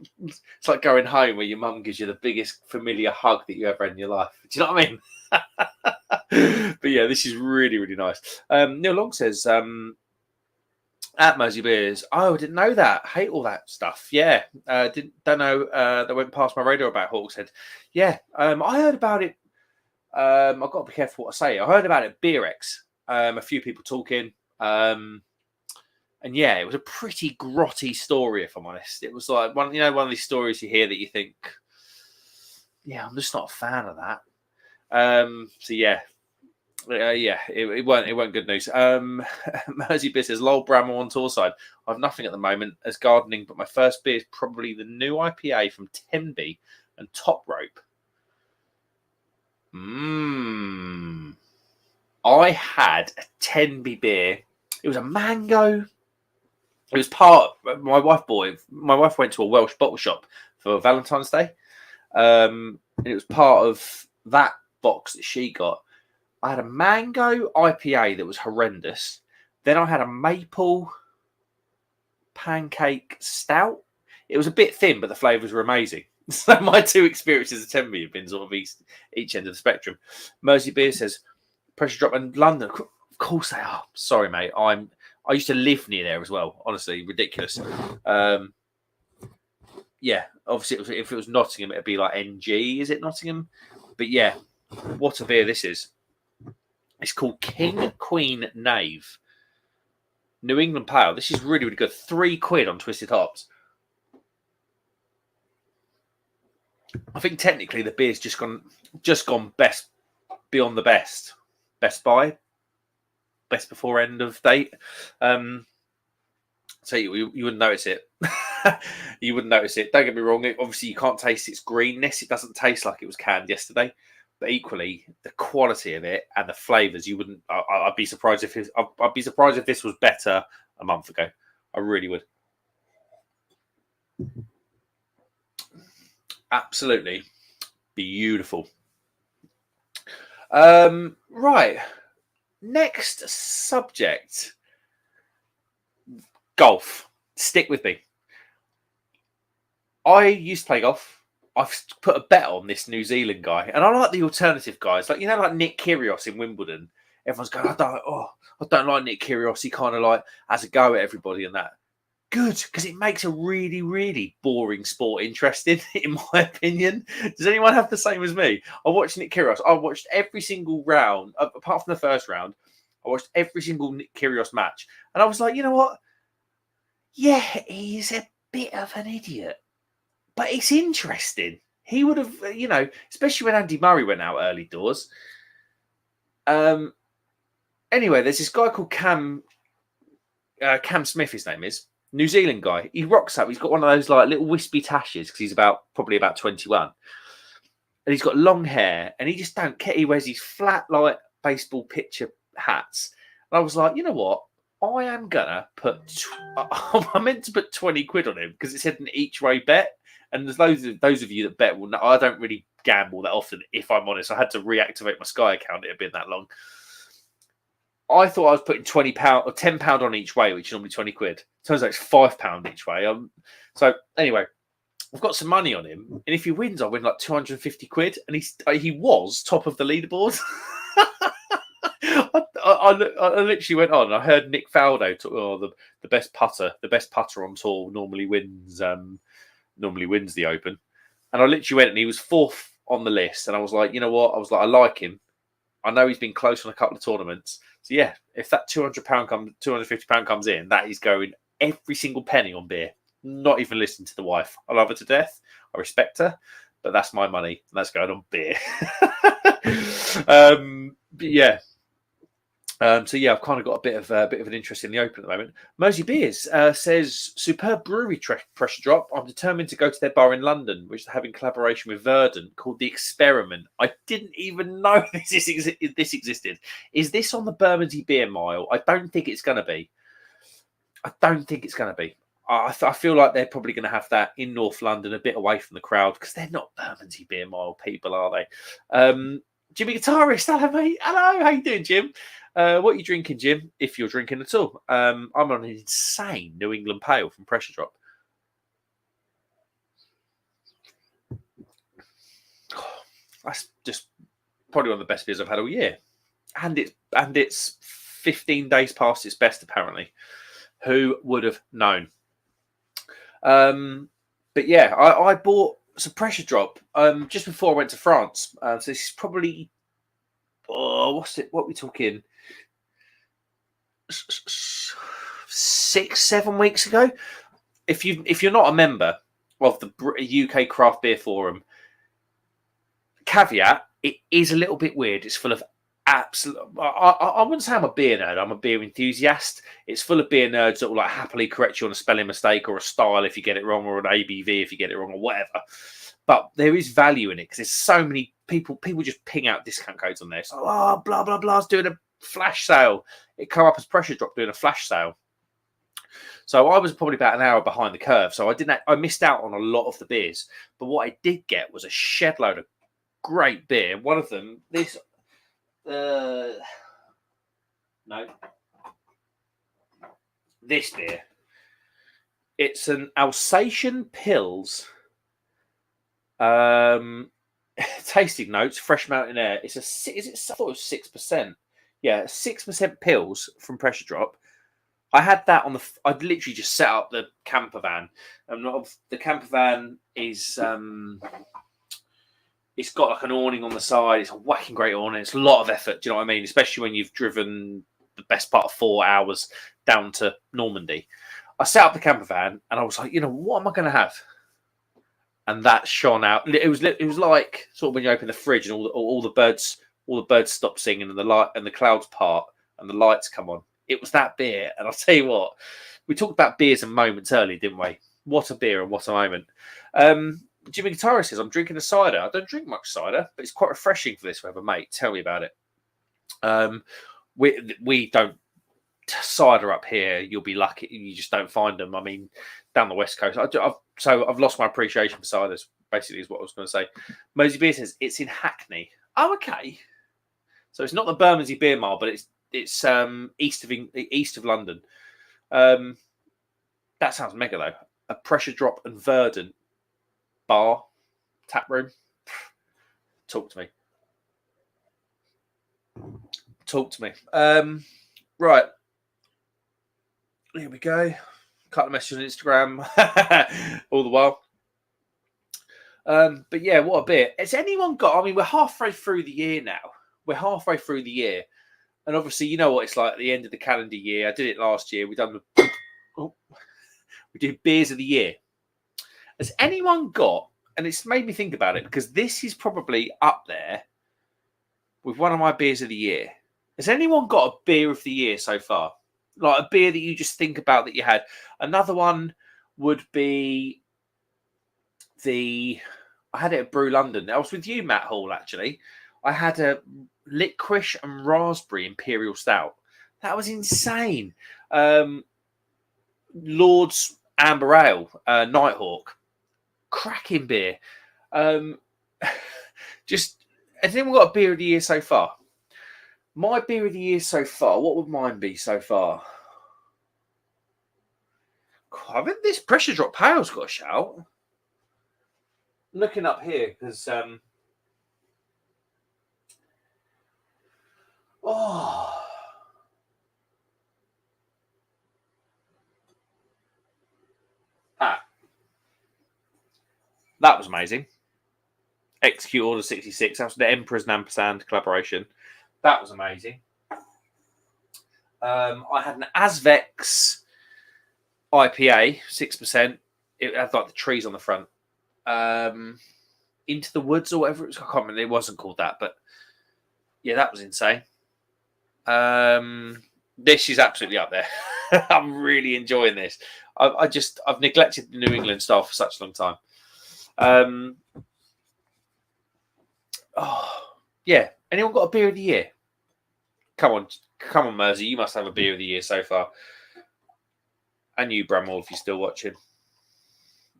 Speaker 1: going home where your mum gives you the biggest familiar hug that you ever had in your life. Do you know what I mean? But yeah, this is really, really nice. Neil Long says, at Mersey Beers, oh, I didn't know that. Hate all that stuff. Yeah, don't know. That went past my radar about Hawkshead. Yeah, I heard about it. I've got to be careful what I say. I heard about it. Beerex. A few people talking. And yeah, it was a pretty grotty story, if I'm honest. It was like one of these stories you hear that you think, yeah, I'm just not a fan of that. So yeah. It weren't good news. Mersey Beer says, lol, Bramwell on Torside. I have nothing at the moment as gardening, but my first beer is probably the new IPA from Tenby and Top Rope. I had a Tenby beer. It was a mango. It was my wife went to a Welsh bottle shop for Valentine's Day. And it was part of that box that she got. I had a mango IPA that was horrendous. Then I had a maple pancake stout. It was a bit thin, but the flavours were amazing. So my two experiences of Tenby have been sort of each end of the spectrum. Mersey Beer says, pressure drop in London. Of course they are. Sorry, mate. I used to live near there as well. Honestly, ridiculous. Yeah, obviously, if it was Nottingham, it'd be like NG. Is it Nottingham? But yeah, what a beer this is. It's called King Queen Knave. New England Pale. This is really, really good. £3 on Twisted Hops. I think technically the beer's just gone best beyond the best. Best by. Best before end of date. So you wouldn't notice it. You wouldn't notice it. Don't get me wrong. Obviously, you can't taste its greenness. It doesn't taste like it was canned yesterday. But equally, the quality of it and the flavours, you wouldn't. I'd be surprised if I'd be surprised if this was better a month ago. I really would. Absolutely beautiful. Right. Next subject. Golf. Stick with me. I used to play golf. I've put a bet on this New Zealand guy, and I like the alternative guys, like Nick Kyrgios in Wimbledon. Everyone's going, I don't like Nick Kyrgios. He kind of like has a go at everybody and that. Good, because it makes a really, really boring sport interesting, in my opinion. Does anyone have the same as me? I watched Nick Kyrgios. I watched every single round, apart from the first round. I watched every single Nick Kyrgios match, and I was like, you know what? Yeah, he's a bit of an idiot. But it's interesting. He would have, especially when Andy Murray went out early doors. Anyway, there's this guy called Cam Smith, his name is. New Zealand guy. He rocks up. He's got one of those like little wispy tashes because he's probably about 21. And he's got long hair and he just don't care. He wears these flat like baseball pitcher hats. And I was like, you know what? I am gonna I meant to put 20 quid on him because it said an each way bet. And there's those of you that bet will know. I don't really gamble that often, if I'm honest. I had to reactivate my Sky account. It had been that long. I thought I was putting £20 or £10 on each way, which is normally 20 quid. Turns out it's £5 each way. So anyway, I've got some money on him, and if he wins, I win like 250 quid. And he was top of the leaderboard. I literally went on. I heard Nick Faldo talk, the best putter on tour normally wins the Open. And I literally went and he was fourth on the list. And I was like, you know what? I like him. I know he's been close on a couple of tournaments. So yeah, if that £250 comes in, that is going every single penny on beer. Not even listening to the wife. I love her to death. I respect her, but that's my money and that's going on beer. But yeah. So yeah, I've kind of got a bit of an interest in the Open at the moment. Mersey Beers says superb brewery pressure drop. I'm determined to go to their bar in London, which they have in collaboration with Verdant, called The Experiment. I didn't even know this existed. Is this on the Bermondsey Beer Mile? I don't think it's going to be. I feel like they're probably going to have that in North London, a bit away from the crowd, because they're not Bermondsey Beer Mile people, are they? Jimmy Guitarist, hello mate. Hello, how you doing, Jim? What are you drinking, Jim? If you're drinking at all. I'm on an insane New England Pale from Pressure Drop. That's just probably one of the best beers I've had all year, and it's 15 days past its best apparently. Who would have known? But yeah, I bought some Pressure Drop just before I went to France. So this is probably what are we talking? 6-7 weeks ago. If you're not a member of the UK Craft Beer Forum, caveat, it is a little bit weird. It's full of absolute. I wouldn't say I'm a beer nerd. I'm a beer enthusiast. It's full of beer nerds that will like happily correct you on a spelling mistake or a style if you get it wrong, or an ABV if you get it wrong, or whatever. But there is value in it because there's so many people just ping out discount codes on there. So blah blah blah's doing a flash sale. It come up as Pressure Drop doing a flash sale. So I was probably about an hour behind the curve. So I missed out on a lot of the beers. But what I did get was a shed load of great beer. One of them, this beer. It's an Alsatian Pils. Tasting notes, fresh mountain air. I thought it was 6%. Yeah, 6% Pils from Pressure Drop. I had that I'd literally just set up the camper van. The camper van is it's got like an awning on the side. It's a whacking great awning. It's a lot of effort. Do you know what I mean? Especially when you've driven the best part of 4 hours down to Normandy. I set up the camper van and I was like, what am I going to have? And that shone out. It was like sort of when you open the fridge and all the birds stop singing and the light and the clouds part and the lights come on. It was that beer. And I'll tell you what, we talked about beers and moments earlier, didn't we? What a beer and what a moment. Jimmy Guitarist says, I'm drinking a cider. I don't drink much cider, but it's quite refreshing for this weather, mate. Tell me about it. We don't cider up here. You'll be lucky. You just don't find them. I mean, down the West Coast. I've lost my appreciation for ciders, basically, is what I was going to say. Mosey Beer says, it's in Hackney. Oh, okay. So it's not the Bermondsey Beer Mile, but it's east of London. That sounds mega, though. A Pressure Drop and Verdant bar, tap room. Talk to me. Right. Here we go. Couple of messages on Instagram all the while. But yeah, what a bit. Has anyone got... I mean, we're halfway through the year now. And obviously, you know what it's like at the end of the calendar year. I did it last year. We did beers of the year. Has anyone got... And it's made me think about it because this is probably up there with one of my beers of the year. Has anyone got a beer of the year so far? Like a beer that you just think about that you had. Another one would be I had it at Brew London. I was with you, Matt Hall, actually. I had a licorice and raspberry imperial stout. That was insane. Lord's Amber Ale, Nighthawk. Cracking beer. Just, has anyone got a beer of the year so far? My beer of the year so far, what would mine be so far? I think this Pressure Drop Pale's got a shout. Looking up here, because... that was amazing. Execute Order 66. That was the Emperor's Nampersand collaboration. That was amazing. I had an Azvex IPA, 6%. It had like the trees on the front. Into the Woods or whatever it was. I can't remember. It wasn't called that, but yeah, that was insane. This is absolutely up there. I'm really enjoying this. I've neglected the New England style for such a long time. Yeah. Anyone got a beer of the year? Come on, Mersey. You must have a beer of the year so far. And you, Bramwell, if you're still watching.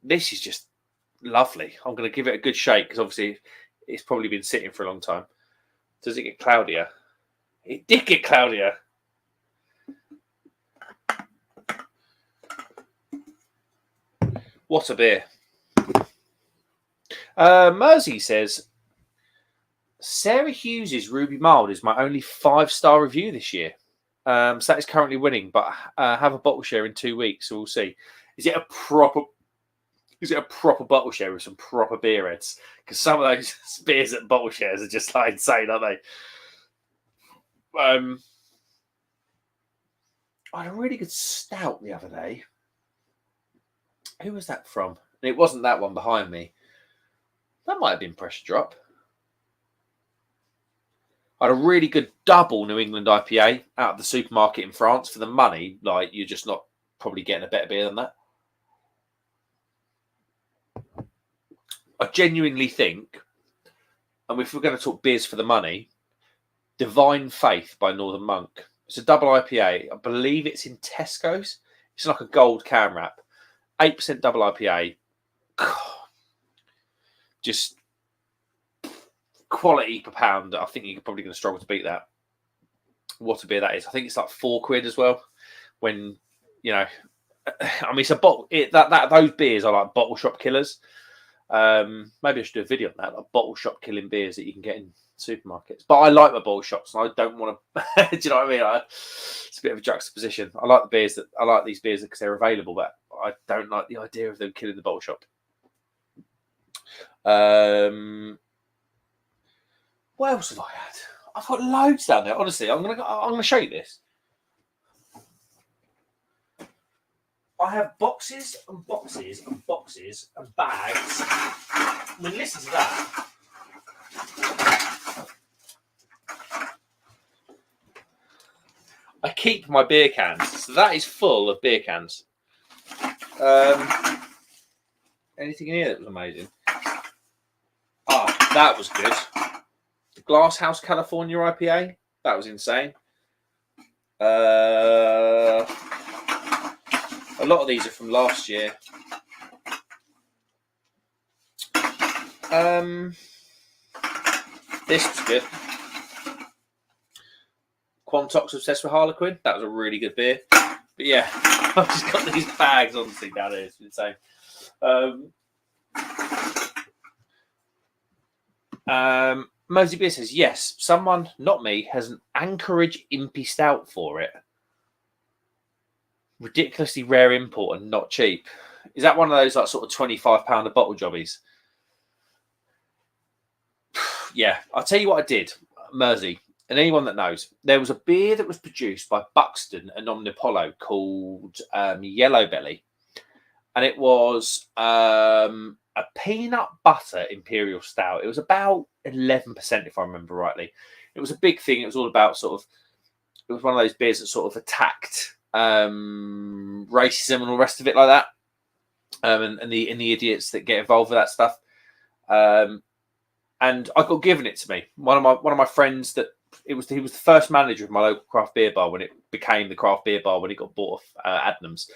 Speaker 1: This is just lovely. I'm going to give it a good shake because obviously it's probably been sitting for a long time. Does it get cloudier? It did get cloudier. What a beer. Mersey says, Sarah Hughes' Ruby Mild is my only 5-star review this year. So that is currently winning, but have a bottle share in 2 weeks, so we'll see. Is it a proper bottle share with some proper beer heads? Because some of those beers at bottle shares are just like insane, aren't they? I had a really good stout the other day. Who was that from? It wasn't that one behind me. That might have been Pressure Drop. I had a really good double New England IPA out of the supermarket in France for the money. Like, you're just not probably getting a better beer than that. I genuinely think, and if we're going to talk beers for the money, Divine Faith by Northern Monk. It's a double IPA. I believe it's in Tesco's. It's like a gold can wrap. 8% double IPA. Just quality per pound. I think you're probably going to struggle to beat that. What a beer that is. I think it's like £4 as well. When, you know, I mean, it's a bottle. Those beers are like bottle shop killers. Maybe I should do a video on that, like bottle shop killing beers that you can get in supermarkets. But I like my bottle shops, and I don't want to. Do you know what I mean? It's a bit of a juxtaposition. I like these beers because they're available, but I don't like the idea of them killing the bottle shop. What else have I had? I've got loads down there. Honestly, I'm gonna show you this. I have boxes and boxes and boxes and bags. I mean, listen to that. I keep my beer cans. So that is full of beer cans. Anything in here that was amazing? Oh, that was good. The Glass House California IPA. That was insane. A lot of these are from last year. This was good. Quantox Obsessed with Harlequin. That was a really good beer. But yeah, I've just got these bags, honestly, down here. It's insane. Mosey Beer says, yes, someone, not me, has an Anchorage Impy Stout for it. Ridiculously rare import and not cheap. Is that one of those like sort of £25 a bottle jobbies? Yeah, I'll tell you what I did, Mersey, and anyone that knows. There was a beer that was produced by Buxton and Omnipolo called Yellow Belly. And it was a peanut butter imperial stout. It was about 11%, if I remember rightly. It was a big thing. It was all about it was one of those beers that sort of attacked racism and all the rest of it like that. And the idiots that get involved with that stuff. And I got given it to me. One of my friends he was the first manager of my local craft beer bar when it became the craft beer bar when it got bought off Adnams.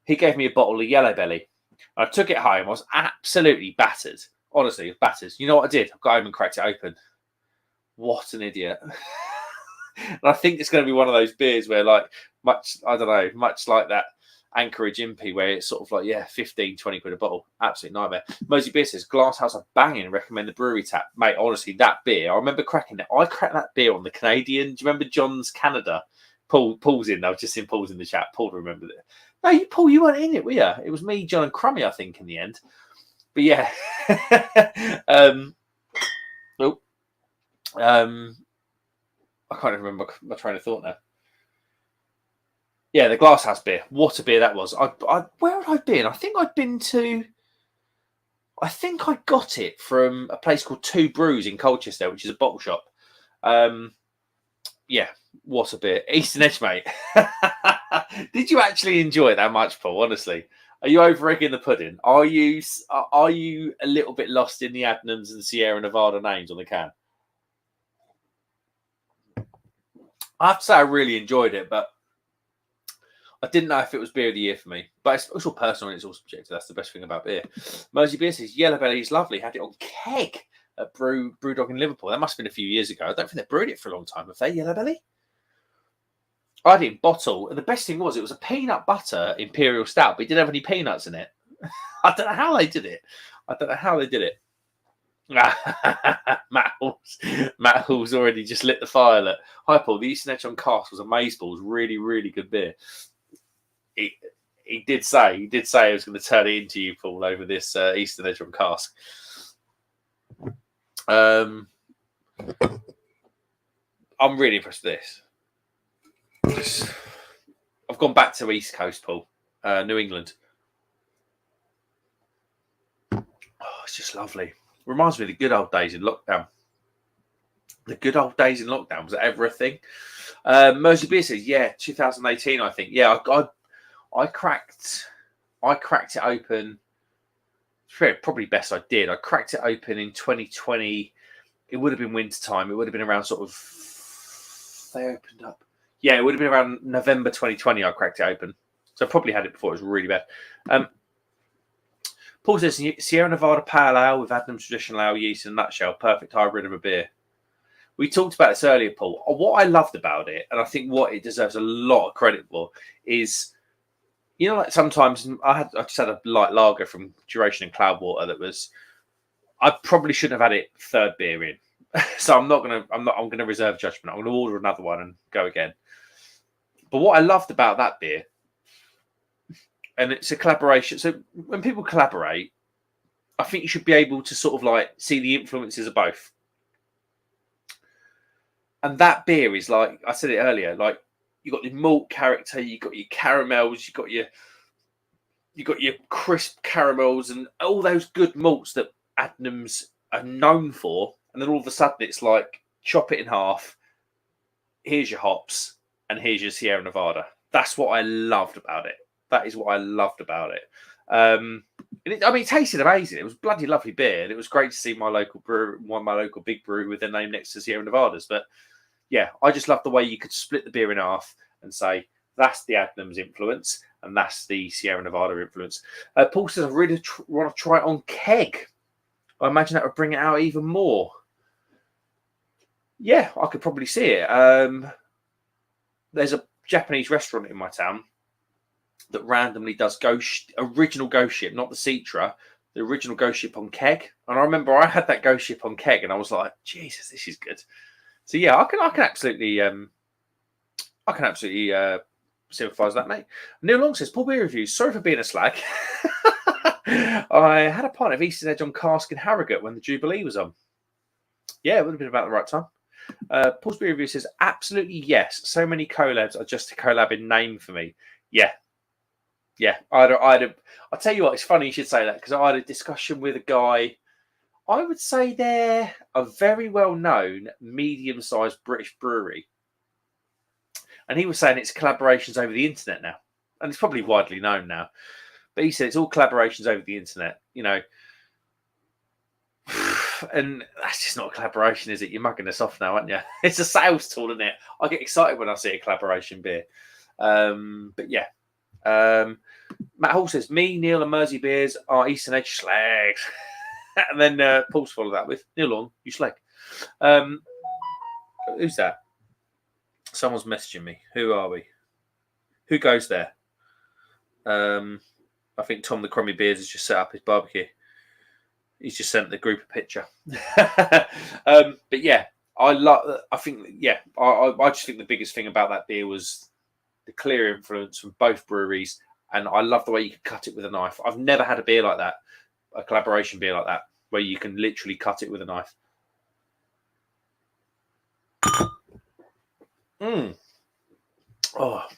Speaker 1: He gave me a bottle of Yellow Belly. I took it home. I was absolutely battered. Honestly, battered. You know what I did? I got home and cracked it open. What an idiot. And I think it's going to be one of those beers where much like that Anchorage Impy where it's sort of like, yeah, 15, 20 quid a bottle. Absolute nightmare. Mosey Beer says, Glass House are banging. Recommend the brewery tap. Mate, honestly, that beer, I remember cracking it. I cracked that beer on the Canadian. Do you remember John's Canada? Paul's in. I've just seen Paul's in the chat. Paul remembered it. No, Paul, you weren't in it, were you? It was me, John, and Crummy, I think, in the end. But yeah. I can't even remember my train of thought now. Yeah, the Glasshouse beer. What a beer that was. Where had I been? I think I got it from a place called Two Brews in Colchester, which is a bottle shop. Yeah, What a beer. Easton Edge, mate. Did you actually enjoy it that much, Paul? Honestly, are you over egging the pudding? Are you a little bit lost in the Adnams and Sierra Nevada names on the can? I have to say I really enjoyed it, but I didn't know if it was beer of the year for me. But it's also personal and it's all subjective. That's the best thing about beer. Mersey Beer says Yellow Belly is lovely. Had it on keg at Brewdog in Liverpool. That must have been a few years ago. I don't think they brewed it for a long time. Have they, Yellow Belly? I had it in bottle, and the best thing was it was a peanut butter imperial stout, but it didn't have any peanuts in it. I don't know how they did it. Matt Hall's already just lit the fire. Look. Hi, Paul. The Easton Edge on cask was amazeballs. Really, really good beer. He did say he was going to turn it into you, Paul, over this Easton Edge on cask. I'm really impressed with this. I've gone back to East Coast, Paul, New England. Oh, it's just lovely. Reminds me of the good old days in lockdown. The good old days in lockdown, was that ever a thing? Mersey Beer says, yeah, 2018, I think. Yeah, I cracked it open. Probably best I did. I cracked it open in 2020. It would have been winter time. It would have been around sort of. They opened up. Yeah, it would have been around November 2020. I cracked it open, so I probably had it before. It was really bad. Paul says Sierra Nevada Pale Ale with Adnams traditional ale yeast in a nutshell. Perfect hybrid of a beer. We talked about this earlier, Paul. What I loved about it, and I think what it deserves a lot of credit for, is, you know, like sometimes I just had a light lager from Duration and Cloudwater that was, I probably shouldn't have had it third beer in. So I'm going to reserve judgment. I'm going to order another one and go again. But what I loved about that beer, and it's a collaboration. So when people collaborate, I think you should be able to sort of like see the influences of both. And that beer is, like I said it earlier, like you got your malt character, you got your caramels, you got your crisp caramels, and all those good malts that Adnams are known for. And then all of a sudden, it's like chop it in half. Here's your hops, and here's your Sierra Nevada. That's what I loved about it. That is what I loved about it. It tasted amazing. It was bloody lovely beer, and it was great to see my local big brewery with their name next to Sierra Nevadas. But yeah, I just love the way you could split the beer in half and say that's the Adnams influence and that's the Sierra Nevada influence. Paul says I really want to try it on keg. I imagine that would bring it out even more. Yeah, I could probably see it. There's a Japanese restaurant in my town that randomly does original Ghost Ship, not the Citra, the original Ghost Ship on keg. And I remember I had that Ghost Ship on keg, and I was like, Jesus, this is good. So yeah, I can absolutely sympathise with that, mate. Neil Long says, Paul Beer Reviews, sorry for being a slag. I had a pint of Easton Edge on cask in Harrogate when the Jubilee was on. Yeah, it would have been about the right time. Paul's Beer Review says, absolutely yes. So many collabs are just a collab in name for me. Yeah. I'll tell you what, it's funny you should say that, because I had a discussion with a guy. I would say they're a very well-known, medium-sized British brewery. And he was saying it's collaborations over the internet now. And it's probably widely known now. But he said it's all collaborations over the internet, you know. And that's just not a collaboration, is it? You're mugging us off now, aren't you? It's a sales tool, isn't it? I get excited when I see a collaboration beer. But yeah. Matt Hall says, me, Neil and Mersey Beers are Easton Edge slags. And then Paul's followed that with, Neil Long, you slag. Who's that? Someone's messaging me. Who are we? Who goes there? I think Tom the Crummy Beards has just set up his barbecue. He's just sent the group a picture. But yeah, I just think the biggest thing about that beer was the clear influence from both breweries, and I love the way you can cut it with a knife. I've never had a beer like that, a collaboration beer like that, where you can literally cut it with a knife. Oh, I'll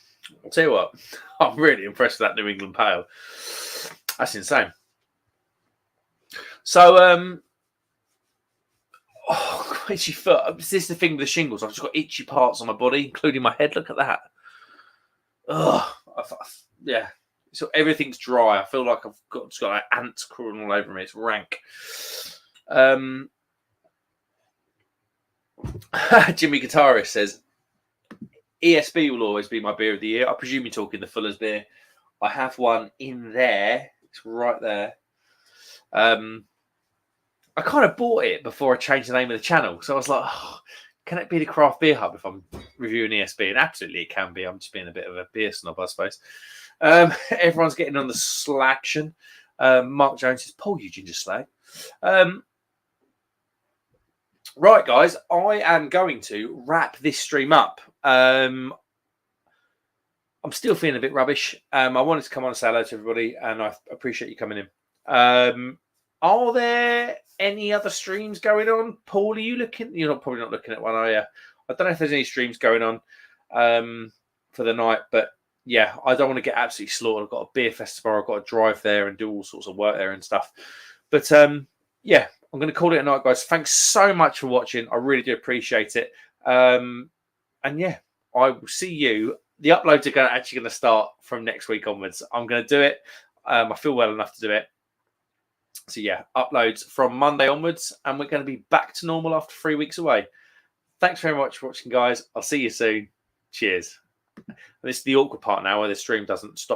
Speaker 1: tell you what, I'm really impressed with that New England Pale. That's insane. So, itchy foot. This is the thing with the shingles. I've just got itchy parts on my body, including my head. Look at that. Ugh. Yeah. So everything's dry. I feel like I've just got like ants crawling all over me. It's rank. Jimmy Guitarist says, ESB will always be my beer of the year. I presume you're talking the Fuller's beer. I have one in there. It's right there. I kind of bought it before I changed the name of the channel. So I was like, oh, can it be the Craft Beer Hub if I'm reviewing ESB? And absolutely it can be. I'm just being a bit of a beer snob, I suppose. Everyone's getting on the slaction. Mark Jones says, Paul, you ginger slag. Right, guys, I am going to wrap this stream up. I'm still feeling a bit rubbish. I wanted to come on and say hello to everybody, and I appreciate you coming in. Are there any other streams going on? Paul, are you looking? You're probably not looking at one, are you? I don't know if there's any streams going on for the night, but yeah, I don't want to get absolutely slaughtered. I've got a beer fest tomorrow. I've got to drive there and do all sorts of work there and stuff. But yeah, I'm going to call it a night, guys. Thanks so much for watching. I really do appreciate it. And yeah, I will see you. The uploads are actually going to start from next week onwards. I'm going to do it. I feel well enough to do it. So yeah, uploads from Monday onwards, and we're going to be back to normal after 3 weeks away. Thanks very much for watching, guys. I'll see you soon. Cheers. This is the awkward part now where the stream doesn't stop.